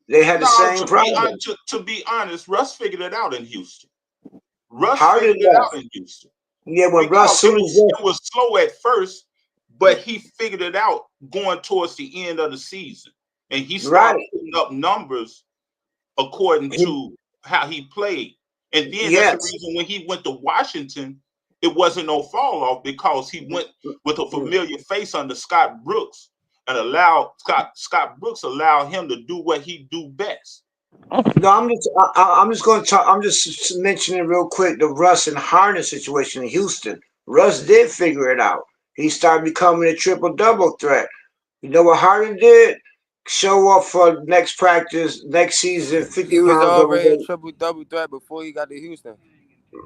they had the No, same problem. to be honest, Russ figured it out in Houston. Russ Harden figured it left. out in Houston Yeah, when Russ because soon as it was slow at first, but he figured it out going towards the end of the season, and he right, started putting up numbers according to how he played. And then that's the yes, reason when he went to Washington, it wasn't no fall off because he went with a familiar face under Scott Brooks and allowed Scott Brooks allowed him to do what he do best. no, I'm just going to talk. I'm just mentioning real quick the Russ and Harden situation in Houston. Russ did figure it out. He started becoming a triple double threat. You know what Harden did? Show up for next practice, next season, 50 He was pounds already a overweight. triple double threat before he got to Houston.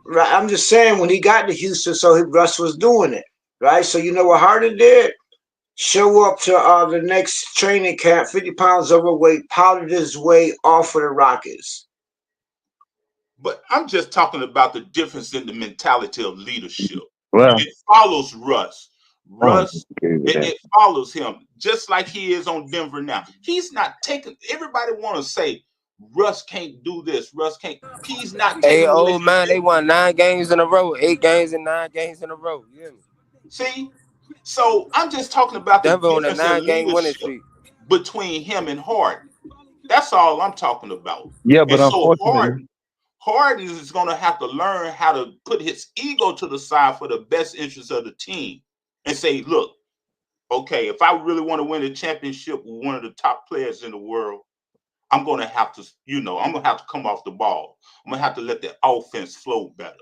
Right. I'm just saying when he got to Houston, so Russ was doing it. Right. So you know what Harden did? Show up to the next training camp, 50 pounds overweight, powdered his way off of the Rockets. But I'm just talking about the difference in the mentality of leadership. Well, It follows Russ. oh, Russ, okay with that. it follows him just like he is on Denver now. He's not taking. Everybody want to say Russ can't do this. Russ can't. He's not Hey, taking away old from man, they them. won 9 games in a row, 8 games and 9 games in a row. You hear me? See, so I'm just talking about the Denver on a difference in 9 game winning leadership streak. between him and Harden. That's all I'm talking about. Yeah, And but so unfortunately, Harden is going to have to learn how to put his ego to the side for the best interest of the team and say, look, okay, if I really want to win a championship with one of the top players in the world, I'm going to have to, I'm going to have to come off the ball. I'm going to have to let the offense flow better.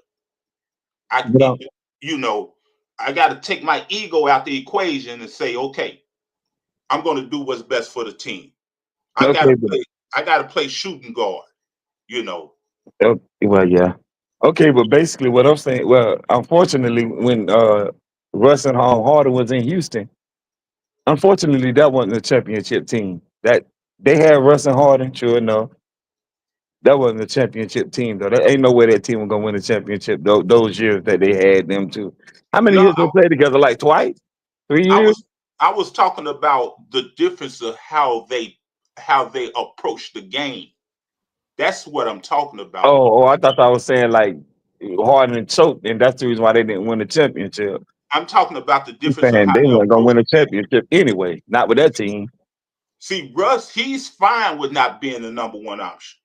but You know, I got to take my ego out the equation and say, okay, I'm going to do what's best for the team. I got okay, to but play. I got to play shooting guard. You know, well, yeah. Okay, but basically, what I'm saying, well, unfortunately, when Russ and Harden was in Houston, unfortunately, that wasn't a championship team. That they had Russ and Harden, sure enough. That wasn't a championship team, though. There ain't no way that team was gonna win a championship those years that they had them too. How many no, years they played together? Like twice, 3 I years? was I was talking about the difference of how they approach the game. That's what I'm talking about. Oh, I thought I was saying like Harden choked, and that's the reason why they didn't win the championship. I'm talking about the I'm difference of saying how they they weren't gonna approach win a the game. championship anyway, not with that team. See, Russ, he's fine with not being the number one option.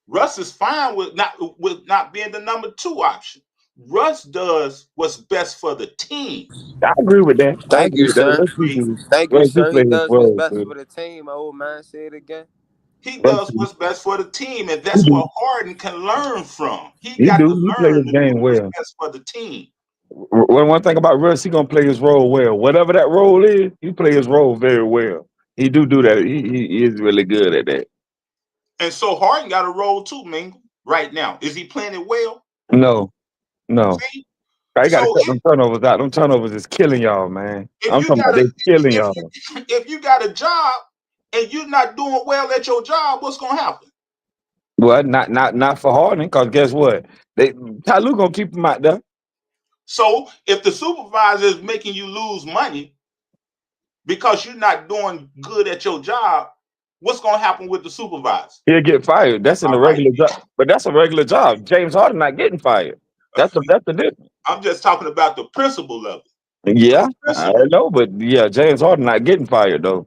Russ is fine with not being the number two option. Russ does what's best for the team. I agree with that. I Thank agree you, with that. sir. Russ do do Thank you, Russ do sir. He play his does what's role, best but for the team. My old man, say it again. He Russ does do. what's best for the team, and He that's do. what Harden can learn from. He He got to do. He play learn his to do game what's well. best for the team. One thing about Russ, he gonna play his role well. Whatever that role is, he play his role very well. He do that. He is really good at that. And so Harden got a role too, Mingle, right now. Is he playing it well? No, no. See? I got to So cut them turnovers out. Them turnovers is killing y'all, man. if I'm you talking got about a they killing if y'all. you if you got a job and you're not doing well at your job, what's gonna happen? Well, not for Harden, because guess what? Ty Lue gonna keep him out there. So if the supervisor is making you lose money because you're not doing good at your job, what's gonna happen with the supervisor? He'll get fired. That's in All a right. regular job, but that's a regular job. James Harden not getting fired. That's the difference. I'm just talking about the principle of it. Yeah, The I principle. know, but yeah, James Harden not getting fired though.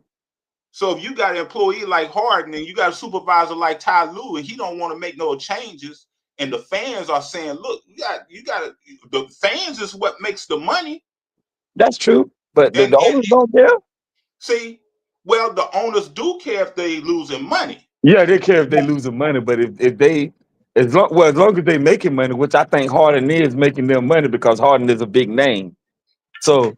So if you got an employee like Harden and you got a supervisor like Ty Lue and he don't want to make no changes, and the fans are saying, "Look, the fans is what makes the money." That's true, but And, the owners don't care. see, well, the owners do care if they losing money. Yeah, they care if they losing money, but if they as long as they making money, which I think Harden is making them money because Harden is a big name. So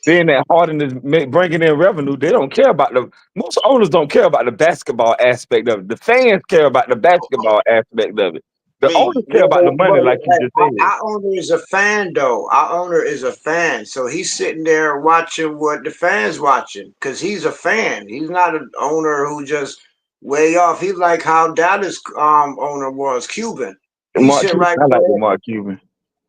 being that Harden is bringing in revenue, they don't care about most owners don't care about the basketball aspect of it. The fans care about the basketball aspect of it. The Me, owners care Yeah, about the money, but like you hey, just said. our owner is a fan, though. Our owner is a fan, so he's sitting there watching what the fans watching because he's a fan. He's not an owner who just way off. He's like how Dallas owner was Cuban. He Mark sit Cuban, right I like the there. Mark Cuban.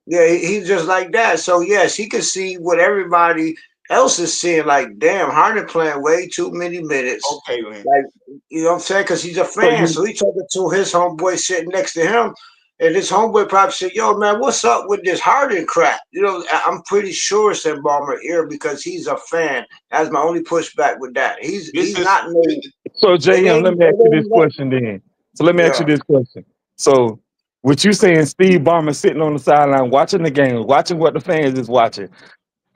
Yeah, he's just like that. So yes, he can see what everybody else is seeing. Like, damn, Harden playing way too many minutes. okay, then. Like, you know what I'm saying? Because he's a So fan. you So he talking to his homeboy sitting next to him. And his homeboy probably said, "Yo, man, what's up with this Harden crap?" You know, I'm pretty sure it's in Balmer ear because he's a fan. That's my only pushback with that. This He's is not no. so It JM, ain't. let me ask It you this ain't no. question then. So let me ask you Yeah. this question. So what you saying Steve Ballmer sitting on the sideline watching the game, watching what the fans is watching,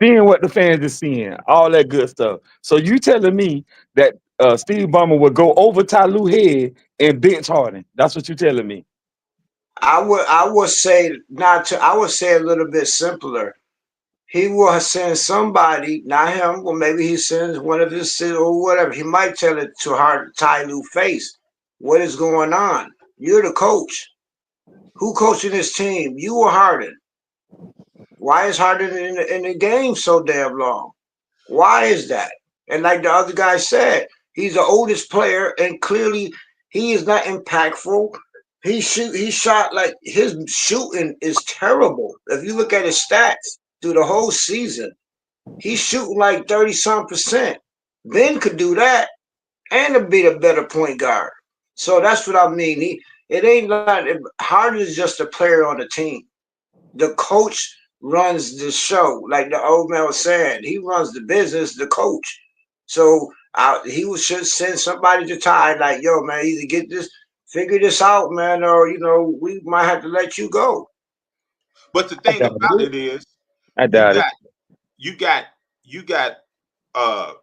seeing what the fans is seeing, all that good stuff. So you telling me that Steve Ballmer would go over Ty Lue head and bench Harden? That's what you telling me. I would say not to. I would say a little bit simpler. He will send somebody, not him, or maybe he sends one of his or whatever. He might tell it to her Ty Lue face. What is going on? You're the coach. Who coaching this team? You or Harden? Why is Harden in the game so damn long? Why is that? And like the other guy said, he's the oldest player, and clearly he is not impactful. He shot like his shooting is terrible. If you look at his stats through the whole season, he's shooting like 30 some percent. Ben could do that and be a better point guard. So that's what I mean. It ain't like Harden is just a player on the team. The coach runs the show, like the old man was saying. He runs the business, the coach. So should send somebody to Ty, like, yo, man, either figure this out, man, or we might have to let you go. But the I thing doubt about it. it is, I you doubt it. got you got you got uh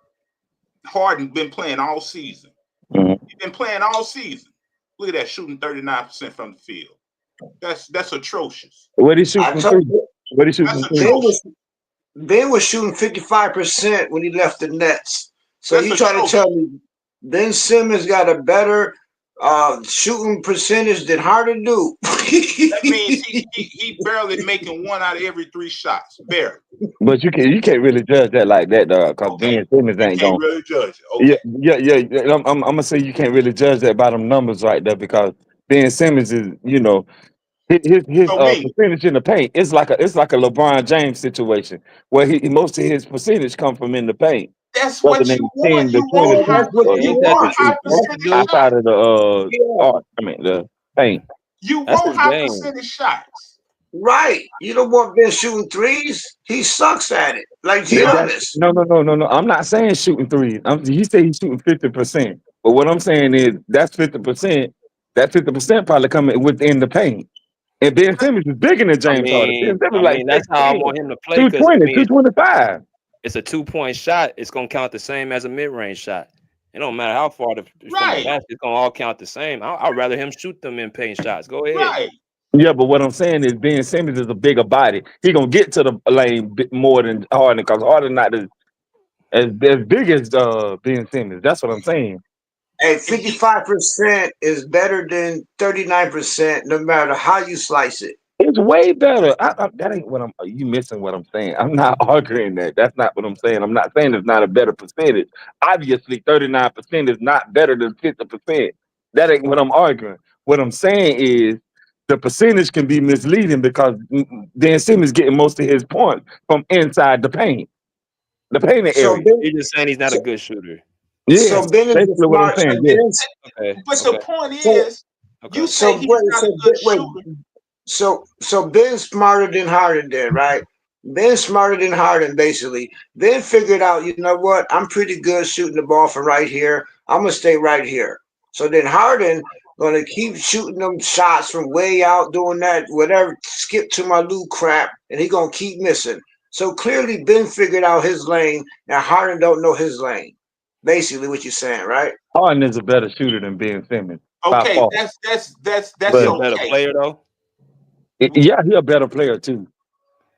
Harden been playing all season. Mhm. He's been playing all season. Look at that, shooting 39% from the field. That's atrocious. What he shoot I from told three? you, What he shoot That's from three? atrocious. Ben was shooting 55% when he left the Nets. So That's you try to tell atrocious. me Ben Simmons got a better shooting percentage than Harden do? That means he barely making one out of every three shots. Barely. But you can't really judge that like that, dog, because Okay. Ben Simmons You ain't can't going. really judge it. Yeah, Okay. yeah. I'm gonna say you can't really judge that by them numbers right there because Ben Simmons is, his So me, percentage in the paint. It's like a LeBron James situation where most of his percentage come from in the paint. That's Other what than you the want. 10, the You 20 want Yeah, high. that's what or you You Ain't that want the want. high truth, though? percentage outside shots. of the Yeah, the paint. You That's want his high game. percentage shots. right. You don't want Ben shooting threes. He sucks at it, like That Giannis. no. I'm not saying shooting threes. He said he's shooting 50%. But what I'm saying is that's 50%. That 50% probably coming within the paint. And Ben Simmons is bigger than James Harden. Ben Simmons like That's how I 6'10", want him to play because 220, 225. it's a 2-point shot. It's gonna count the same as a mid-range shot. It don't matter how far from the Right. basket. It's gonna all count the same. I'd rather him shoot them in paint shots. Go ahead. Right. Yeah, but what I'm saying is Ben Simmons is a bigger body. He gonna get to the lane more than Harden because Harden not as big as Ben Simmons. That's what I'm saying. And 55% is better than 39%, no matter how you slice it. It's way better. That ain't what I'm. You missing what I'm saying? I'm not arguing that. That's not what I'm saying. I'm not saying it's not a better percentage. Obviously, 39% is not better than 50%. That ain't what I'm arguing. What I'm saying is the percentage can be misleading because Dan Simmons getting most of his points from inside the painted So area. Ben, You're just saying he's not a so, good shooter. Yeah, so Ben is the basically what I'm smart. saying. So Yeah. Ben's, Okay. But the Okay. point so is, Okay. you say he's not a good wait, shooter. so Ben's smarter than Harden did, right? Ben's smarter than Harden, basically. Ben figured out, you know what? I'm pretty good shooting the ball from right here. I'm gonna stay right here. So then Harden gonna keep shooting them shots from way out, doing that, whatever, skip to my Lou crap, and he gonna keep missing. So clearly Ben figured out his lane, and Harden don't know his lane. Basically, what you're saying, right? Harden is a better shooter than Ben Simmons by Okay, far. Is he that's a But better okay. player though? yeah, he a better player too.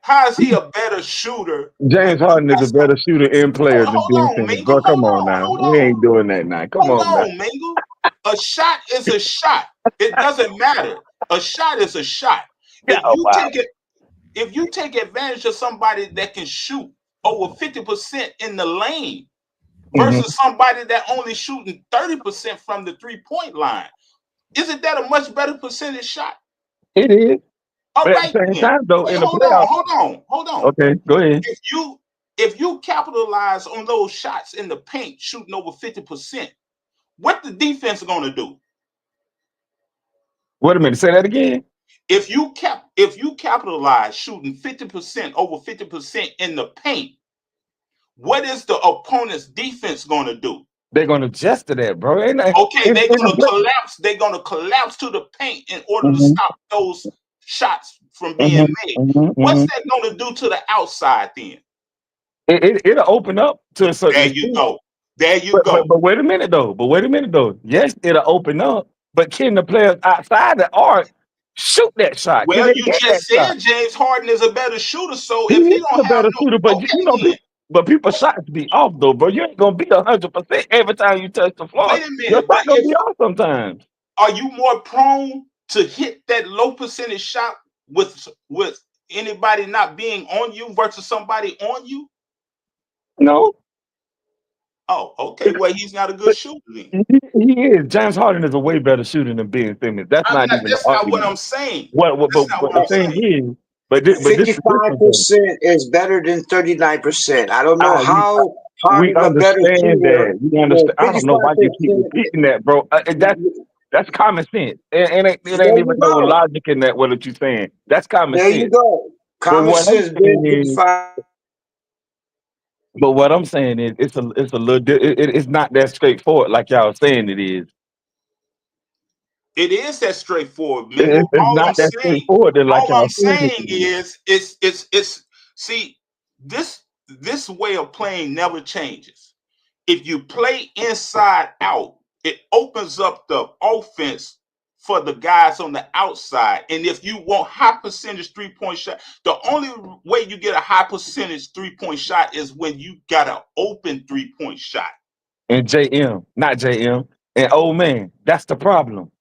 How is he a better shooter when James you Harden is a got some? better shooter and player than Ben Hold on, Simmons. Mingle. Bro, come on now. We ain't doing that now. Come Hold on now. on, Mingle. A shot is a shot. It doesn't matter. A shot is a shot. Yeah, If you wow. take it, if you take advantage of somebody that can shoot over 50% in the lane Mhm. versus somebody that only shooting 30% from the 3-point line, isn't that a much better percentage shot? It is. All But at the right same then. time, though, Wait, in the playoffs. hold on. Okay, go ahead. If you capitalize on those shots in the paint, shooting over 50%, what the defense is gonna do? Wait a minute. Say that again. If you capitalize shooting 50% over 50% in the paint, what is the opponent's defense gonna do? They're going to adjust to that, bro. Ain't that, Okay, in the play- they're gonna collapse to the paint in order to Mhm, stop those shots from being mhm, made. mhm, What's mhm. that gonna do to the outside then? It'll open up to a certain There you extent. go. There you But, go. but wait a minute, though. Yes, it'll open up. But can the players outside the arc shoot that shot? Can Well, they you hit that just shot? said James Harden is a better shooter, so He if he is a don't have better shooter, no, but okay then. but people shots be off though, bro. You ain't gonna be 100% every time you touch the floor. Wait a Your minute, but shot gonna be off sometimes. are you more prone to hit that low percentage shot with anybody not being on you versus somebody on you? No, Oh, okay. Well, he's not a good but shooter then. he is. James Harden is a way better shooter than Ben Simmons. That's not even an That's not what argument. I'm saying. But That's not what the I'm thing saying. is, but this is different though. 55% is better than 39%. I don't know I, we how we Harden a better understand shooter that. We with understand. I don't know why you keep 55%. repeating that, bro. That's common sense. And it There ain't you even no go. logic in that. What you're saying? That's common There you sense. go. But Common what I'm sense saying being is, 55. it's a little it's not that straightforward like y'all saying it is. It is that straightforward, Mingle. It's not that straightforward like All I'm y'all saying it saying is. is, it's see this way of playing never changes. If you play inside out, it opens up the offense for the guys on the outside. And if you want high percentage 3-point shot, the only way you get a high percentage 3-point shot is when you got an open 3-point shot. And JM, not JM, and old man, that's the problem.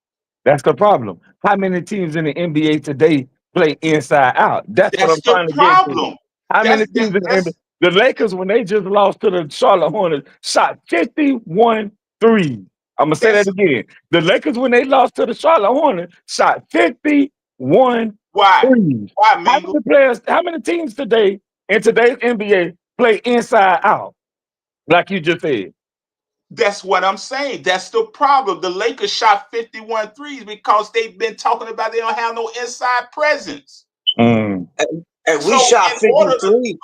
That's the problem. How many teams in the NBA today play inside out? That's what That's I'm the trying to get to. problem. How many That's teams in the NBA? that's The Lakers, when they just lost to the Charlotte Hornets, shot 51 threes. I'm going to say that that's again. The Lakers, when they lost to the Charlotte Hornets, shot 51 why. threes. Why, Mingle? How many teams today in today's NBA play inside out? Like you just said. That's what I'm saying. That's the problem. The Lakers shot 51 threes because they've been talking about they don't have no inside presence. Mm. And we So shot in order 53.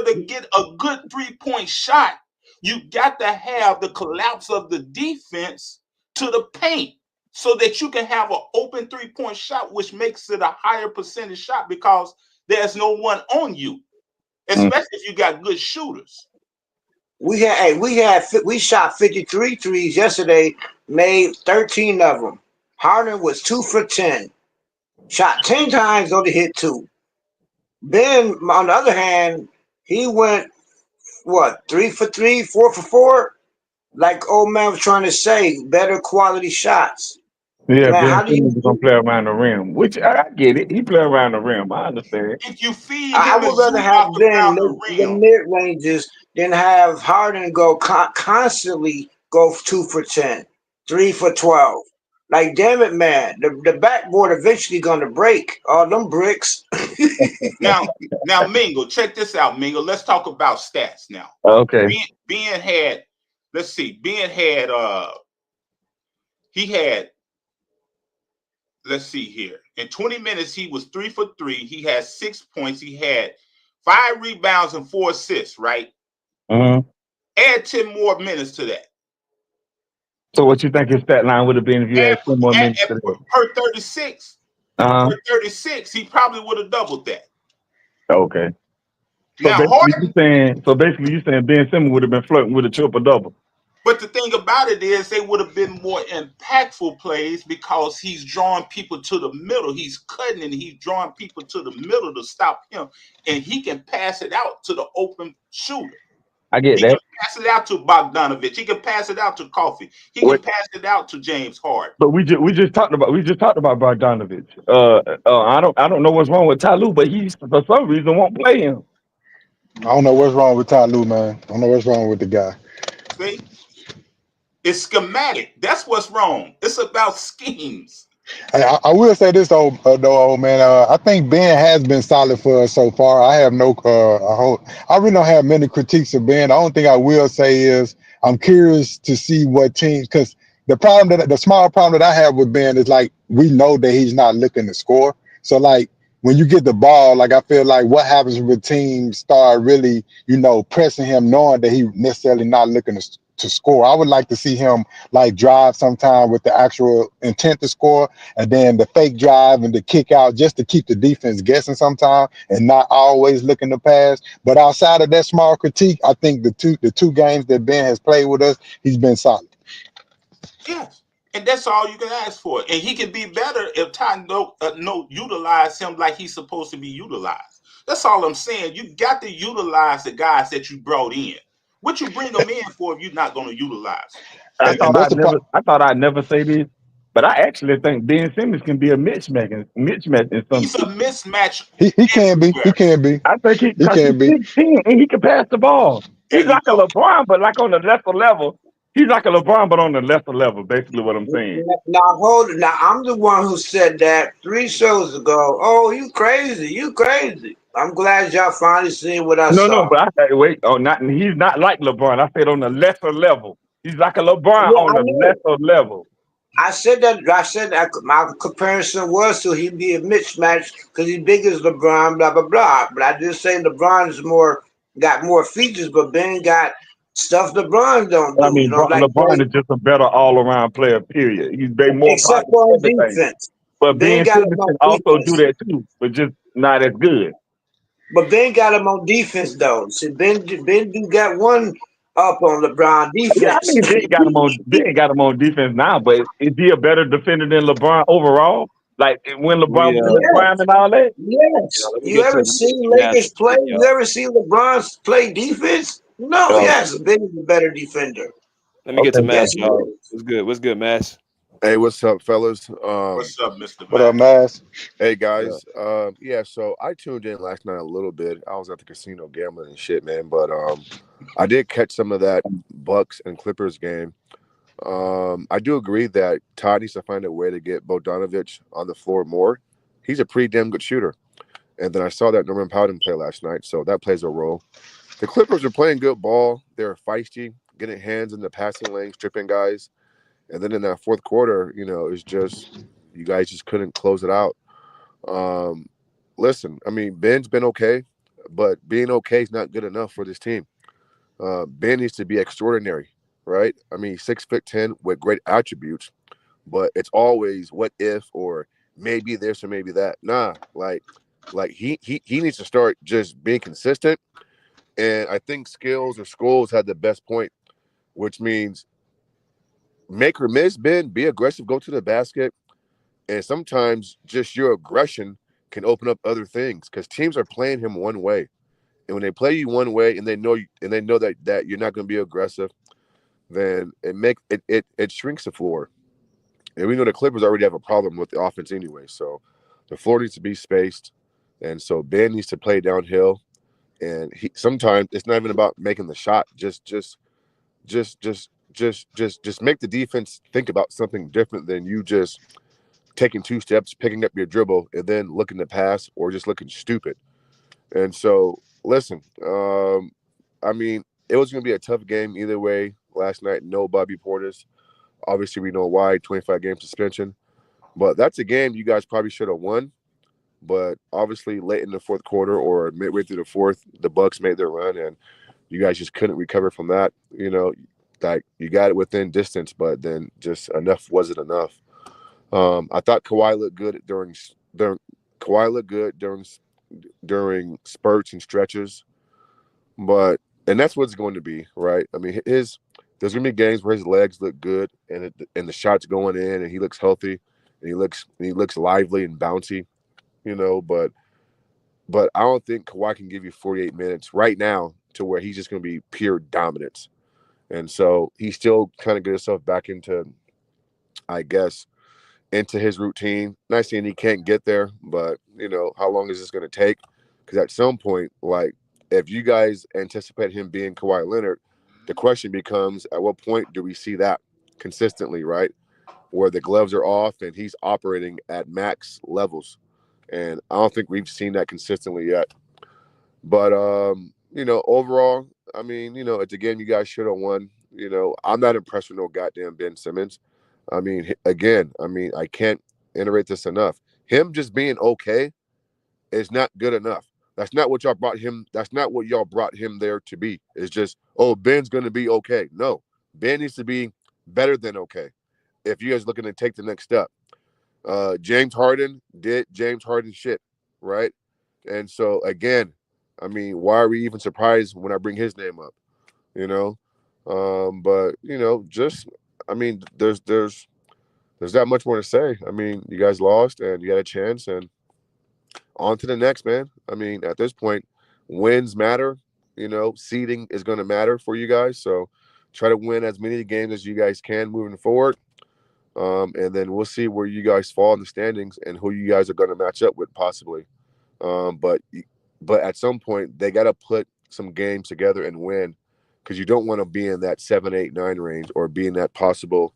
to get a good 3-point shot, you got to have the collapse of the defense to the paint so that you can have an open 3-point shot, which makes it a higher percentage shot because there's no one on you, especially if you got good shooters. We shot 53 threes yesterday, made 13 of them. Harden was 2 for 10. Shot 10 times, only hit 2. Ben, on the other hand, he went, 3 for 3, 4 for 4? Like old man was trying to say, better quality shots. Yeah, Man, Ben how do Simmons is gonna you? play around the rim, which I get it. He play around the rim. I understand. If you feed I him and would rather have Zubac Ben around make the the rim, mid ranges than have Harden go constantly go 2 for 10, 3 for 12. Like, damn it, man. The backboard eventually going to break. All them bricks. Now, Mingo, check this out, Mingo. Let's talk about stats now. Okay. Ben had, let's see, Ben had he had, let's see here. In 20 minutes, he was 3 for 3. He had 6 points. He had 5 rebounds and 4 assists, right? Mm-hmm. Add 10 more minutes to that. So what you think his stat line would have been if you had 10 more minutes to that? Per 36. Uh-huh. Per 36, he probably would have doubled that. Okay. So Now, basically Harden, you saying Ben Simmons would have been flirting with a triple double. but the thing about it is they would have been more impactful plays because he's drawing people to the middle. He's cutting and he's drawing people to the middle to stop him. And he can pass it out to the open shooter. I get He that. can pass it out to Bogdanovich. He can pass it out to Coffee. He can pass it out to James Harden. But we just talked about Bogdanovich. I don't know what's wrong with Ty Lue, but he for some reason won't play him. I don't know what's wrong with Ty Lue, man. I don't know what's wrong with the guy. See? It's schematic. That's what's wrong. It's about schemes. I will say this though, old man. I think Ben has been solid for us so far. I have no, I really don't have many critiques of Ben. The only thing I will say is I'm curious to see what teams, because the small problem that I have with Ben is like we know that he's not looking to score. So like when you get the ball, like I feel like what happens when teams start really, pressing him, knowing that he necessarily not looking to score. I would like to see him like drive sometime with the actual intent to score, and then the fake drive and the kick out just to keep the defense guessing sometime and not always looking to pass. But outside of that small critique, I think the two games that Ben has played with us, he's been solid. Yes. And that's all you can ask for. And he can be better if Ty utilize him like he's supposed to be utilized. That's all I'm saying. You got to utilize the guys that you brought in. What you bring them in for if you're not going to utilize them? I thought I'd never say this, but I actually think Ben Simmons can be a mismatch in some. He's a mismatch. He can be. He can be. I think he can be. 16 and he can pass the ball. He's like a LeBron, but like on the lesser level. He's like a LeBron, but on the lesser level. Basically, what I'm saying. Now hold it. Now I'm the one who said that 3 shows ago. Oh, you crazy! You crazy! I'm glad y'all finally seen what I saw. No, but I said wait. Oh, he's not like LeBron. I said on the lesser level. He's like a LeBron Yeah, on I the know. lesser level. I said that. My comparison was to he'd be a mismatch because he's big as LeBron. Blah blah blah. But I did say LeBron's got more features, but Ben got stuff LeBron don't I do. mean, Like LeBron is just a better all-around player. Period. He's more except positive for on everything. defense. But Ben Ben got him Simmons on can also do defense. that too, but just not as good. But Ben got him on defense though. See, Ben do got one up on LeBron Yeah, I defense. mean, Ben got him on defense now, but is he a better defender than LeBron overall? Like when LeBron was in his Yes. prime and all that? Yes. Let me You get ever to seen Mass Lakers play? critique, You y'all. ever seen LeBron play defense? No. Yes, Ben is a better defender. Let me get to Mass, Yes, he y'all. is. What's good? What's good, Mass? Hey, what's up, fellas? What's up, Mr. What up, Man? Mass? Hey guys. Yeah, so I tuned in last night a little bit. I was at the casino gambling and shit, man. But I did catch some of that Bucks and Clippers game. I do agree that Todd needs to find a way to get Bogdanovich on the floor more. He's a pretty damn good shooter. And then I saw that Norman Powell didn't play last night, so that plays a role. the Clippers are playing good ball. They're feisty, getting hands in the passing lane, stripping guys. And then in that fourth quarter, it's just you guys just couldn't close it out. Um, Listen, I mean, Ben's been okay, but being okay is not good enough for this team. Ben needs to be extraordinary, right? I mean, 6'10" with great attributes, but it's always what if or maybe this or maybe that. Nah, like he needs to start just being consistent. And I think Skills or Scholes had the best point, which means make or miss, Ben, be aggressive, go to the basket. And sometimes just your aggression can open up other things because teams are playing him one way. And when they play you one way and they know that you're not going to be aggressive, then it shrinks the floor. And we know the Clippers already have a problem with the offense anyway. So the floor needs to be spaced. And so Ben needs to play downhill. And sometimes it's not even about making the shot. Just make the defense think about something different than you just taking 2 steps, picking up your dribble, and then looking to pass or just looking stupid. And so, listen, I mean, it was going to be a tough game either way last night. No Bobby Portis. Obviously, we know why, 25-game suspension. But that's a game you guys probably should have won. But obviously, late in the fourth quarter or midway through the fourth, the Bucks made their run, and you guys just couldn't recover from that. Like you got it within distance, but then just enough wasn't enough. I thought Kawhi looked good during spurts and stretches, and that's what it's going to be, right? I mean, there's going to be games where his legs look good and the shots going in and he looks healthy and he looks lively and bouncy, but I don't think Kawhi can give you 48 minutes right now to where he's just going to be pure dominance. And so he still kind of get himself back into, I guess, into his routine. Not saying he can't get there, but how long is this going to take? Because at some point, like if you guys anticipate him being Kawhi Leonard, the question becomes, at what point do we see that consistently, right? Where the gloves are off and he's operating at max levels. And I don't think we've seen that consistently yet. But overall, I mean, it's a game you guys should have won. I'm not impressed with no goddamn Ben Simmons. I mean, again, I can't iterate this enough. Him just being okay is not good enough. That's not what y'all brought him. That's not what y'all brought him there to be. It's just, Ben's going to be okay. No, Ben needs to be better than okay if you guys looking to take the next step. James Harden did James Harden shit, right? And so, again, I mean, why are we even surprised when I bring his name up? But, just, I mean, there's that much more to say. I mean, you guys lost and you got a chance and on to the next, man. I mean, at this point, wins matter. Seeding is going to matter for you guys. So try to win as many games as you guys can moving forward. And then we'll see where you guys fall in the standings and who you guys are going to match up with possibly. But at some point, they got to put some games together and win because you don't want to be in that 7, 8, 9 range or be in that possible,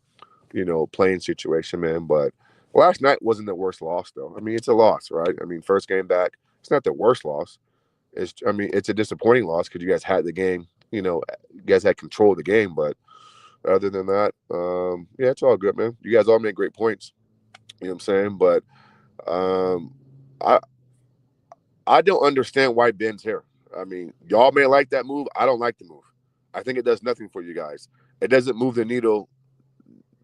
playing situation, man. But last night wasn't the worst loss, though. I mean, it's a loss, right? I mean, first game back, it's not the worst loss. It's a disappointing loss because you guys had the game, you guys had control of the game. But other than that, yeah, it's all good, man. You guys all made great points. You know what I'm saying? But I don't understand why Ben's here. I mean, y'all may like that move. I don't like the move. I think it does nothing for you guys. It doesn't move the needle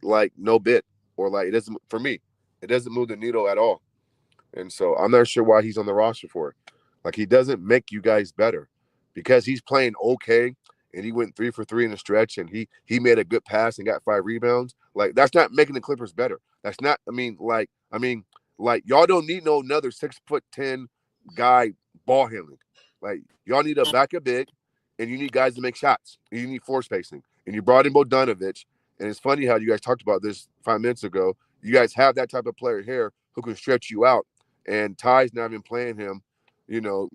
like no bit, or like it doesn't for me. It doesn't move the needle at all. And so I'm not sure why he's on the roster for it. Like he doesn't make you guys better because he's playing okay and he went 3 for 3 in a stretch and he made a good pass and got 5 rebounds. Like that's not making the Clippers better. That's not. I mean, y'all don't need no another 6'10" guy ball handling. Like y'all need a backup big, and you need guys to make shots. And you need floor spacing. And you brought in Bogdanovich. And it's funny how you guys talked about this 5 minutes ago. You guys have that type of player here who can stretch you out. And Ty's not even playing him,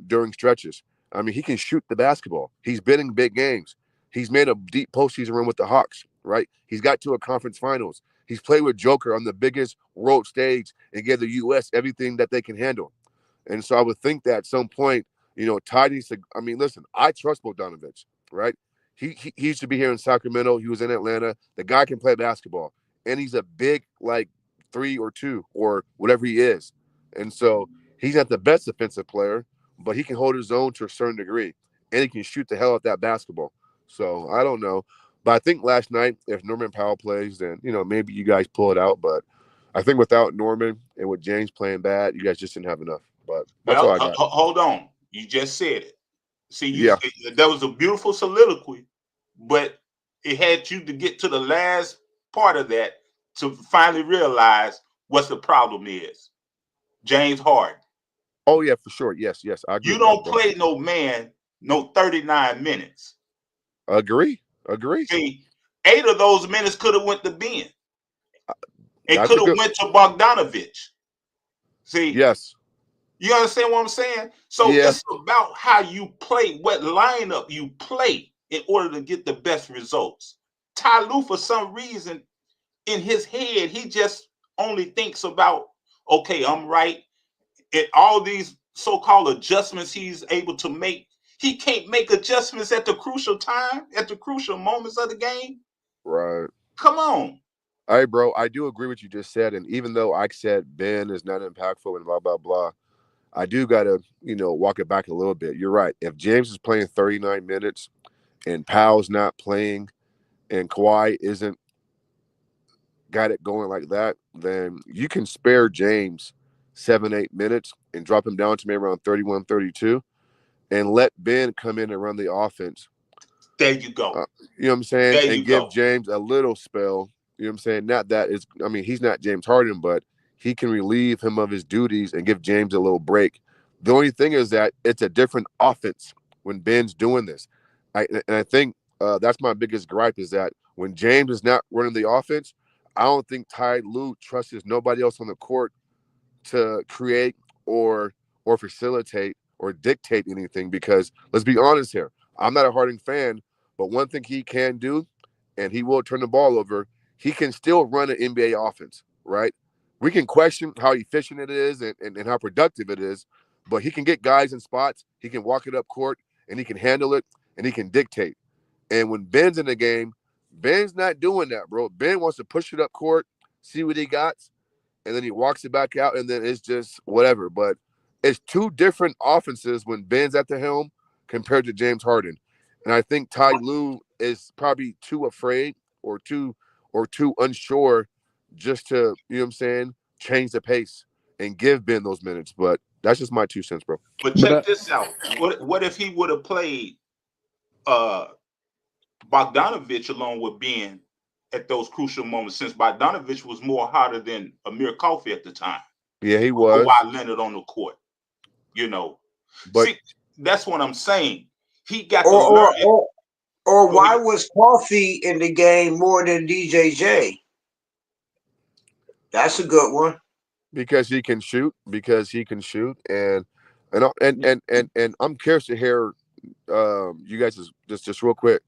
during stretches. I mean, he can shoot the basketball. He's been in big games. He's made a deep postseason run with the Hawks, right? He's got to a conference finals. He's played with Joker on the biggest world stage and gave the U.S. everything that they can handle. And so I would think that at some point, Ty needs to. I mean, listen, I trust Bogdanovich, right? He used to be here in Sacramento. He was in Atlanta. The guy can play basketball, and he's a big 3 or 2 or whatever he is. And so he's not the best defensive player, but he can hold his own to a certain degree, and he can shoot the hell out that basketball. So I don't know, but I think last night if Norman Powell plays, then maybe you guys pull it out. But I think without Norman and with James playing bad, you guys just didn't have enough. But that's all Well, I got. hold on. You just said it. See, Yeah. that was a beautiful soliloquy, but it had you to get to the last part of that to finally realize what the problem is. James Harden. Oh yeah, for sure. Yes, I agree You with that, don't bro. play no man no 39 minutes. Agree. See, 8 of those minutes could have went to Ben. It That's could a have good. went to Bogdanovich. See, Yes. you understand what I'm saying? So Yeah. it's about how you play, what lineup you play in order to get the best results. Ty Lue, for some reason, in his head, he just only thinks about, okay, I'm right. And all these so-called adjustments he's able to make, he can't make adjustments at the crucial time, at the crucial moments of the game. Right. Come on. Hey, bro, I do agree with what you just said. And even though I said Ben is not impactful and blah, blah, blah, I do got to, walk it back a little bit. You're right. If James is playing 39 minutes and Powell's not playing and Kawhi isn't got it going like that, then you can spare James 7-8 minutes and drop him down to maybe around 31, 32 and let Ben come in and run the offense. There you go. You know what I'm saying? There And you give go. James a little spell. You know what I'm saying? Not that it's, he's not James Harden, but he can relieve him of his duties and give James a little break. The only thing is that it's a different offense when Ben's doing this. I think that's my biggest gripe is that when James is not running the offense, I don't think Ty Lue trusts nobody else on the court to create or facilitate or dictate anything, because let's be honest here, I'm not a Harden fan, but one thing he can do, and he will turn the ball over, he can still run an NBA offense, right? We can question how efficient it is and how productive it is, but he can get guys in spots, he can walk it up court, and he can handle it, and he can dictate. And when Ben's in the game, Ben's not doing that, bro. Ben wants to push it up court, see what he got, and then he walks it back out, and then it's just whatever. But it's two different offenses when Ben's at the helm compared to James Harden. And I think Ty Lue is probably too afraid or too unsure just to, change the pace and give Ben those minutes. But that's just my 2 cents, bro. But check this out. What if he would have played Bogdanovich along with Ben at those crucial moments, since Bogdanovich was more hotter than Amir Coffey at the time? Yeah, he was. Kawhi Leonard on the court. But see, that's what I'm saying. He got to learn it. Or why was Coffee in the game more than DJJ? That's a good one. Because he can shoot. And I'm curious to hear you guys just real quick.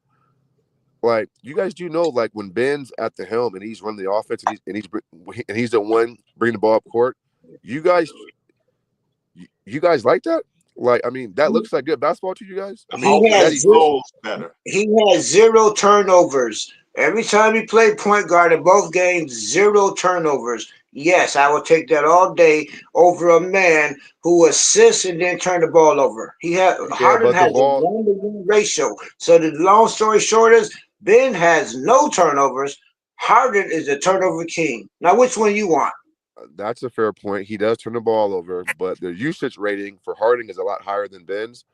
Like, you guys do know, like, when Ben's at the helm and he's running the offense and he's the one bringing the ball up court, you guys like that? Like, I mean, that looks like good basketball to you guys? I mean, he has 0 turnovers. Every time he played point guard in both games, 0 turnovers. Yes, I will take that all day over a man who assists and then turn the ball over. Harden has a 1-to-1 ratio. So the long story short is Ben has no turnovers. Harden is the turnover king. Now, which one you want? That's a fair point. He does turn the ball over, but the usage rating for Harden is a lot higher than Ben's.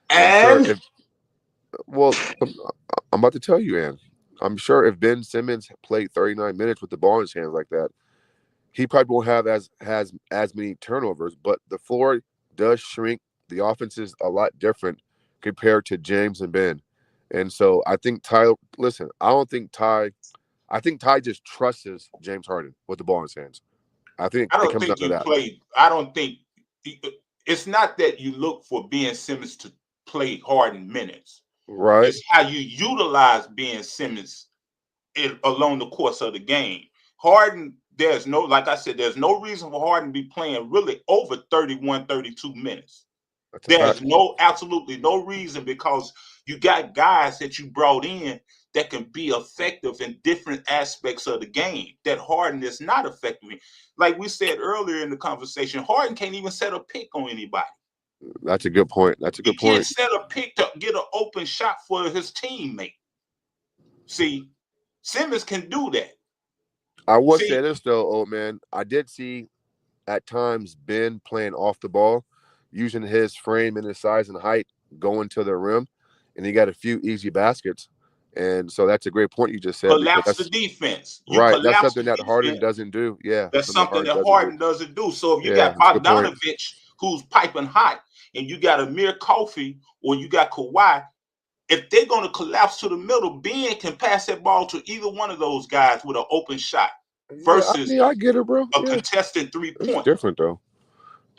I'm about to tell you, Ann. I'm sure if Ben Simmons played 39 minutes with the ball in his hands like that, he probably won't have as many turnovers. But the floor does shrink. The offense is a lot different compared to James and Ben. And so I think Ty. Listen, I think Ty just trusts James Harden with the ball in his hands. I think it comes down to that. I don't think it's not that you look for Ben Simmons to play Harden minutes. Right. It's how you utilize Ben Simmons along the course of the game. Harden, like I said, there's no reason for Harden to be playing really over 31, 32 minutes. That's a There's fact. absolutely no reason, because you got guys that you brought in that can be effective in different aspects of the game that Harden is not effective in. Like we said earlier in the conversation, Harden can't even set a pick on anybody. That's a good point. That's a He good can't point. set a pick to get an open shot for his teammate. See, Simmons can do that. I would See, say this though, old man. I did see at times Ben playing off the ball, using his frame and his size and height, going to the rim, and he got a few easy baskets. And so that's a great point you just said, because collapse the that's defense. You right. That's collapse the something that Harden defense. doesn't do. Yeah, That's something something Harden that doesn't do. Harden doesn't do. So if you Yeah, got that's a good point. Bogdanovich who's piping hot, and you got Amir Coffey, or you got Kawhi, if they're going to collapse to the middle, Ben can pass that ball to either one of those guys with an open shot Yeah, I versus mean, I get it, bro. a Yeah, contested it's 3-point. different though.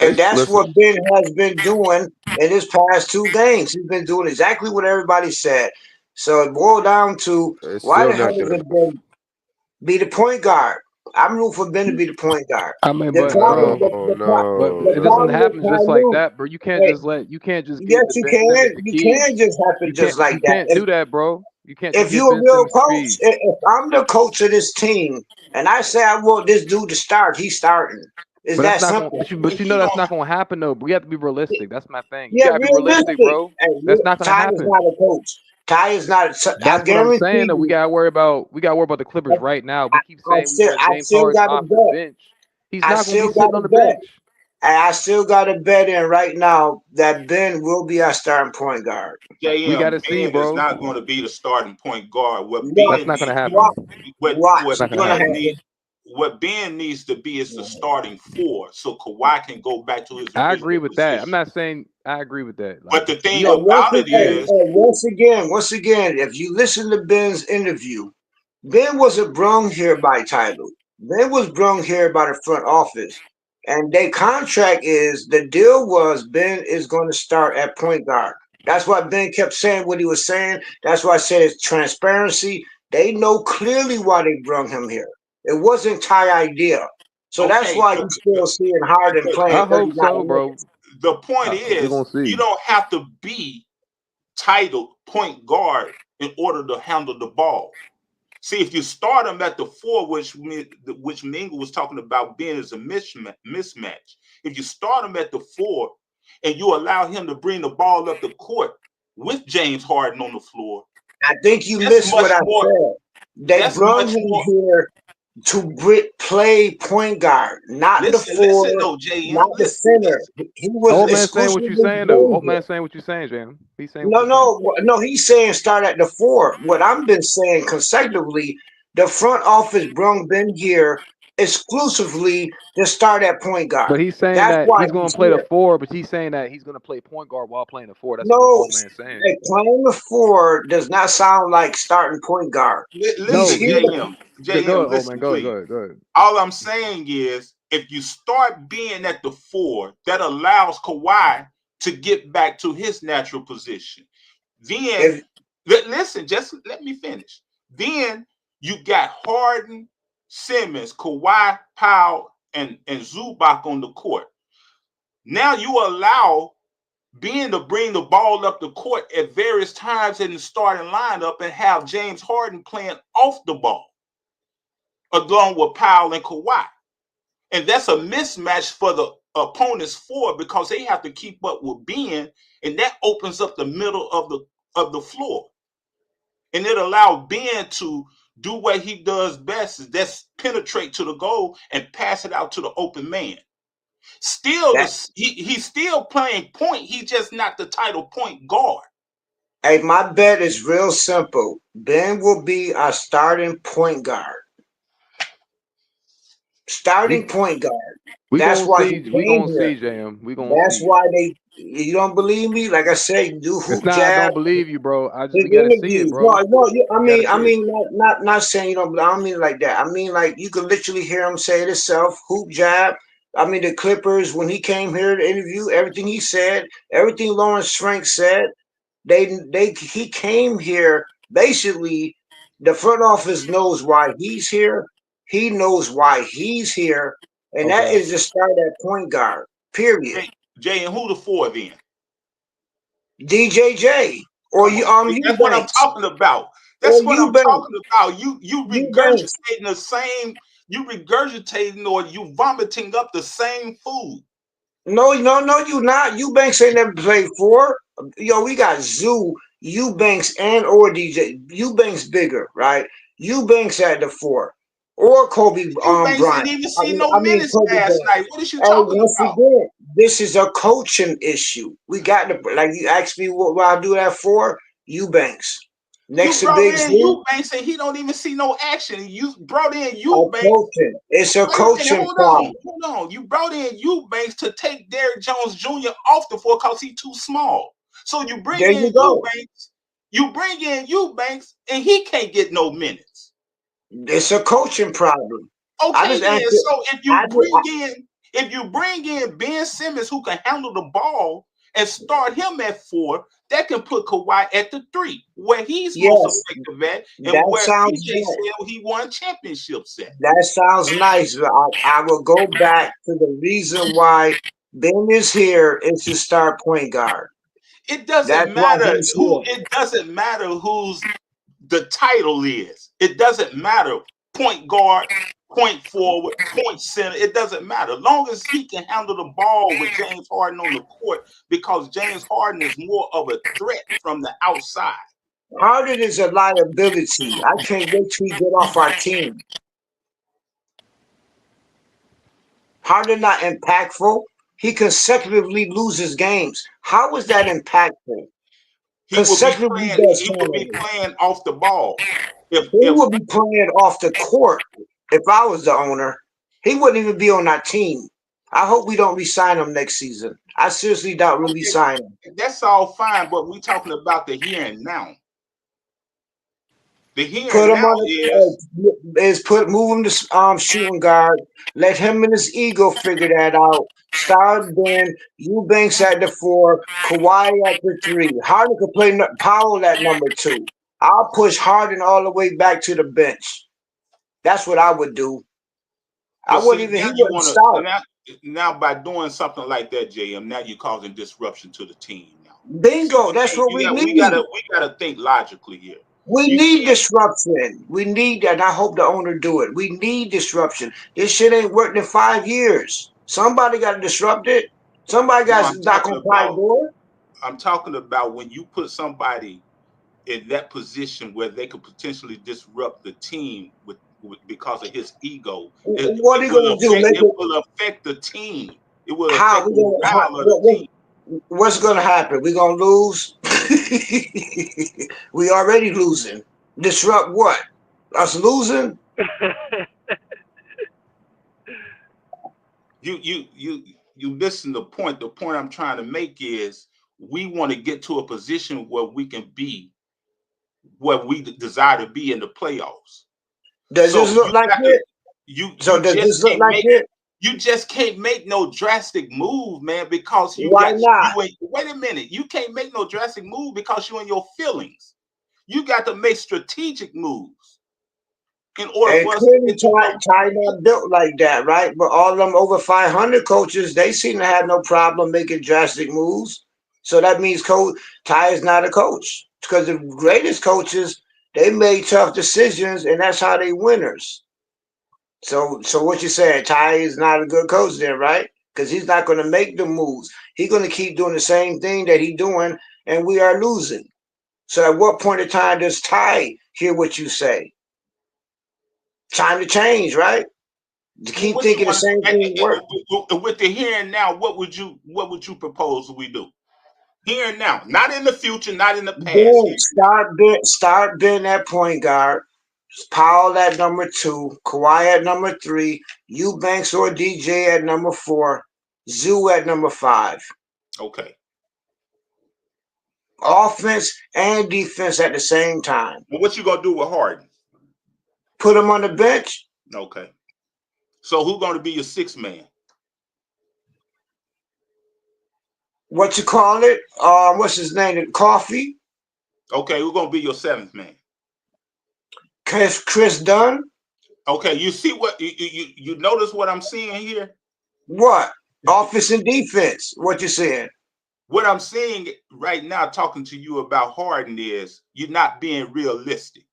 And that's Listen, what Ben has been doing in his past 2 games. He's been doing exactly what everybody said. So it boiled down to it's why still the hell not good. doesn't Ben be the point guard? I'm rooting for Ben to be the point guard. I mean, The but problem, bro, No, but it doesn't no. with happen just like Tyloo, that, bro. You can't hey, just yes, give the you Ben Simmons can. the You keys. can just happen just like You that. can't do that, bro. You can't just If give you're a Ben real Simmons the coach, keys. if I'm the coach of this team and I say I want this dude to start, he's starting. It's But that's that not going. simple. But you know that's not going to happen though. We have to be realistic. That's my thing. You Yeah, gotta be realistic, realistic. bro. And That's not going to Ty is happen. not a coach. Ty is not. I That's what I'm saying. guarantee Though you. we gotta worry about the Clippers right now. We keep saying we want I James still Harden got to off the bet. bench. He's I not going to still be got sitting to on the bet. bench. And I still got to bet in right now that Ben will be our starting point guard. We got JM, to see, Ben is bro. not going to be the starting point guard. What That's Ben not going to needs, happen. Watch, It's what not going to Ben happen. needs, what Ben needs to be is the starting four, so Kawhi can go back to his I agree original with that. I'm position. not saying I agree with that. But Like the we thing all. about it is, once again, if you listen to Ben's interview, Ben wasn't brung here by title. Ben was brung here by the front office. And their contract is the deal was Ben is going to start at point guard. That's why Ben kept saying what he was saying. That's why I said it's transparency. They know clearly why they brung him here. It wasn't Ty idea. So that's okay, why you still seeing Harden playing I hope 39 so, bro. minutes. the point We're is, gonna see. you don't have to be titled point guard in order to handle the ball. See, if you start him at the four, which Mingle was talking about being as a mismatch, if you start him at the four and you allow him to bring the ball up the court with James Harden on the floor, I think you that's missed much what I more. said. They That's brung much him more. here to play point guard, not the Listen, four, though, JM. not the center. He was Old man saying what you exclusively saying though. brung Old here. man saying what you saying, Jam. He's saying what No, you're saying. no. He's saying start at the four. What I've been saying consecutively, the front office brung Ben here exclusively to start at point guard. But he's saying That's that why he's gonna he's play the here. four, but he's saying that he's gonna play point guard while playing the four. That's what this No, old man's saying. playing the four does not sound like starting point guard. He's Listen, No, here. JM. go JM, ahead, old man. listen, Go please. ahead, go ahead. All I'm saying is, if you start being at the four, that allows Kawhi to get back to his natural position. Then, listen, just let me finish. Then you got Harden, Simmons, Kawhi, Powell, and Zubac on the court. Now you allow Ben to bring the ball up the court at various times in the starting lineup and have James Harden playing off the ball along with Powell and Kawhi. And that's a mismatch for the opponent's four because they have to keep up with Ben, and that opens up the middle of the floor. And it allows Ben to do what he does best, is that's penetrate to the goal and pass it out to the open man. Still, he's still playing point. He's just not the title point guard. Hey, my bet is real simple. Ben will be our starting point guard. Starting point guard. We That's gonna why he see. We came gonna here. see, Jam. We gonna That's see. why they. You don't believe me? Like I said, you do It's hoop not. I jab. don't believe you, bro. His We gotta see it, interviews. bro. I We gotta mean, see it. not saying you don't. I don't mean it like that. I mean, like you can literally hear him say it himself. Hoop jab. I mean, the Clippers when he came here to interview, everything he said, everything Lawrence Frank said, he came here basically. The front office knows why he's here. He knows why he's here, and that Okay. is to start at point guard. Period. Jay, and who the four then? DJJ or Come you on, see, that's what I'm Eubanks talking about. or That's what I'm Eubanks. talking about. You Eubanks. regurgitating the same. You regurgitating or you vomiting up the same food. No, you not. Eubanks ain't never played 4. Yo, we got Zoo, Eubanks, and or DJ. Eubanks bigger, right? Eubanks at the 4. Or Kobe Eubanks Bryant. didn't even see no I mean minutes Kobe last Bryant. night. What is you And talking once about? again, this is a coaching issue. We got to, like you asked me what I do that for. Eubanks. You Next to brought Big in Z, Eubanks and he don't even see no action. You brought in a Eubanks. coaching. It's a Wait a minute, coaching problem. hold on. You brought in Eubanks to take Derrick Jones Jr. off the floor because he's too small. So you bring There you in go. Eubanks, and he can't get no minutes. It's a coaching problem. I Okay, just then. answered. So if you bring in Ben Simmons who can handle the ball and start him at 4, that can put Kawhi at the 3, where he's most Yes, effective at, and that where sounds PJ nice. said he won championships at. That sounds nice. But I will go back to the reason why Ben is here is to start point guard. It doesn't That's why matter he's here. who's the title is. It doesn't matter. Point guard, point forward, point center. It doesn't matter. As long as he can handle the ball with James Harden on the court, because James Harden is more of a threat from the outside. Harden is a liability. I can't wait till he get off our team. Harden not impactful. He consecutively loses games. How is that impactful? He will Consecutively does be turnovers. playing off the ball. He would be playing off the court if I was the owner. He wouldn't even be on our team. I hope we don't re-sign him next season. I seriously doubt we'll re-sign him. That's all fine, but we're talking about the here and now. The here Put and him now on move him to shooting guard. Let him and his ego figure that out. Start Ben, Eubanks at the 4, Kawhi at the 3. Harden could play Powell at number 2. I'll push Harden all the way back to the bench. That's what I would do. I wouldn't even. He wouldn't start. Now by doing something like that, JM, now you're causing disruption to the team. Now, bingo. That's what we need. We gotta think logically here. We need disruption. We need that. And I hope the owner do it. We need disruption. This shit ain't worked in 5 years. Somebody got to disrupt it. Somebody got to knock on my door. I'm talking about when you put somebody in that position where they could potentially disrupt the team because of his ego. What are you going to do? It will affect the team. It will affect the morale of the team. What's going to happen? We're going to lose? We already losing. Disrupt what? Us losing? You missing the point. The point I'm trying to make is we want to get to a position where we can be where we desire to be in the playoffs. Does this look like it? Does this look like it? You just can't make no drastic move, man, because why not? Wait a minute. You can't make no drastic move because you're in your feelings. You got to make strategic moves in order for us to get Ty not built like that, right? But all of them over 500 coaches, they seem to have no problem making drastic moves. So that means Ty is not a coach, because the greatest coaches, they made tough decisions, and that's how they winners. So what you saying? Ty is not a good coach then, right? Because he's not going to make the moves. He's going to keep doing the same thing that he's doing, and we are losing. So at what point in time does Ty hear what you say? Time to change, right? To keep thinking the same thing works. With the here and now, what would you propose we do? Here and now, not in the future, not in the past. Start Ben at point guard. Powell at number 2, Kawhi at number 3, Eubanks or DJ at number 4, Zoo at number 5. Okay. Offense and defense at the same time. Well, what you gonna do with Harden? Put him on the bench. Okay. So who's gonna be your 6th man? What you call it? What's his name? Coffee. Okay, who's gonna be your 7th man? Chris Dunn. Okay, you see what you notice what I'm seeing here? What? Offense and defense. What you saying? What I'm saying right now, talking to you about Harden, is you're not being realistic.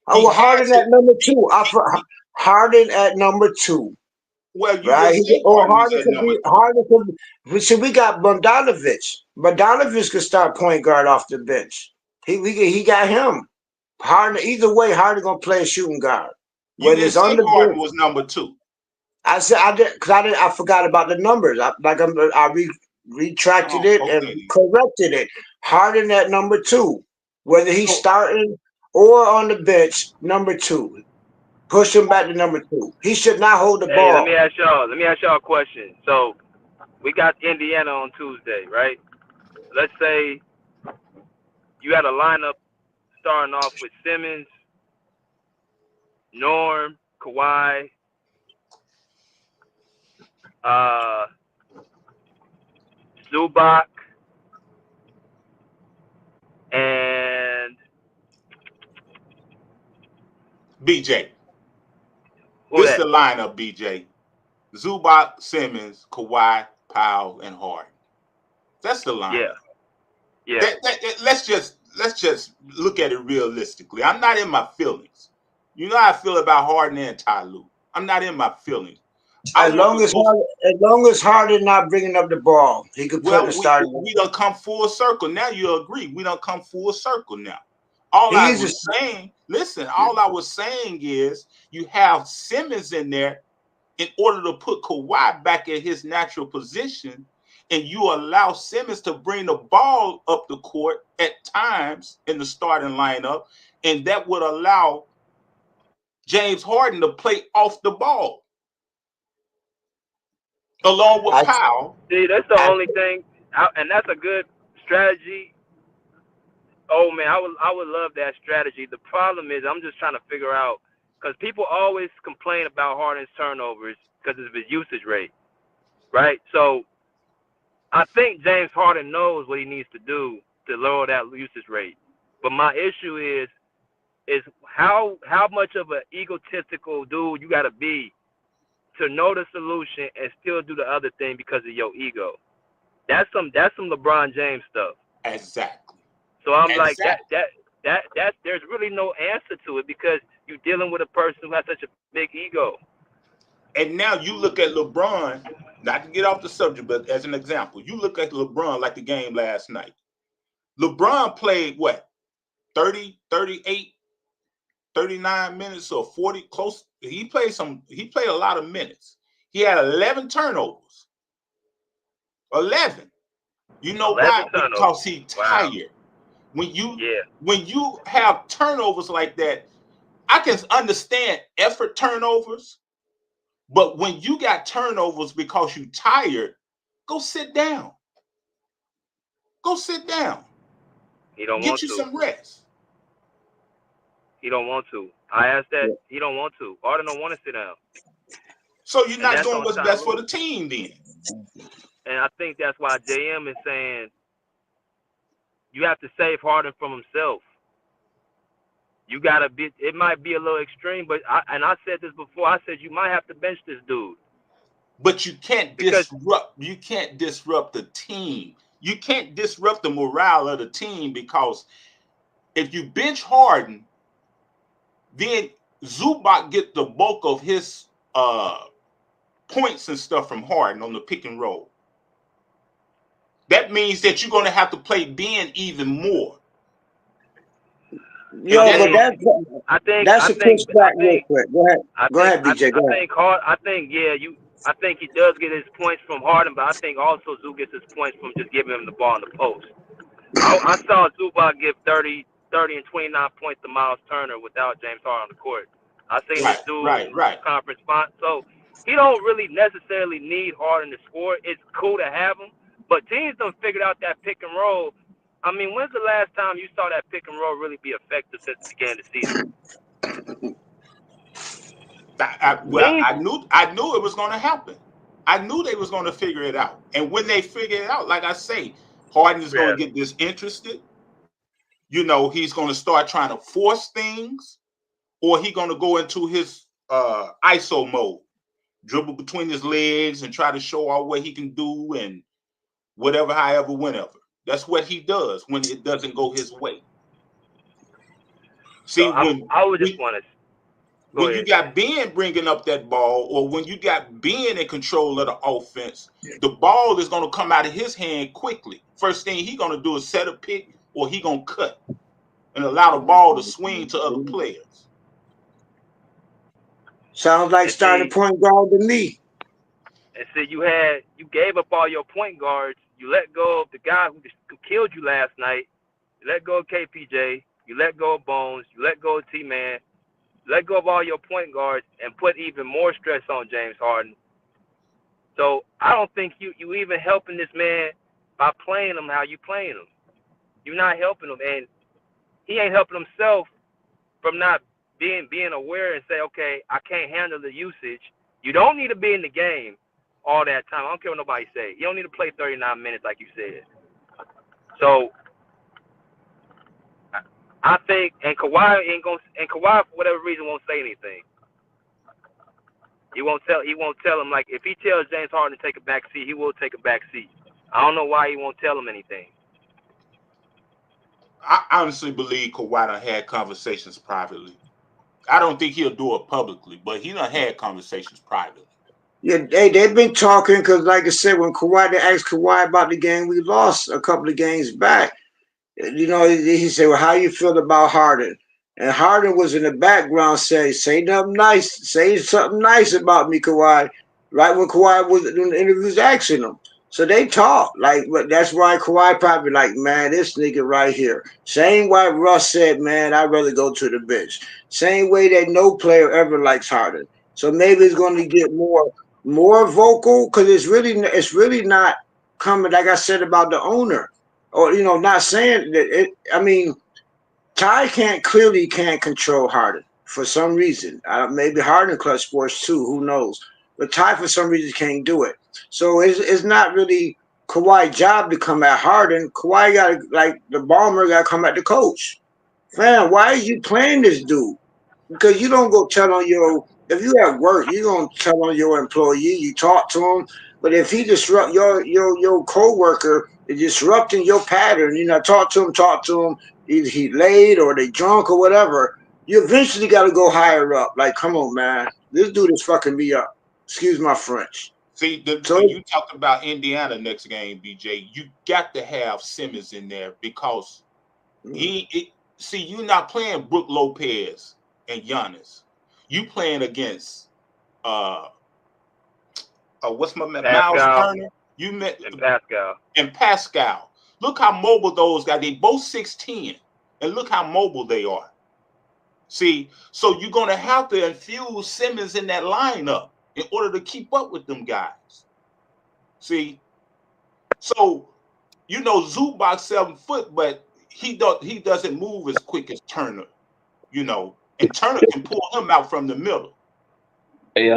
Oh, well, Harden at number 2. Harden at number 2. Well, you Right? just said Harden is at number 2. Harden could. See, we got Bogdanovich. Bogdanovich could start point guard off the bench. He got him. Harden. Either way, Harden gonna play a shooting guard. You Whether didn't it's on say the Harden bench. was number 2. I said I forgot about the numbers. I retracted it and Okay. corrected it. Harden at number 2, whether he's starting or on the bench, number 2. Push him back to number 2. He should not hold the Hey, let ball. me ask y'all a question. So we got Indiana on Tuesday, right? Let's say you had a lineup starting off with Simmons, Norm, Kawhi, Zubac, and BJ. who This is that? the lineup, BJ. Zubac, Simmons, Kawhi, Powell, and Harden. That's the lineup. Yeah. Let's just look at it realistically. I'm not in my feelings. You know how I feel about Harden and Ty Lue. I'm not in my feelings. As long as Harden not bringing up the ball, he could play the starting. We don't come full circle. Now you agree. We don't come full circle now. All I was saying is you have Simmons in there in order to put Kawhi back in his natural position, and you allow Simmons to bring the ball up the court at times in the starting lineup, and that would allow James Harden to play off the ball along with Powell. See, that's the only thing, and that's a good strategy. Oh man, I would love that strategy. The problem is I'm just trying to figure out, because people always complain about Harden's turnovers because of his usage rate, right? So I think James Harden knows what he needs to do to lower that usage rate. But my issue is how much of an egotistical dude you got to be to know the solution and still do the other thing because of your ego. That's some LeBron James stuff. Exactly. So I'm like that there's really no answer to it because you're dealing with a person who has such a big ego. And now you look at LeBron, not to get off the subject, but as an example, you look at LeBron like the game last night. LeBron played what? 30, 38, 39 minutes or 40 close. He played a lot of minutes. He had 11 turnovers. 11. You know why? Because he's tired. When you have turnovers like that, I can understand effort turnovers, but when you got turnovers because you're tired, go sit down. Go sit down. He don't Get want you to. some rest. He don't want to. I asked that. Yeah. He don't want to. Harden don't want to sit down. So you're not doing what's best for the team then. And I think that's why JM is saying you have to save Harden from himself. You gotta be. It might be a little extreme, but I said this before. I said you might have to bench this dude. But you can't disrupt. You can't disrupt the team. You can't disrupt the morale of the team, because if you bench Harden, then Zubac get the bulk of his points and stuff from Harden on the pick and roll. That means that you're going to have to play Ben even more. Yo, but that's a pushback real quick. Go ahead, BJ. Go ahead. I think he does get his points from Harden, but I think also Zoo gets his points from just giving him the ball in the post. I saw Zubac give 30 and 29 points to Miles Turner without James Harden on the court. I seen this dude conference spot. So he don't really necessarily need Harden to score. It's cool to have him, but teams done figured out that pick and roll. I mean, when's the last time you saw that pick and roll really be effective since the beginning of the season? I knew it was going to happen. I knew they was going to figure it out. And when they figure it out, like I say, Harden is going to get disinterested. You know, he's going to start trying to force things, or he's going to go into his ISO mode, dribble between his legs and try to show all what he can do and whatever, however, whenever. That's what he does when it doesn't go his way. So See, I would just want to go when you ahead. got Ben bringing up that ball, or when you got Ben in control of the offense, the ball is going to come out of his hand quickly. First thing he's going to do is set a pick, or he going to cut and allow the ball to swing to other players. Sounds like starting point guard to me. And so you gave up all your point guards. You let go of the guy who killed you last night. You let go of KPJ. You let go of Bones. You let go of T-Man. Let go of all your point guards and put even more stress on James Harden. So I don't think you even helping this man by playing him how you playing him. You're not helping him, and he ain't helping himself from not being aware and say, okay, I can't handle the usage. You don't need to be in the game all that time. I don't care what nobody say. You don't need to play 39 minutes like you said. So I think, and Kawhi for whatever reason won't say anything. He won't tell him, like, if he tells James Harden to take a back seat, he will take a back seat. I don't know why he won't tell him anything. I honestly believe Kawhi done had conversations privately. I don't think he'll do it publicly, but he done had conversations privately. Yeah, they've been talking because, like I said, when they asked Kawhi about the game we lost a couple of games back, you know, he said, well, how you feel about Harden? And Harden was in the background saying, say something nice about me, Kawhi. Right when Kawhi was in the interviews asking him. So they talk. Like, but that's why Kawhi probably like, man, this nigga right here. Same way Russ said, man, I'd rather go to the bench. Same way that no player ever likes Harden. So maybe it's going to get more vocal because it's really not coming, like I said about the owner. Or, you know, not saying that I mean, Ty can't control Harden for some reason. Maybe Harden clutch sports too, who knows? But Ty for some reason can't do it. So it's not really Kawhi's job to come at Harden. Kawhi got like the bomber got to come at the coach. Fam, why are you playing this dude? Because you don't go tell on if you at work, you don't tell on your employee. You talk to him. But if he disrupt your coworker is disrupting your pattern, you know, talk to him. Either he late or they drunk or whatever. You eventually got to go higher up. Like, come on, man, this dude is fucking me up. Excuse my French. See, when you talked about Indiana next game, BJ, you got to have Simmons in there because you're not playing Brook Lopez and Giannis. You playing against what's my man, Miles Turner? You met and Pascal. Look how mobile those guys. They both 6'10", and look how mobile they are. See, so you're gonna have to infuse Simmons in that lineup in order to keep up with them guys. See, so you know Zubac 7 foot, but he doesn't move as quick as Turner. You know, and Turner can pull him out from the middle. Hey,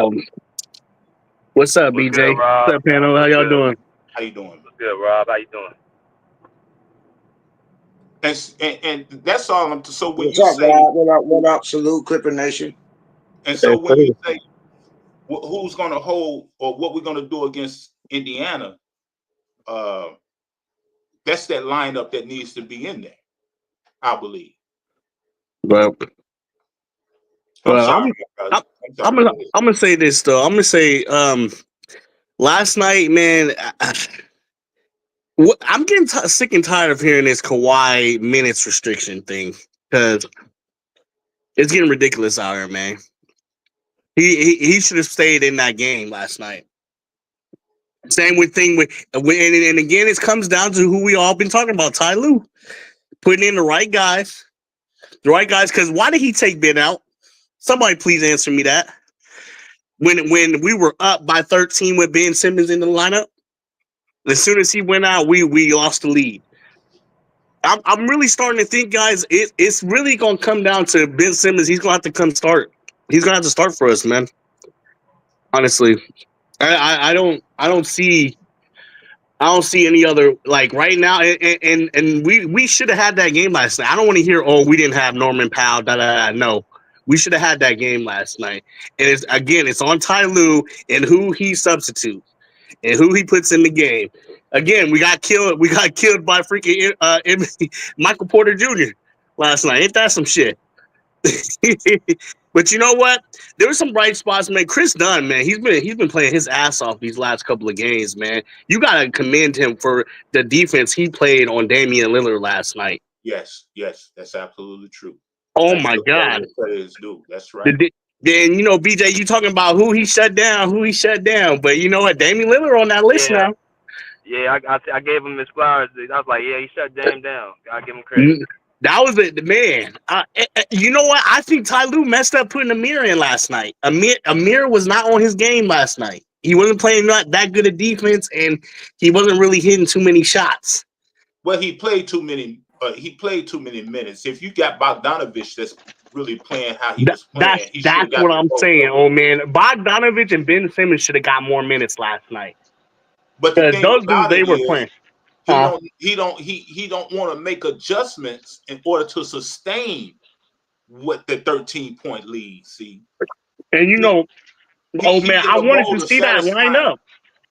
what's up, What's BJ? good, Rob? What's up, panel? How y'all doing? How you doing? What's good, Rob? How you doing? And that's all. So when What's you up, say, Rob? What up? Salute, Clipper Nation. and so when you say who's going to hold or what we're going to do against Indiana, that's that lineup that needs to be in there, I believe. Well, I'm gonna say this though. I'm gonna say, last night, man, I'm getting sick and tired of hearing this Kawhi minutes restriction thing because it's getting ridiculous out here, man. He should have stayed in that game last night. Same thing with and again, it comes down to who we all been talking about, Ty Lue, putting in the right guys. Because why did he take Ben out? Somebody please answer me that. When we were up by 13 with Ben Simmons in the lineup, as soon as he went out, we lost the lead. I'm really starting to think, guys, it's really gonna come down to Ben Simmons. He's gonna have to come start. He's gonna have to start for us, man. Honestly, I don't see any other, like, right now, and we should have had that game last night. I don't want to hear, oh, we didn't have Norman Powell. No, we should have had that game last night. And it's on Ty Lue and who he substitutes and who he puts in the game. Again, we got killed. We got killed by freaking Michael Porter Jr. last night. Ain't that some shit? But you know what? There were some bright spots, man. Chris Dunn, man, he's been playing his ass off these last couple of games, man. You gotta commend him for the defense he played on Damian Lillard last night. Yes, that's absolutely true. Oh my God! That's right. Then BJ, you talking about who he shut down, but you know what? Damian Lillard on that list now. Yeah, I gave him his flowers. I was like, yeah, he shut Dame down. Gotta give him credit. That was the man. You know what? I think Ty Lue messed up putting Amir in last night. Amir was not on his game last night. He wasn't playing not that good of defense, and he wasn't really hitting too many shots. Well, he played too many. He played too many minutes. If you got Bogdanovich that's really playing how he was playing, that's what I'm saying. Oh man, Bogdanovich and Ben Simmons should have got more minutes last night. But the thing about they it were is, playing. He don't want to make adjustments in order to sustain what the 13-point lead. See, and I wanted to see that lineup.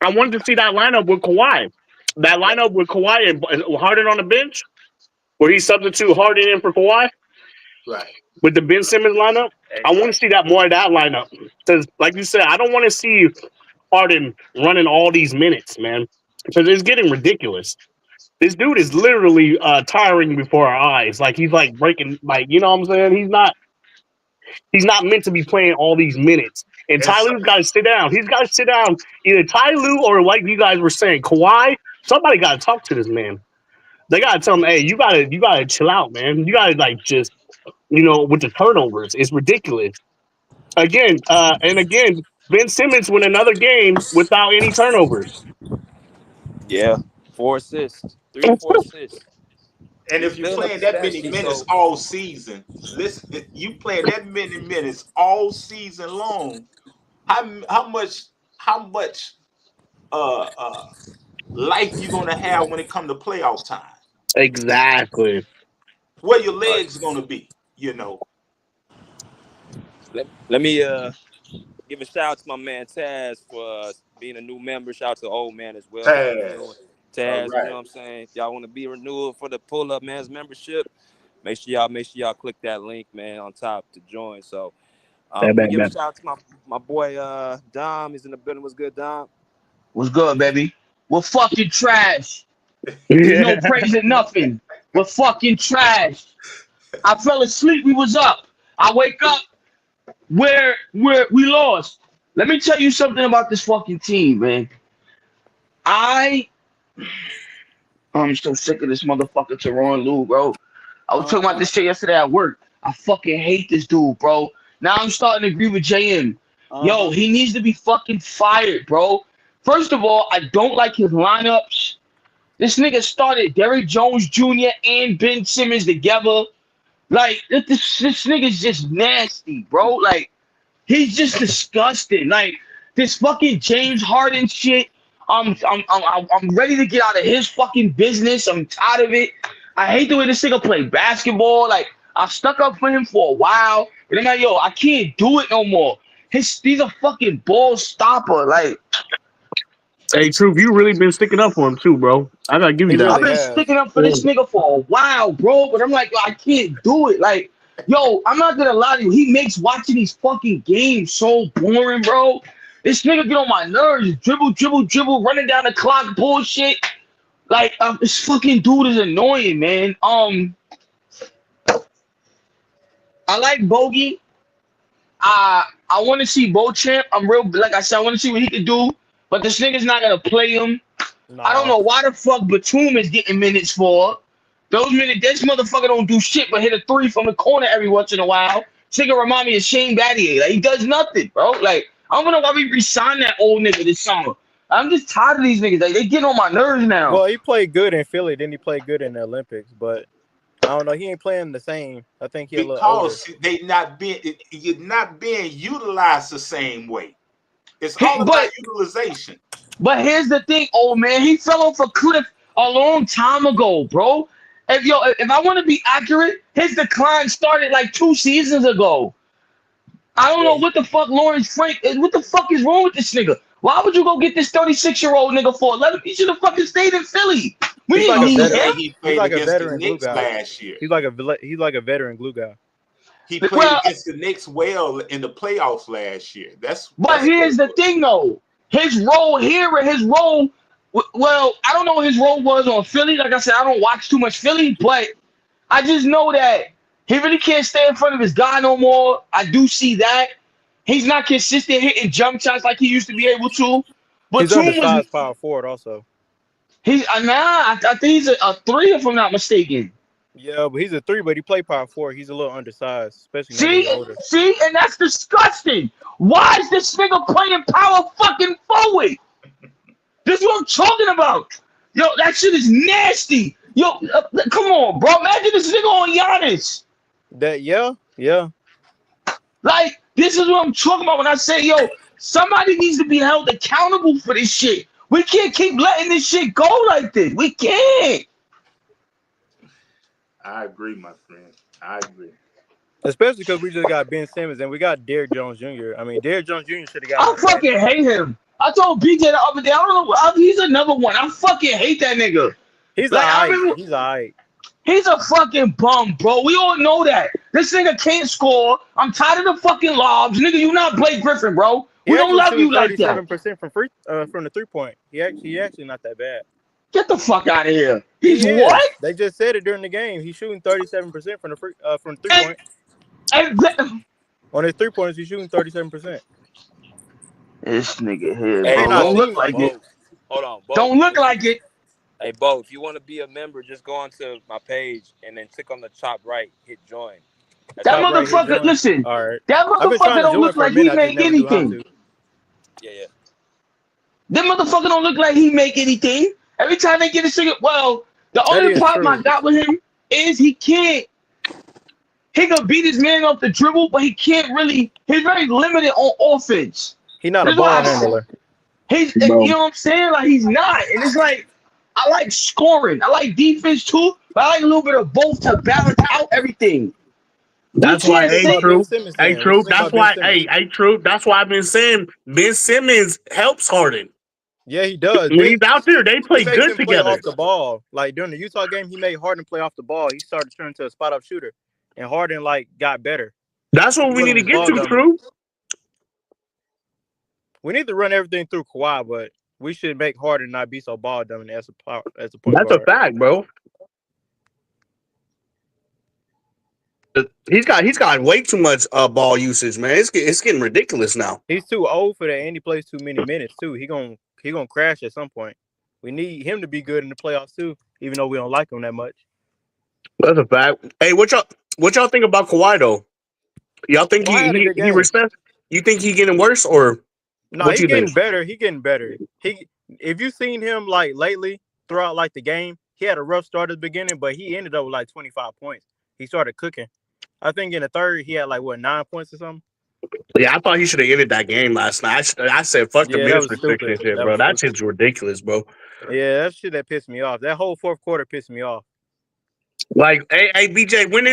I wanted to see that lineup with Kawhi. That lineup with Kawhi and Harden on the bench, where he substitute Harden in for Kawhi. Right. With the Ben Simmons lineup, I want to see that more of that lineup because, like you said, I don't want to see Harden running all these minutes, man, because it's getting ridiculous. This dude is literally tiring before our eyes. Like he's like breaking, like you know what I'm saying. He's not meant to be playing all these minutes. And Ty Lue's got to sit down. He's got to sit down. Either Ty Lue or like you guys were saying, Kawhi. Somebody got to talk to this man. They got to tell him, hey, you gotta chill out, man. You gotta like just, with the turnovers, it's ridiculous. Again, Ben Simmons win another game without any turnovers. Yeah, 4 assists, 3 to 4 assists. And if you're playing that many minutes all season, listen, you playing that many minutes all season long, how much life you gonna have when it come to playoff time? Exactly. Where your legs gonna be, Let me give a shout out to my man Taz for being a new member. Shout out to the old man as well. Taz, you know what I'm saying? If y'all want to be renewed for the Pull Up Man's membership, make sure y'all click that link, man, on top to join. So give a shout out to my boy Dom. He's in the building. What's good, Dom? What's good, baby? We're fucking trash. There's no praise in nothing. We're fucking trash. I fell asleep. We was up. I wake up. We lost. Let me tell you something about this fucking team, man. I'm so sick of this motherfucker Teron Lue, bro. I was talking about this shit yesterday at work. I fucking hate this dude, bro. Now I'm starting to agree with JM. Yo, he needs to be fucking fired, bro. First of all, I don't like his lineups. This nigga started Derrick Jones Jr. and Ben Simmons together. Like, this nigga's just nasty, bro. Like, he's just disgusting. Like, this fucking James Harden shit. I'm ready to get out of his fucking business. I'm tired of it. I hate the way this nigga play basketball. Like, I stuck up for him for a while. And I'm like, yo, I can't do it no more. He's a fucking ball stopper. Like, hey, Truth, you really been sticking up for him too, bro. I gotta give you that. I've been sticking up for this nigga for a while, bro. But I'm like, yo, I can't do it. Like, yo, I'm not gonna lie to you. He makes watching these fucking games so boring, bro. This nigga get on my nerves. Dribble, running down the clock, bullshit. Like, this fucking dude is annoying, man. I like Bogey. I want to see Beauchamp. Like I said, I want to see what he can do. But this nigga's not gonna play him. Nah. I don't know why the fuck Batum is getting minutes for. Those minutes, this motherfucker don't do shit but hit a 3 from the corner every once in a while. This nigga remind me of Shane Battier. Like, he does nothing, bro. Like, I don't know why we re-signed that old nigga this summer. I'm just tired of these niggas. Like, they getting on my nerves now. Well, he played good in Philly. Then he played good in the Olympics. But I don't know. He ain't playing the same. I think he's a little older. You're not being utilized the same way. It's all about utilization. But here's the thing, old man. He fell off a cliff a long time ago, bro. If I want to be accurate, his decline started like 2 seasons ago. I don't know what the fuck Lawrence Frank. What the fuck is wrong with this nigga? Why would you go get this 36-year-old nigga for 11? He should have fucking stayed in Philly. We He's didn't like a need veteran. him. He He's played like a against the veteran glue Knicks guy. last year. He's like a veteran glue guy. He played against the Knicks well in the playoffs last year. But here's the thing, though. His role here and his role, well, I don't know what his role was on Philly. Like I said, I don't watch too much Philly, but I just know that he really can't stay in front of his guy no more. I do see that. He's not consistent hitting jump shots like he used to be able to. But He's undersized power forward also. He's I think he's a 3 if I'm not mistaken. Yeah, but he's a 3, but he played power forward. He's a little undersized, especially now that he's older. See, and that's disgusting. Why is this nigga playing power fucking forward? This is what I'm talking about. Yo, that shit is nasty. Yo, come on, bro. Imagine this nigga on Giannis. Yeah. Like, this is what I'm talking about when I say, yo, somebody needs to be held accountable for this shit. We can't keep letting this shit go like this. We can't. I agree, my friend. I agree. Especially because we just got Ben Simmons and we got Derrick Jones Jr. I mean, Derrick Jones Jr. should have got. I fucking hate him. I told BJ the other day, I don't know. He's another one. I fucking hate that nigga. He's like, alright. He's alright. He's a fucking bum, bro. We all know that. This nigga can't score. I'm tired of the fucking lobs. Nigga, you not Blake Griffin, bro. We don't love you like that. 37% from the 3-point. He actually not that bad. Get the fuck out of here. He's what? They just said it during the game. He's shooting 37% from the 3-point. On his 3-pointers, he's shooting 37%. This nigga here, Hey, bro. Don't look like it. Hold on. Bo. Don't look like it. Hey, Bo, if you want to be a member, just go onto my page and then click on the top right, hit join. That motherfucker, listen. All right. That motherfucker don't look like he make anything. Yeah. That motherfucker don't look like he make anything. Every time they get a cigarette, well, the only problem I got with him is he can't. He can beat his man off the dribble, but he can't really. He's very limited on offense. He's not a ball handler. You know what I'm saying? Like, he's not. And it's like, I like scoring. I like defense too, but I like a little bit of both to balance out everything. That's why, true. That's why I've been saying Ben Simmons helps Harden. Yeah, he does. When he's out there, they play good together. Off the ball, like during the Utah game, he made Harden play off the ball. He started turning into a spot-up shooter, and Harden got better. That's what we need to get to, True. We need to run everything through Kawhi, but we should make Harden not be so ball dominant as a point guard. That's a fact, bro. He's got way too much ball usage, man. It's getting ridiculous now. He's too old for that, and he plays too many minutes too. He gonna crash at some point. We need him to be good in the playoffs too, even though we don't like him that much. That's a fact. Hey, what y'all think about Kawhi though? Y'all think he respects? You think he getting worse or? No, he's getting better. He getting better. If you've seen him like lately throughout like the game, he had a rough start at the beginning, but he ended up with like 25 points. He started cooking. I think in the third he had like 9 points or something. Yeah, I thought he should have ended that game last night. I said, "Fuck the minutes restriction shit, bro. That shit's ridiculous, bro." Yeah, that shit that pissed me off. That whole fourth quarter pissed me off. Like, hey, BJ, when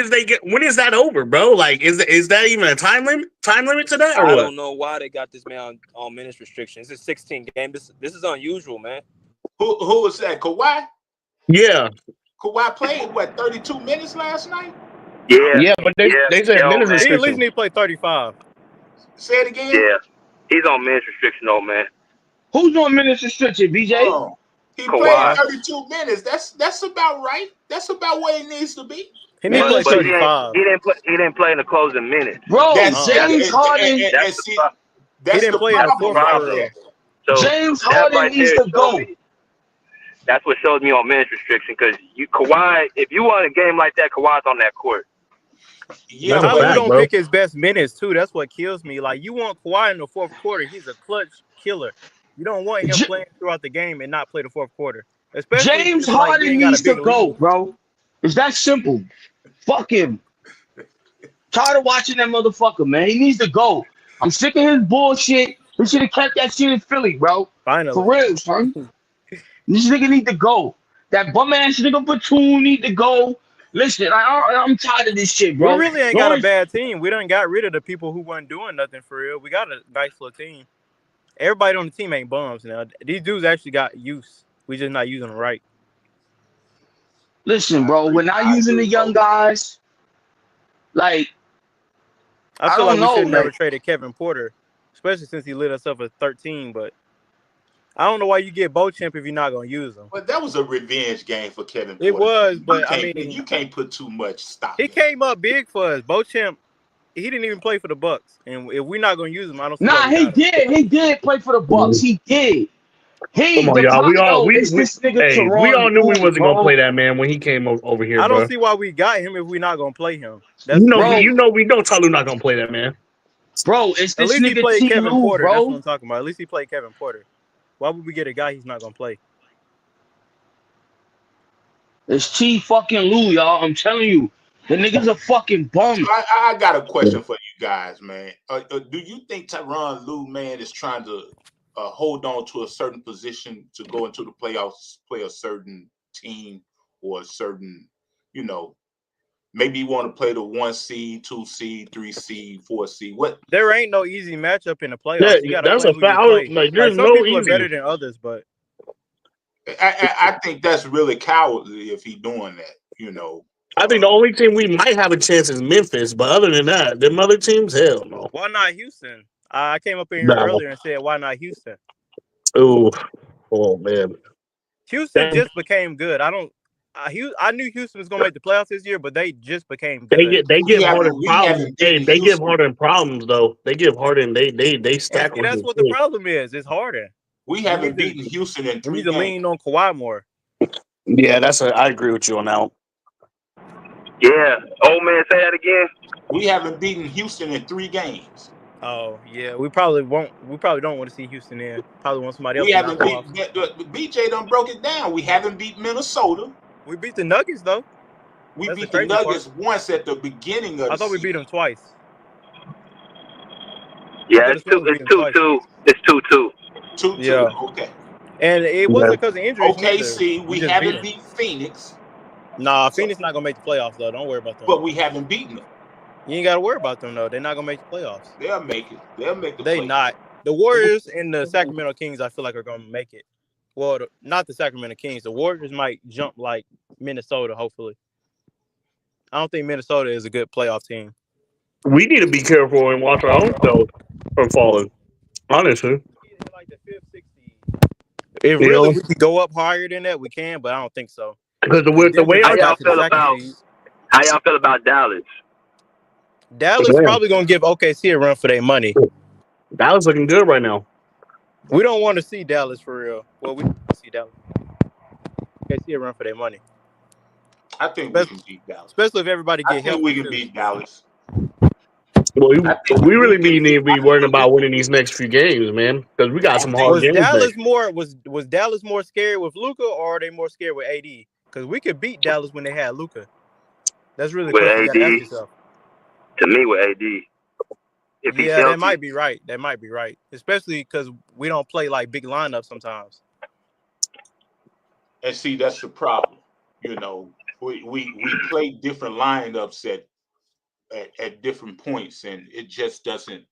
is that over, bro? Like, is that even a time limit to that? Or I what? don't know why they got this man on minutes restrictions. It's a 16 game. This is unusual, man. Who was that? Kawhi? Yeah. Kawhi played 32 minutes last night? Yeah, but they said minutes restriction. He at least need to play 35. Say it again. Yeah, he's on minutes restriction, though, man. Who's on minutes restriction, BJ? Oh, he played 32 minutes. That's about right. That's about where he needs to be. He needs to play 35. He didn't play in the closing minutes. Bro, James Harden. He didn't play in the fourth quarter. So James Harden needs to go. That's what shows me on minutes restriction because Kawhi, if you want a game like that, Kawhi's on that court. Yeah, Tyler don't pick his best minutes too. That's what kills me. Like, you want Kawhi in the fourth quarter, he's a clutch killer. You don't want him playing throughout the game and not play the fourth quarter. Especially James Harden needs to go, bro. It's that simple. Fuck him. Tired of watching that motherfucker, man. He needs to go. I'm sick of his bullshit. We should have kept that shit in Philly, bro. Finally. For real, son. This nigga need to go. That bum ass nigga Batum need to go. Listen, I'm tired of this shit, bro. We really ain't got a bad team. We done got rid of the people who weren't doing nothing for real. We got a nice little team. everybody on the team ain't bums now. These dudes actually got use. We just not using them right. Listen, bro, we're not using the young guys. Like, I I feel like don't we know. should never Like, traded Kevin Porter, especially since he lit us up at 13. But I don't know why you get Beauchamp if you're not gonna use him. But that was a revenge game for Kevin Porter. It was, but I mean, you can't put too much stock. He came up big for us. Beauchamp, he didn't even play for the Bucks, and if we're not gonna use him, I don't see why nah, we he got him. did. He did play for the Bucks. He did. Come on, The y'all. it's this nigga We all Teron knew we Lue, wasn't gonna bro. play that man when he came over here, I don't bro. see why we got him if we're not gonna play him. We know Tyloo not gonna play that man. Bro, it's At this least he nigga played T. Kevin Lue, Porter. That's what bro. I'm talking about. At least he played Kevin Porter. Why would we get a guy he's not gonna play? It's T fucking Lue, y'all. I'm telling you, the nigga's a fucking bum. So I got a question for you guys, man. Do you think Tyronn Lue, man, is trying to hold on to a certain position to go into the playoffs, play a certain team or a certain, maybe you want to play the 1 seed, 2 seed, 3 seed, 4 seed. What? There ain't no easy matchup in the playoffs. You got to That's play a who you fact. play. Like, there's some no people are easy. better than others, but I think that's really cowardly if he's doing that. I think the only team we might have a chance is Memphis, but other than that, them other teams, hell no. Why not Houston? I came up in here No. earlier and said, why not Houston? Oh man. Houston just became good. I knew Houston was gonna make the playoffs this year, but they just became good. They give Harden problems. Hey, they give Harden problems though. They give Harden they stack And with that's his what the shit. problem is. It's Harden. We haven't beaten Houston in 3 We need to games. lean on Kawhi more. Yeah, I agree with you on that one. Yeah, old man, say that again. We haven't beaten Houston in 3 games. Oh yeah, we probably won't. We probably don't want to see Houston in. Probably want somebody else We to knock haven't them off. BJ done broke it down. We haven't beat Minnesota. We beat the Nuggets though. We That's beat the the crazy Nuggets part. once at the beginning of the I thought we season. beat them twice. Yeah, it's 2-2. It's 2-2. 2-2. Yeah. Okay. And it wasn't because of injuries. OKC, we just haven't beat beat Phoenix. Nah, Phoenix not gonna make the playoffs though. Don't worry about them. But we haven't beaten them. You ain't gotta worry about them though. They're not gonna make the playoffs. They'll make it. They'll make the They playoffs. not. The Warriors and the Sacramento Kings, I feel like, are gonna make it. Well, not the Sacramento Kings. The Warriors might jump like Minnesota, hopefully. I don't think Minnesota is a good playoff team. We need to be careful and watch our own self from falling. Honestly. If really we could go up higher than that, we can, but I don't think so. Because the way how y'all feel about Dallas? Dallas probably gonna give OKC a run for their money. Dallas looking good right now. We don't want to see Dallas for real. Well, we see Dallas. OKC a run for their money. I think we can beat Dallas. Especially if everybody get healthy. We can beat Dallas. Well, we really need to be worrying about winning these next few games, man, because we got some hard games. Was Dallas more scared with Luka, or are they more scared with AD? Because we could beat Dallas when they had Luka. That's really with question you gotta ask AD. yourself. To me, with AD. If he's healthy. That might be right. That might be right. Especially because we don't play like big lineups sometimes. And see, that's the problem. We play different lineups at different points, and it just doesn't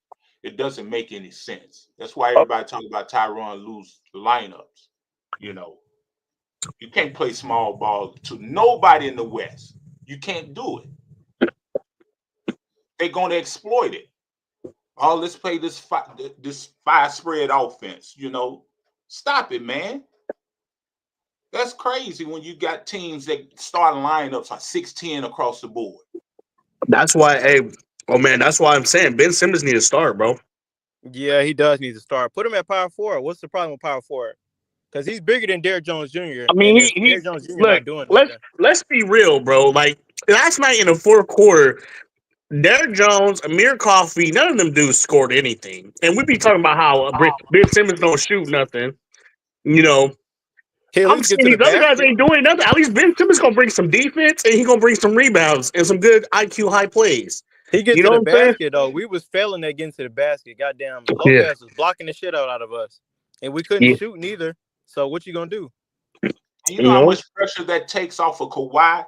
make any sense. That's why everybody talking about Tyronn Lue's lineups. You can't play small ball to nobody in the West. You can't do it. They're going to exploit it. Oh, let's play this 5 spread offense. Stop it, man. That's crazy when you got teams that start lineups like 6-10 across the board. That's why, that's why I'm saying Ben Simmons need to start, bro. Yeah, he does need to start. Put him at power forward. What's the problem with power forward? Because he's bigger than Derrick Jones Jr. I mean, Derrick Jones Jr. look, not doing nothing. let's be real, bro. Like last night in the fourth quarter, Derrick Jones, Amir Coffey, none of them dudes scored anything. And we be talking about how Ben Simmons don't shoot nothing. I'm saying these other guys ain't doing nothing. At least Ben Simmons gonna bring some defense and he gonna bring some rebounds and some good IQ high plays. He gets to the basket though. We was failing at getting to the basket. Goddamn, Lopez was blocking the shit out of us, and we couldn't shoot neither. So what you gonna do? You know how much pressure that takes off of Kawhi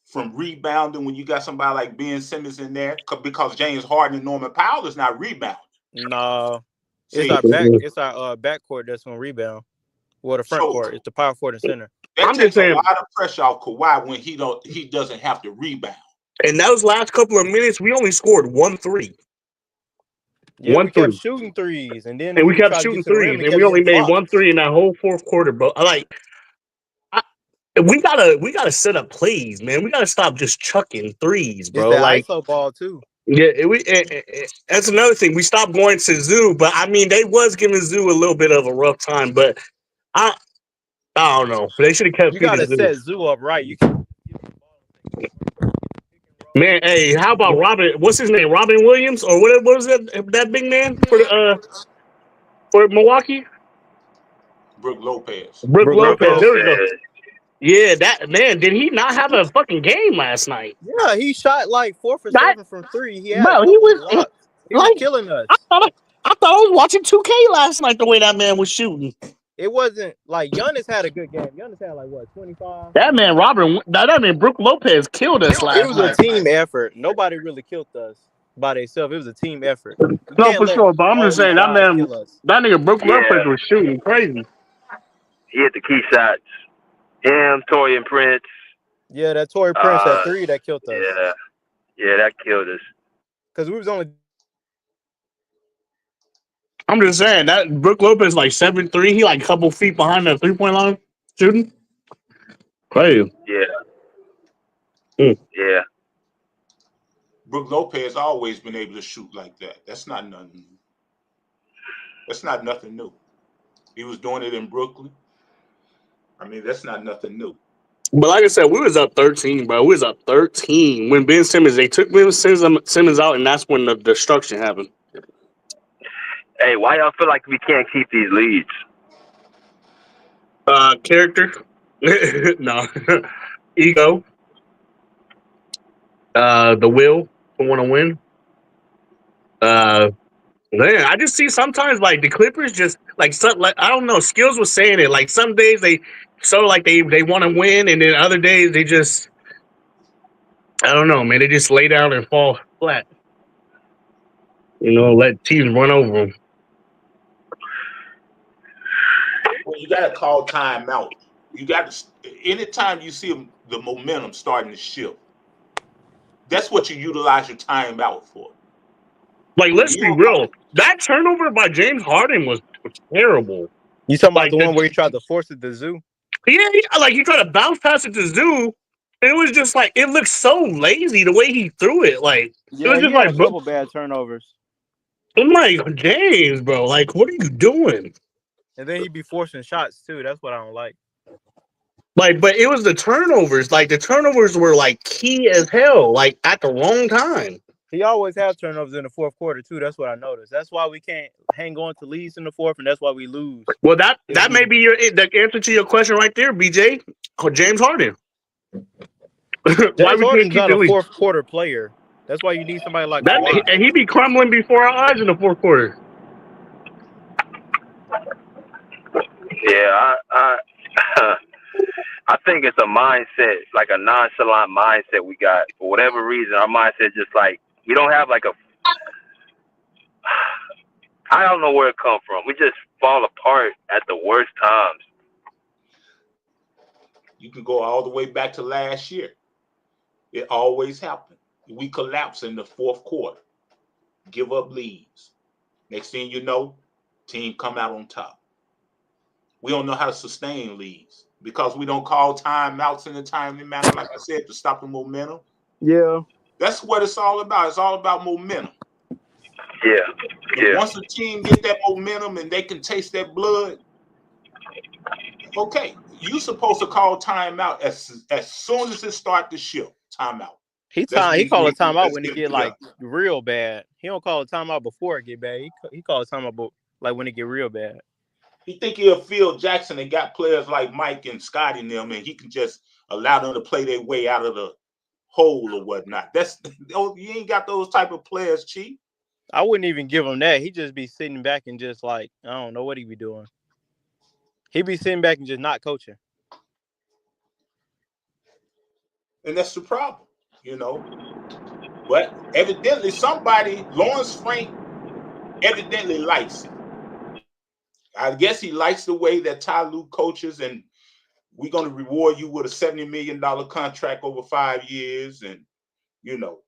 from rebounding when you got somebody like Ben Simmons in there, because James Harden and Norman Powell is not rebounding. No, See, It's our backcourt that's gonna rebound. Well, the front so court. It's the power forward and center. that I'm just takes a saying. lot of pressure off Kawhi when he doesn't have to rebound. In those last couple of minutes, we only scored 1-3. Yeah, we kept shooting threes, and then And we we kept tried to get shooting to the rim threes, and and kept we only getting made blocked. 1-3 in that whole fourth quarter, bro. Like, we gotta set up plays, man. We gotta stop just chucking threes, It's bro. that Like, ISO ball too. yeah, that's another thing. We stopped going to Zoo, but I mean, they was giving Zoo a little bit of a rough time, but I don't know. They should have kept You feeding gotta Zoo. set Zoo up right. You can Man, hey, how about Robin? What's his name? Robin Williams or what was that big man for Milwaukee? Brook Lopez. Brook Lopez. There we go. Yeah, that man. Did he not have a fucking game last night? Yeah, he shot like 4 for 7 from 3. He had Bro, a he couple was blocks. He was killing us. I thought I was watching 2K last night. The way that man was shooting. It wasn't like Giannis had a good game. Giannis had like what 25. That man, that man, Brook Lopez killed us last night. It was a team effort. Nobody really killed us by themselves. It was a team effort. No, for sure. But I'm just saying that man, that nigga Brook Lopez was shooting crazy. He hit the key shots. Him, Torian Prince. Yeah, that Torrey Prince at 3 that killed us. Yeah, that killed us. Because we was only. I'm just saying that Brook Lopez like 7'3". He like a couple feet behind the 3-point line shooting. Crazy. Yeah. Brook Lopez always been able to shoot like that. That's not nothing new. That's not nothing new. He was doing it in Brooklyn. I mean, that's not nothing new. But like I said, we was up 13, bro. We was up 13 when they took Ben Simmons out, and that's when the destruction happened. Hey, why y'all feel like we can't keep these leads? Character, no, ego, the will to want to win. Man, I just see sometimes like the Clippers just like I don't know. Skills was saying it like some days they want to win, and then other days they just I don't know, man. They just lay down and fall flat. You know, let teams run over them. Well, you got to call timeout. You got to anytime you see the momentum starting to shift. That's what you utilize your timeout for. Like, let's be real. That turnover by James Harden was terrible. You talking about the one where he tried to force it to Zoo? Yeah, he tried to bounce past it to Zoo, and it was just like it looked so lazy the way he threw it. Like, yeah, it was just he had like a couple bad turnovers. I'm like, James, bro, like, what are you doing? And then he be forcing shots too. That's what I don't like. Like, but it was the turnovers. Like, the turnovers were like key as hell. Like at the wrong time. He always has turnovers in the fourth quarter too. That's what I noticed. That's why we can't hang on to leads in the fourth, and that's why we lose. Well, that may be the answer to your question right there, BJ. James Harden. James Harden's not a fourth quarter player. That's why you need somebody like Kawhi. And he be crumbling before our eyes in the fourth quarter. Yeah, I think it's a mindset, like a nonchalant mindset we got. For whatever reason, our mindset just like, we don't have like I don't know where it comes from. We just fall apart at the worst times. You can go all the way back to last year. It always happened. We collapse in the fourth quarter, give up leads. Next thing you know, team come out on top. We don't know how to sustain leads because we don't call timeouts in a timely manner, like I said, to stop the momentum. Yeah. That's what it's all about. It's all about momentum. Yeah. Once a team get that momentum and they can taste that blood, okay, you're supposed to call timeout as soon as it start to shift. Timeout. He call a timeout when it get like real bad. He don't call a timeout before it get bad. He call a timeout like when it get real bad. He think he'll Phil Jackson and got players like Mike and Scotty and them, and he can just allow them to play their way out of the hole or whatnot. You ain't got those type of players, Chief. I wouldn't even give him that. He just be sitting back and just like, I don't know what he be doing. He be sitting back and just not coaching. And that's the problem, you know. But evidently somebody, Lawrence Frank, evidently likes it. I guess he likes the way that Ty Lue coaches, and we're going to reward you with a $70 million contract over 5 years. And, you know,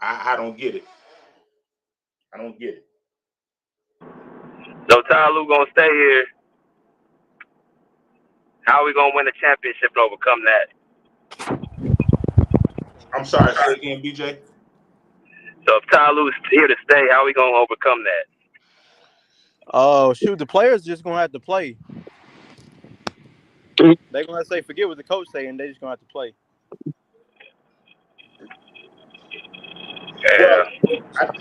I don't get it. I don't get it. So Ty Lue gonna stay here. How are we gonna win the championship and overcome that? I'm sorry, say again, BJ. So if Ty Lue's here to stay, how are we gonna overcome that? Oh, shoot, the players just gonna have to play. They're gonna say forget what the coach say, and they just gonna have to play. Well,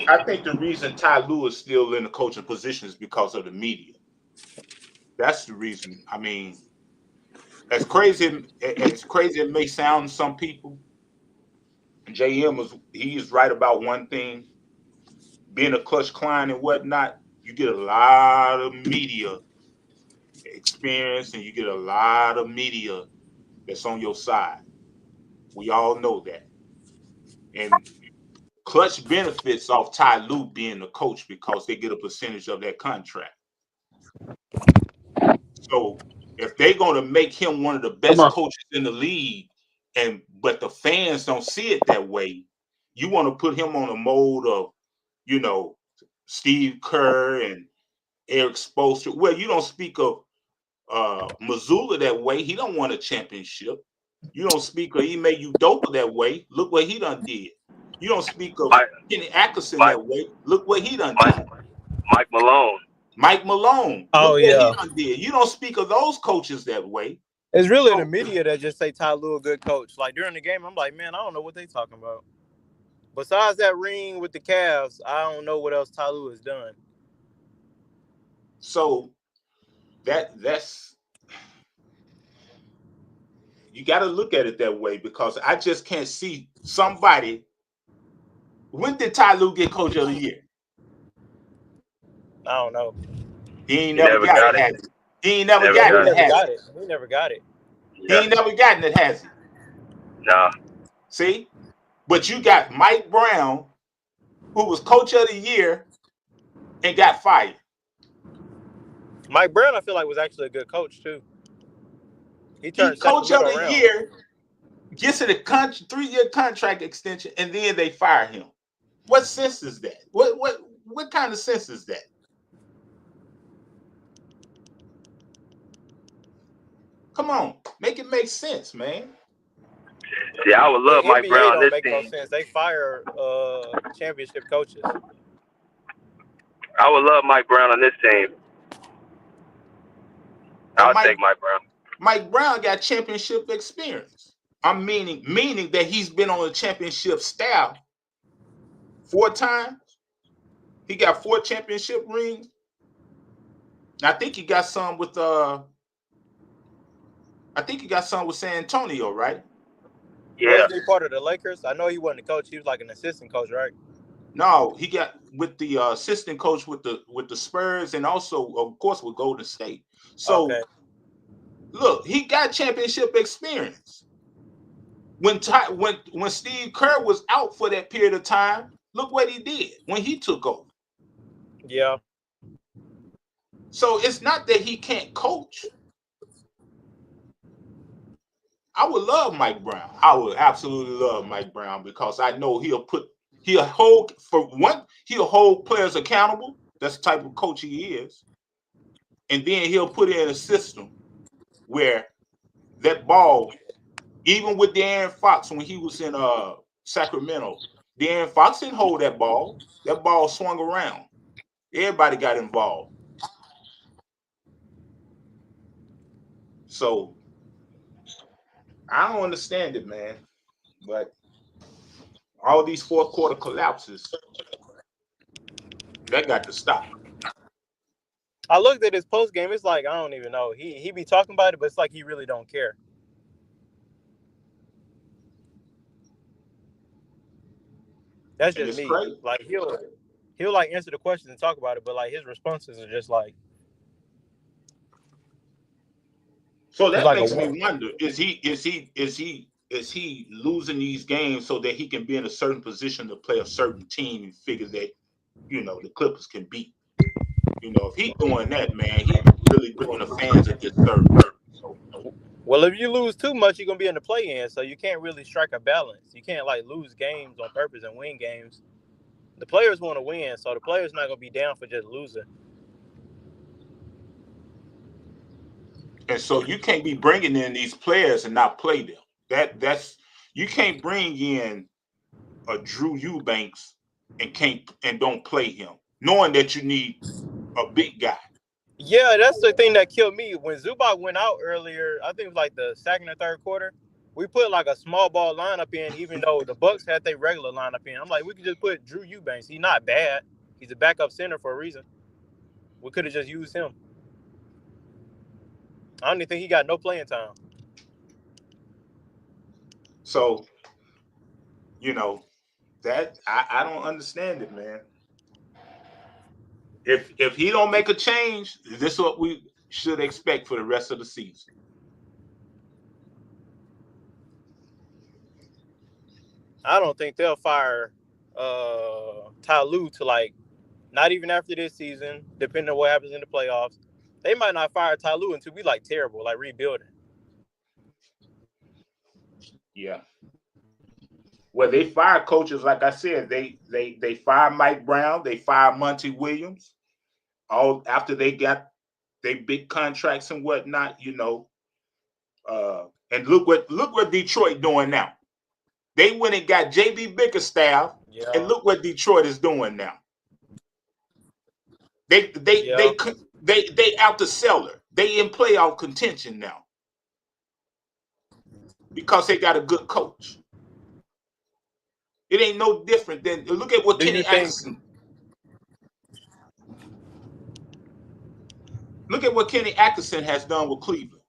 I think the reason Ty Lue is still in the coaching position is because of the media. That's the reason. I mean, as crazy it may sound to some people, JM is right about one thing. Being a clutch client and whatnot, you get a lot of media experience, and you get a lot of media that's on your side. We all know that. And Clutch benefits off Ty Lue being the coach because they get a percentage of that contract. So if they're going to make him one of the best coaches in the league, but the fans don't see it that way, you want to put him on a mode of, you know, Steve Kerr and Eric Spoelstra. Well, you don't speak of Missoula that way. He don't want a championship. You don't speak of Ime Udoka that way. Look what he done did. You don't speak of Kenny Atkinson that way. Look what he done did. Mike Malone. Mike Malone. Oh, look yeah. what he done did. You don't speak of those coaches that way. It's really the media that just say Ty Lue a good coach. Like during the game, I'm like, man, I don't know what they talking about. Besides that ring with the Cavs, I don't know what else Ty Lue has done. So that's you got to look at it that way, because I just can't see somebody. When did Ty Lue get Coach of the Year? I don't know. He ain't never got it, has he? He ain't never gotten it, has he? He never got it. He ain't never gotten it, has he? Nah. See? But you got Mike Brown, who was Coach of the Year and got fired. Mike Brown, I feel like, was actually a good coach, too. He turned Coach of the around. Year, gets a 3-year contract extension, and then they fire him. What sense is that? What kind of sense is that? Come on, make it make sense, man. See, I would love Mike Brown on this make team. No sense. They fire championship coaches. I would love Mike Brown on this team. I would take Mike Brown. Mike Brown got championship experience. I'm meaning that he's been on a championship staff 4 times. He got 4 championship rings. I think he got some with San Antonio, right? Yeah. Was he part of the Lakers? I know he wasn't a coach. He was like an assistant coach, right? No, he got with the assistant coach with the Spurs, and also, of course, with Golden State. So, Look, he got championship experience. When Steve Kerr was out for that period of time, look what he did when he took over. Yeah. So it's not that he can't coach. I would love Mike Brown. I would absolutely love Mike Brown, because I know he'll hold players accountable. That's the type of coach he is. And then he'll put in a system where that ball, even with De'Aaron Fox when he was in Sacramento, De'Aaron Fox didn't hold that ball. That ball swung around. Everybody got involved. So I don't understand it, man. But all these fourth quarter collapses, that got to stop. I looked at his post game. It's like, I don't even know. He be talking about it, but it's like he really don't care. That's just me. Crazy. Like he'll like answer the questions and talk about it, but like his responses are just like. So that makes me wonder: is he losing these games so that he can be in a certain position to play a certain team and figure that, the Clippers can beat. If he's doing that, man, he really doing the fans a disservice. Well, if you lose too much, you're gonna be in the play-in, so you can't really strike a balance. You can't like lose games on purpose and win games. The players want to win, so the players not gonna be down for just losing. And so you can't be bringing in these players and not play them. That's you can't bring in a Drew Eubanks and don't play him, knowing that you need a big guy. Yeah, that's the thing that killed me. When Zubac went out earlier, I think it was like the second or third quarter, we put like a small ball lineup in, even though the Bucks had their regular lineup in. I'm like, we could just put Drew Eubanks. He's not bad. He's a backup center for a reason. We could have just used him. I don't even think he got no playing time. So, that I don't understand it, man. If he don't make a change, this is what we should expect for the rest of the season. I don't think they'll fire Ty Lue to like not even after this season, depending on what happens in the playoffs. They might not fire Ty Lue until we like terrible, like rebuilding. Yeah. Well, they fire coaches, like I said. They fire Mike Brown. They fire Monty Williams. All after they got their big contracts and whatnot, and look what Detroit doing now. They went and got JB Bickerstaff, and look what Detroit is doing now. They out the cellar. They in playoff contention now because they got a good coach. It ain't no different than look at what Kenny Atkinson. Look at what Kenny Atkinson has done with Cleveland.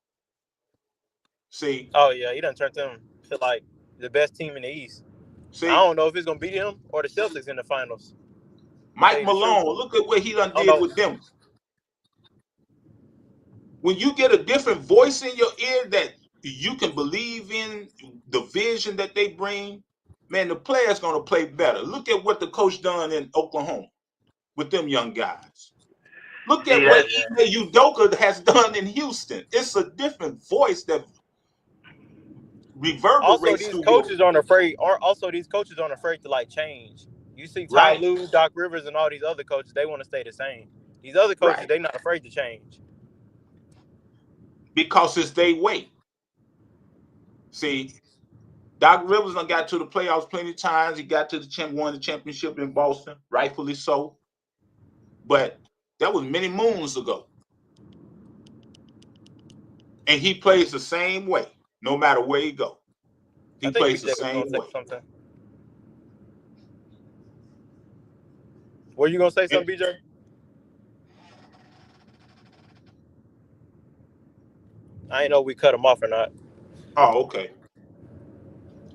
See? Oh yeah, he done turned them to like the best team in the East. See? I don't know if it's gonna beat him or the Celtics in the finals. Mike Malone, look at what he done did with them. When you get a different voice in your ear that you can believe in, the vision that they bring, man, the player's gonna play better. Look at what the coach done in Oklahoma with them young guys. Look at what Ime Udoka has done in Houston. It's a different voice that reverberates. Also, these coaches aren't afraid. These coaches aren't afraid to like change. You see, Ty Lue, Doc Rivers, and all these other coaches, they want to stay the same. These other coaches, they're not afraid to change because it's their way. See, Doc Rivers done got to the playoffs plenty of times. He got to won the championship in Boston, rightfully so. But that was many moons ago. And he plays the same way, no matter where he go. He plays the same way. Were you gonna say something, BJ? I didn't know we cut him off or not. Oh, okay.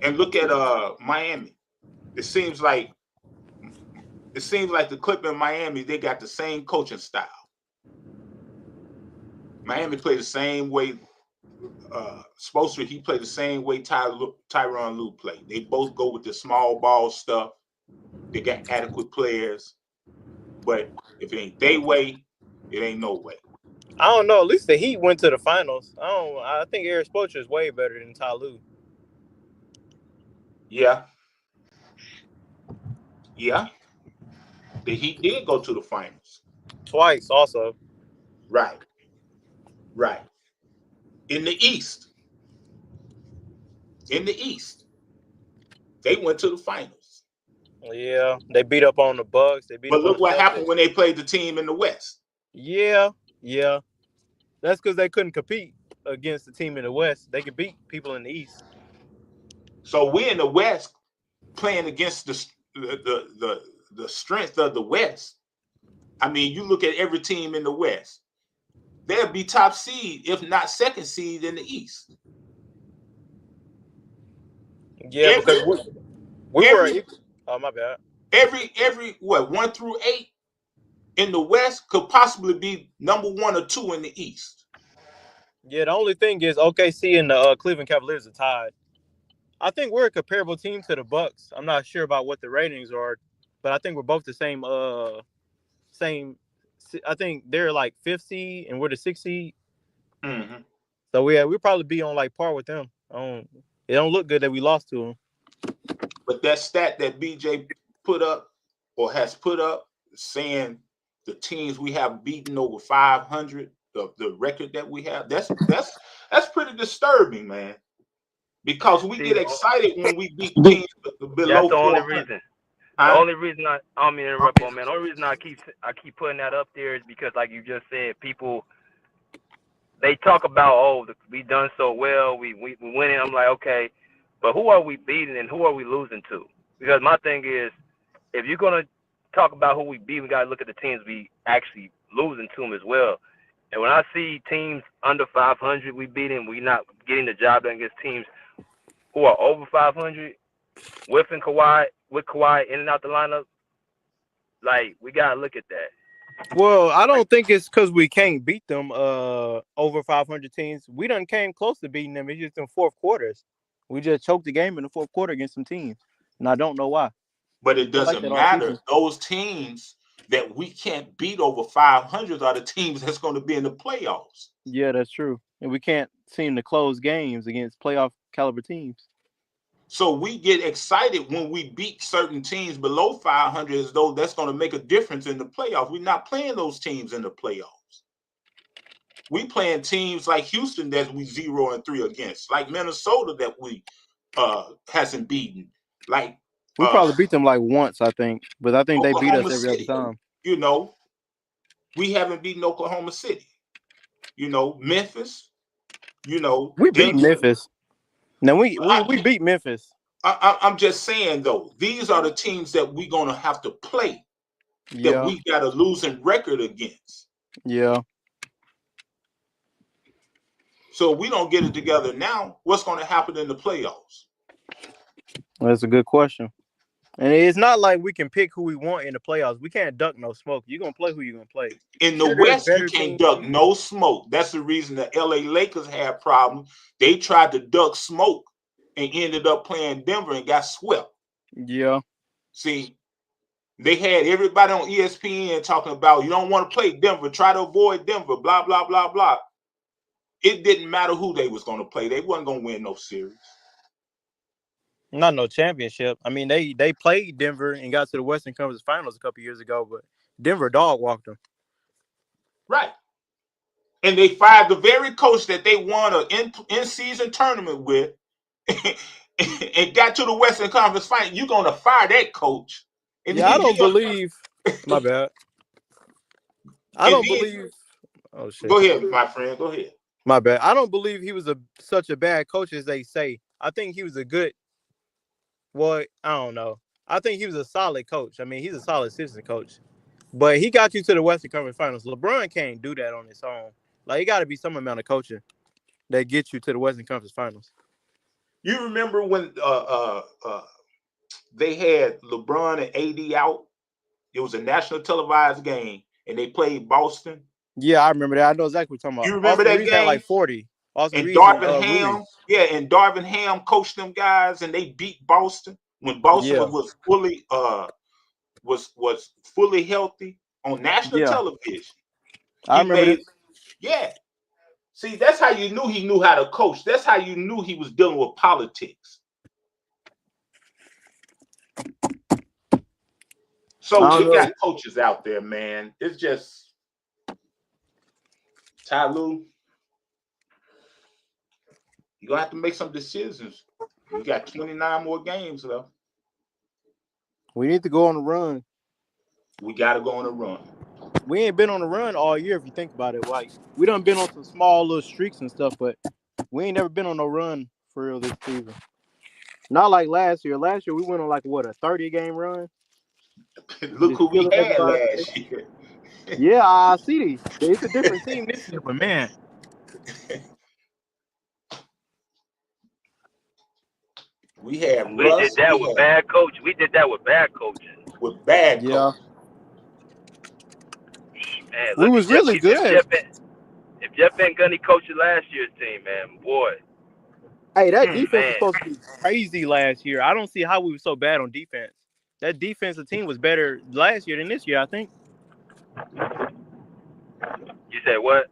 And look at Miami. It seems like the Clippers in Miami, they got the same coaching style. Miami play the same way. Spoelstra, he played the same way Tyronn Lue played. They both go with the small ball stuff. They got adequate players. But if it ain't their way, it ain't no way. I don't know. At least the Heat went to the finals. I think Eric Spoelstra is way better than Ty Lue. Yeah. Yeah. The Heat did go to the finals. Twice also. Right. In the East. They went to the finals. Yeah. They beat up on the Bucks. But look what happened when they played the team in the West. Yeah. That's because they couldn't compete against the team in the West. They could beat people in the East. So we in the West playing against the strength of the West. I mean, you look at every team in the West. They'll be top seed, if not second seed in the East. Yeah, because we were. Oh, my bad. Every 1 through 8 in the West could possibly be number 1 or 2 in the East. Yeah, the only thing is OKC and the Cleveland Cavaliers are tied. I think we're a comparable team to the Bucks. I'm not sure about what the ratings are but I think we're both the same. I think they're like 5th seed and we're the 6th seed. Mm-hmm. So we'll probably be on like par with them. It don't look good that we lost to them. But that stat that BJ put up or has put up saying the teams we have beaten over 500, the record that we have, that's pretty disturbing, man. Because we get excited when we beat teams below That's the only 400. reason. Huh? The only reason I don't mean to interrupt, man. The only reason I keep putting that up there is because, like you just said, people they talk about we done so well, we winning. I'm like, okay, but who are we beating and who are we losing to? Because my thing is, if you're gonna talk about who we beat, we gotta look at the teams we actually losing to them as well. And when I see teams under 500, we beating, we not getting the job done against teams who are over 500, with Kawhi in and out the lineup. Like, we gotta look at that. Well, I don't think it's because we can't beat them over 500 teams. We done came close to beating them. It's just in fourth quarters. We just choked the game in the fourth quarter against some teams, and I don't know why. But it doesn't matter. Those teams that we can't beat over 500 are the teams that's going to be in the playoffs. Yeah, that's true. And we can't seem to close games against playoff caliber teams. So we get excited when we beat certain teams below 500 as though that's going to make a difference in the playoffs. We're not playing those teams in the playoffs. We playing teams like Houston that we 0-3 against, like Minnesota that we hasn't beaten. Like we probably beat them like once, I think, but I think Oklahoma they beat us every other time. You know, we haven't beaten Oklahoma City. You know, Memphis. You know, we beat Memphis. Now we beat Memphis. I'm just saying though, these are the teams that we're gonna have to play. That we got a losing record against. Yeah. So if we don't get it together now, what's going to happen in the playoffs? Well, that's a good question. And it's not like we can pick who we want in the playoffs. We can't duck no smoke. You're going to play who you're going to play. In the West, you can't duck no smoke. That's the reason the LA Lakers had problems. They tried to duck smoke and ended up playing Denver and got swept. Yeah. See, they had everybody on ESPN talking about you don't want to play Denver. Try to avoid Denver, blah, blah, blah, blah. It didn't matter who they was going to play. They wasn't going to win no series. Not no championship. I mean, they played Denver and got to the Western Conference Finals a couple years ago, but Denver dog walked them. Right. And they fired the very coach that they won an in-season tournament with and got to the Western Conference Finals. You're going to fire that coach. And I don't believe. My bad. I don't believe. Oh, shit. Go ahead, my friend. Go ahead. My bad. I don't believe he was such a bad coach as they say. I think he was a good. Well, I don't know. I think he was a solid coach. I mean, he's a solid assistant coach. But he got you to the Western Conference Finals. LeBron can't do that on his own. Like, it got to be some amount of coaching that gets you to the Western Conference Finals. You remember when they had LeBron and AD out? It was a national televised game, and they played Boston. Yeah, I remember that. I know exactly what you're talking about. You remember Austin that Reeves game? Had like 40. Austin and Reeves Darvin Ham, and Darvin Ham coached them guys, and they beat Boston when Boston was fully was fully healthy on national television. I remember that. Yeah. See, that's how you knew he knew how to coach. That's how you knew he was dealing with politics. So we got coaches out there, man. It's just Ty Lue. You're going to have to make some decisions. You got 29 more games left. We need to go on a run. We got to go on a run. We ain't been on a run all year, if you think about it. Like, we done been on some small little streaks and stuff, but we ain't never been on no run for real this season. Not like last year. Last year, we went on like, what, a 30-game run? Look who we had last year. Yeah, I see. It's a different team this year, but man. We did that with bad coaching. We did that with bad coaching. With bad coaching. Man, we was really good. If Jeff Van Gundy coached last year's team, man, boy. Hey, that defense was supposed to be crazy last year. I don't see how we were so bad on defense. That defensive team was better last year than this year, I think. You said what?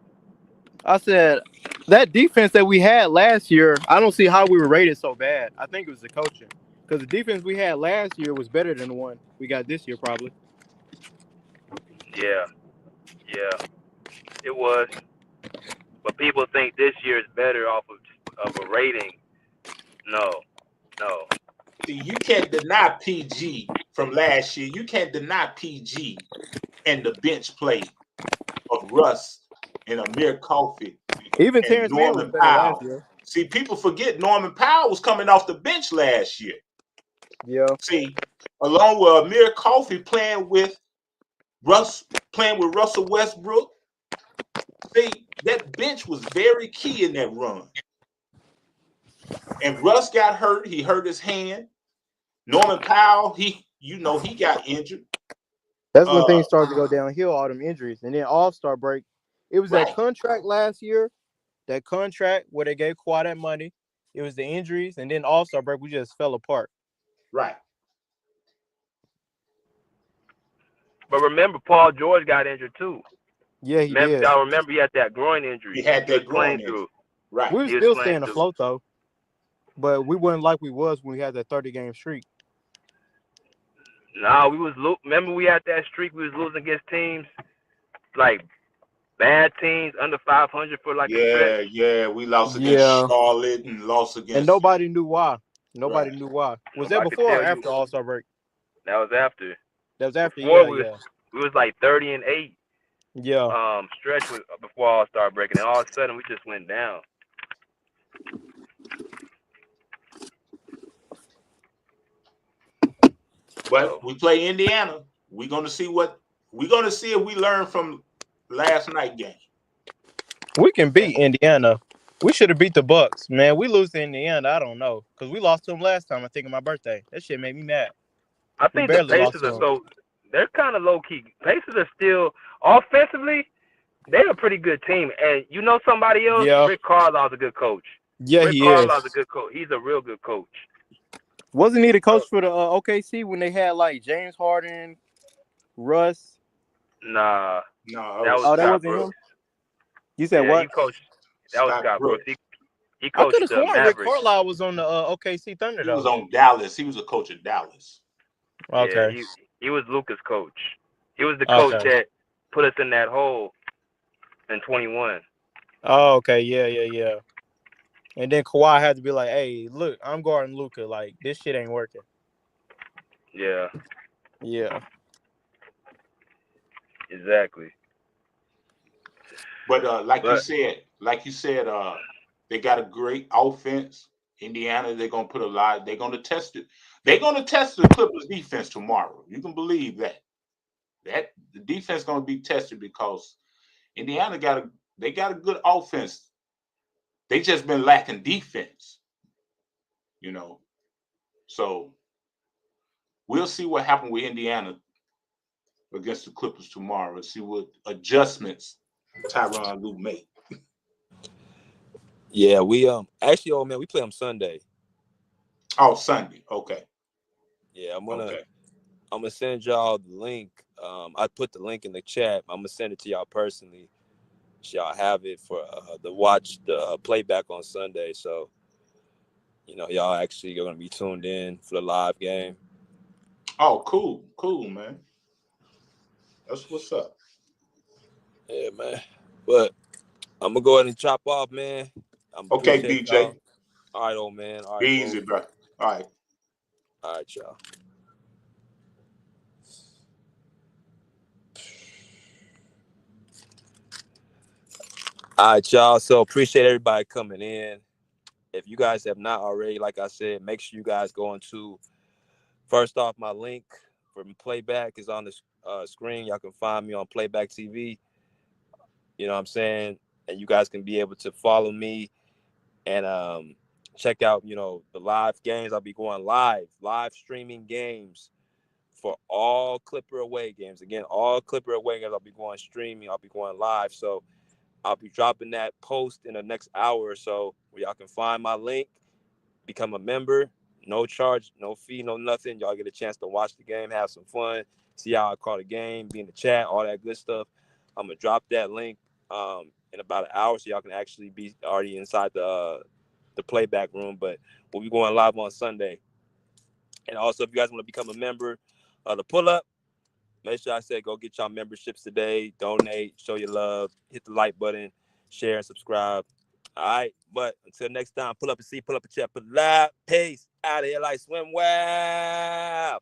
I said that defense that we had last year, I don't see how we were rated so bad. I think it was the coaching. Because the defense we had last year was better than the one we got this year, probably. Yeah, it was. But people think this year is better off of a rating. No. See, you can't deny PG from last year. You can't deny PG and the bench play of Russ and Amir Coffey Even and Terrence Mann was Norman better last Powell. year. See, people forget Norman Powell was coming off the bench last year. Yeah. See, along with Amir Coffey playing with Russell Westbrook. See, that bench was very key in that run. And Russ got hurt. He hurt his hand. Norman Powell, he got injured. That's when things started to go downhill, all them injuries. And then All-Star break, it was that contract last year, that contract where they gave Kawhi that money. It was the injuries. And then All-Star break, we just fell apart. Right. But remember, Paul George got injured too. Yeah, he did. Y'all remember he had that groin injury. He had that groin injury. Through. Right. We were still staying afloat, though. But we weren't like we was when we had that 30-game streak. No, remember we had that streak. We was losing against teams like bad teams under 500 for like a stretch. Yeah. We lost against Charlotte and lost against. And nobody knew why. Nobody knew why. Was that before or after All-Star break? That was after. That was after. Before Yeah. We was like 30-8. Yeah. Stretch before All-Star break, and then all of a sudden we just went down. But we play Indiana. We're gonna see if we learn from last night game. We can beat Indiana. We should have beat the Bucks, man. We lose to Indiana. I don't know, because we lost to them last time. I think on my birthday. That shit made me mad. I think the Pacers are they're kind of low key. Pacers are still offensively. They're a pretty good team, and you know somebody else. Yeah. Rick Carlisle's a good coach. Yeah, Rick Carlisle's a good coach. He's a real good coach. Wasn't he the coach for the OKC when they had like James Harden, Russ? No. That wasn't him. You said what? He coached. That was Scott Brooks. He I coached could have the sworn Mavericks. Rick Carlisle was on the OKC Thunder. He was on Dallas. He was a coach at Dallas. Okay. Yeah, he was Luka's coach. He was the coach that put us in that hole in 21. Oh, okay. Yeah. And then Kawhi had to be like, "Hey, look, I'm guarding Luka. Like, this shit ain't working." Yeah. Yeah. Exactly. But like you said, they got a great offense. Indiana, they're gonna put a lot. They're gonna test it. They're gonna test the Clippers defense tomorrow. You can believe that. That the defense gonna be tested because Indiana got a good offense. They just been lacking defense. So we'll see what happens with Indiana against the Clippers tomorrow and see what adjustments Tyronn Lue make. Yeah, we actually, old man, we play on Sunday. Oh, Sunday. Okay. Yeah, I'm gonna send y'all the link. I put the link in the chat. I'm gonna send it to y'all personally. So y'all have it for the playback on Sunday. So y'all actually are gonna be tuned in for the live game. Oh, cool, man. That's what's up. Yeah, man. But I'm gonna go ahead and chop off, man. Okay, BJ. Y'all. All right, old man. All right, be easy, bro. All right, y'all. All right, y'all. So appreciate everybody coming in. If you guys have not already, like I said, make sure you guys go into. First off, my link for playback is on the screen. Y'all can find me on Playback TV. You know what I'm saying? And you guys can be able to follow me and check out, the live games. I'll be going live streaming games for all Clipper away games. Again, all Clipper away games, I'll be going streaming. I'll be going live. So I'll be dropping that post in the next hour or so where y'all can find my link, become a member. No charge, no fee, no nothing. Y'all get a chance to watch the game, have some fun, see how I call the game, be in the chat, all that good stuff. I'm gonna drop that link in about an hour, so y'all can actually be already inside the playback room. But we'll be going live on Sunday. And also, if you guys want to become a member of the Pull Up, make sure I said go get y'all memberships today. Donate, show your love, hit the like button, share, and subscribe. All right, but until next time, pull up and see, pull up and chat, pull up. Peace. Out of here like swim well.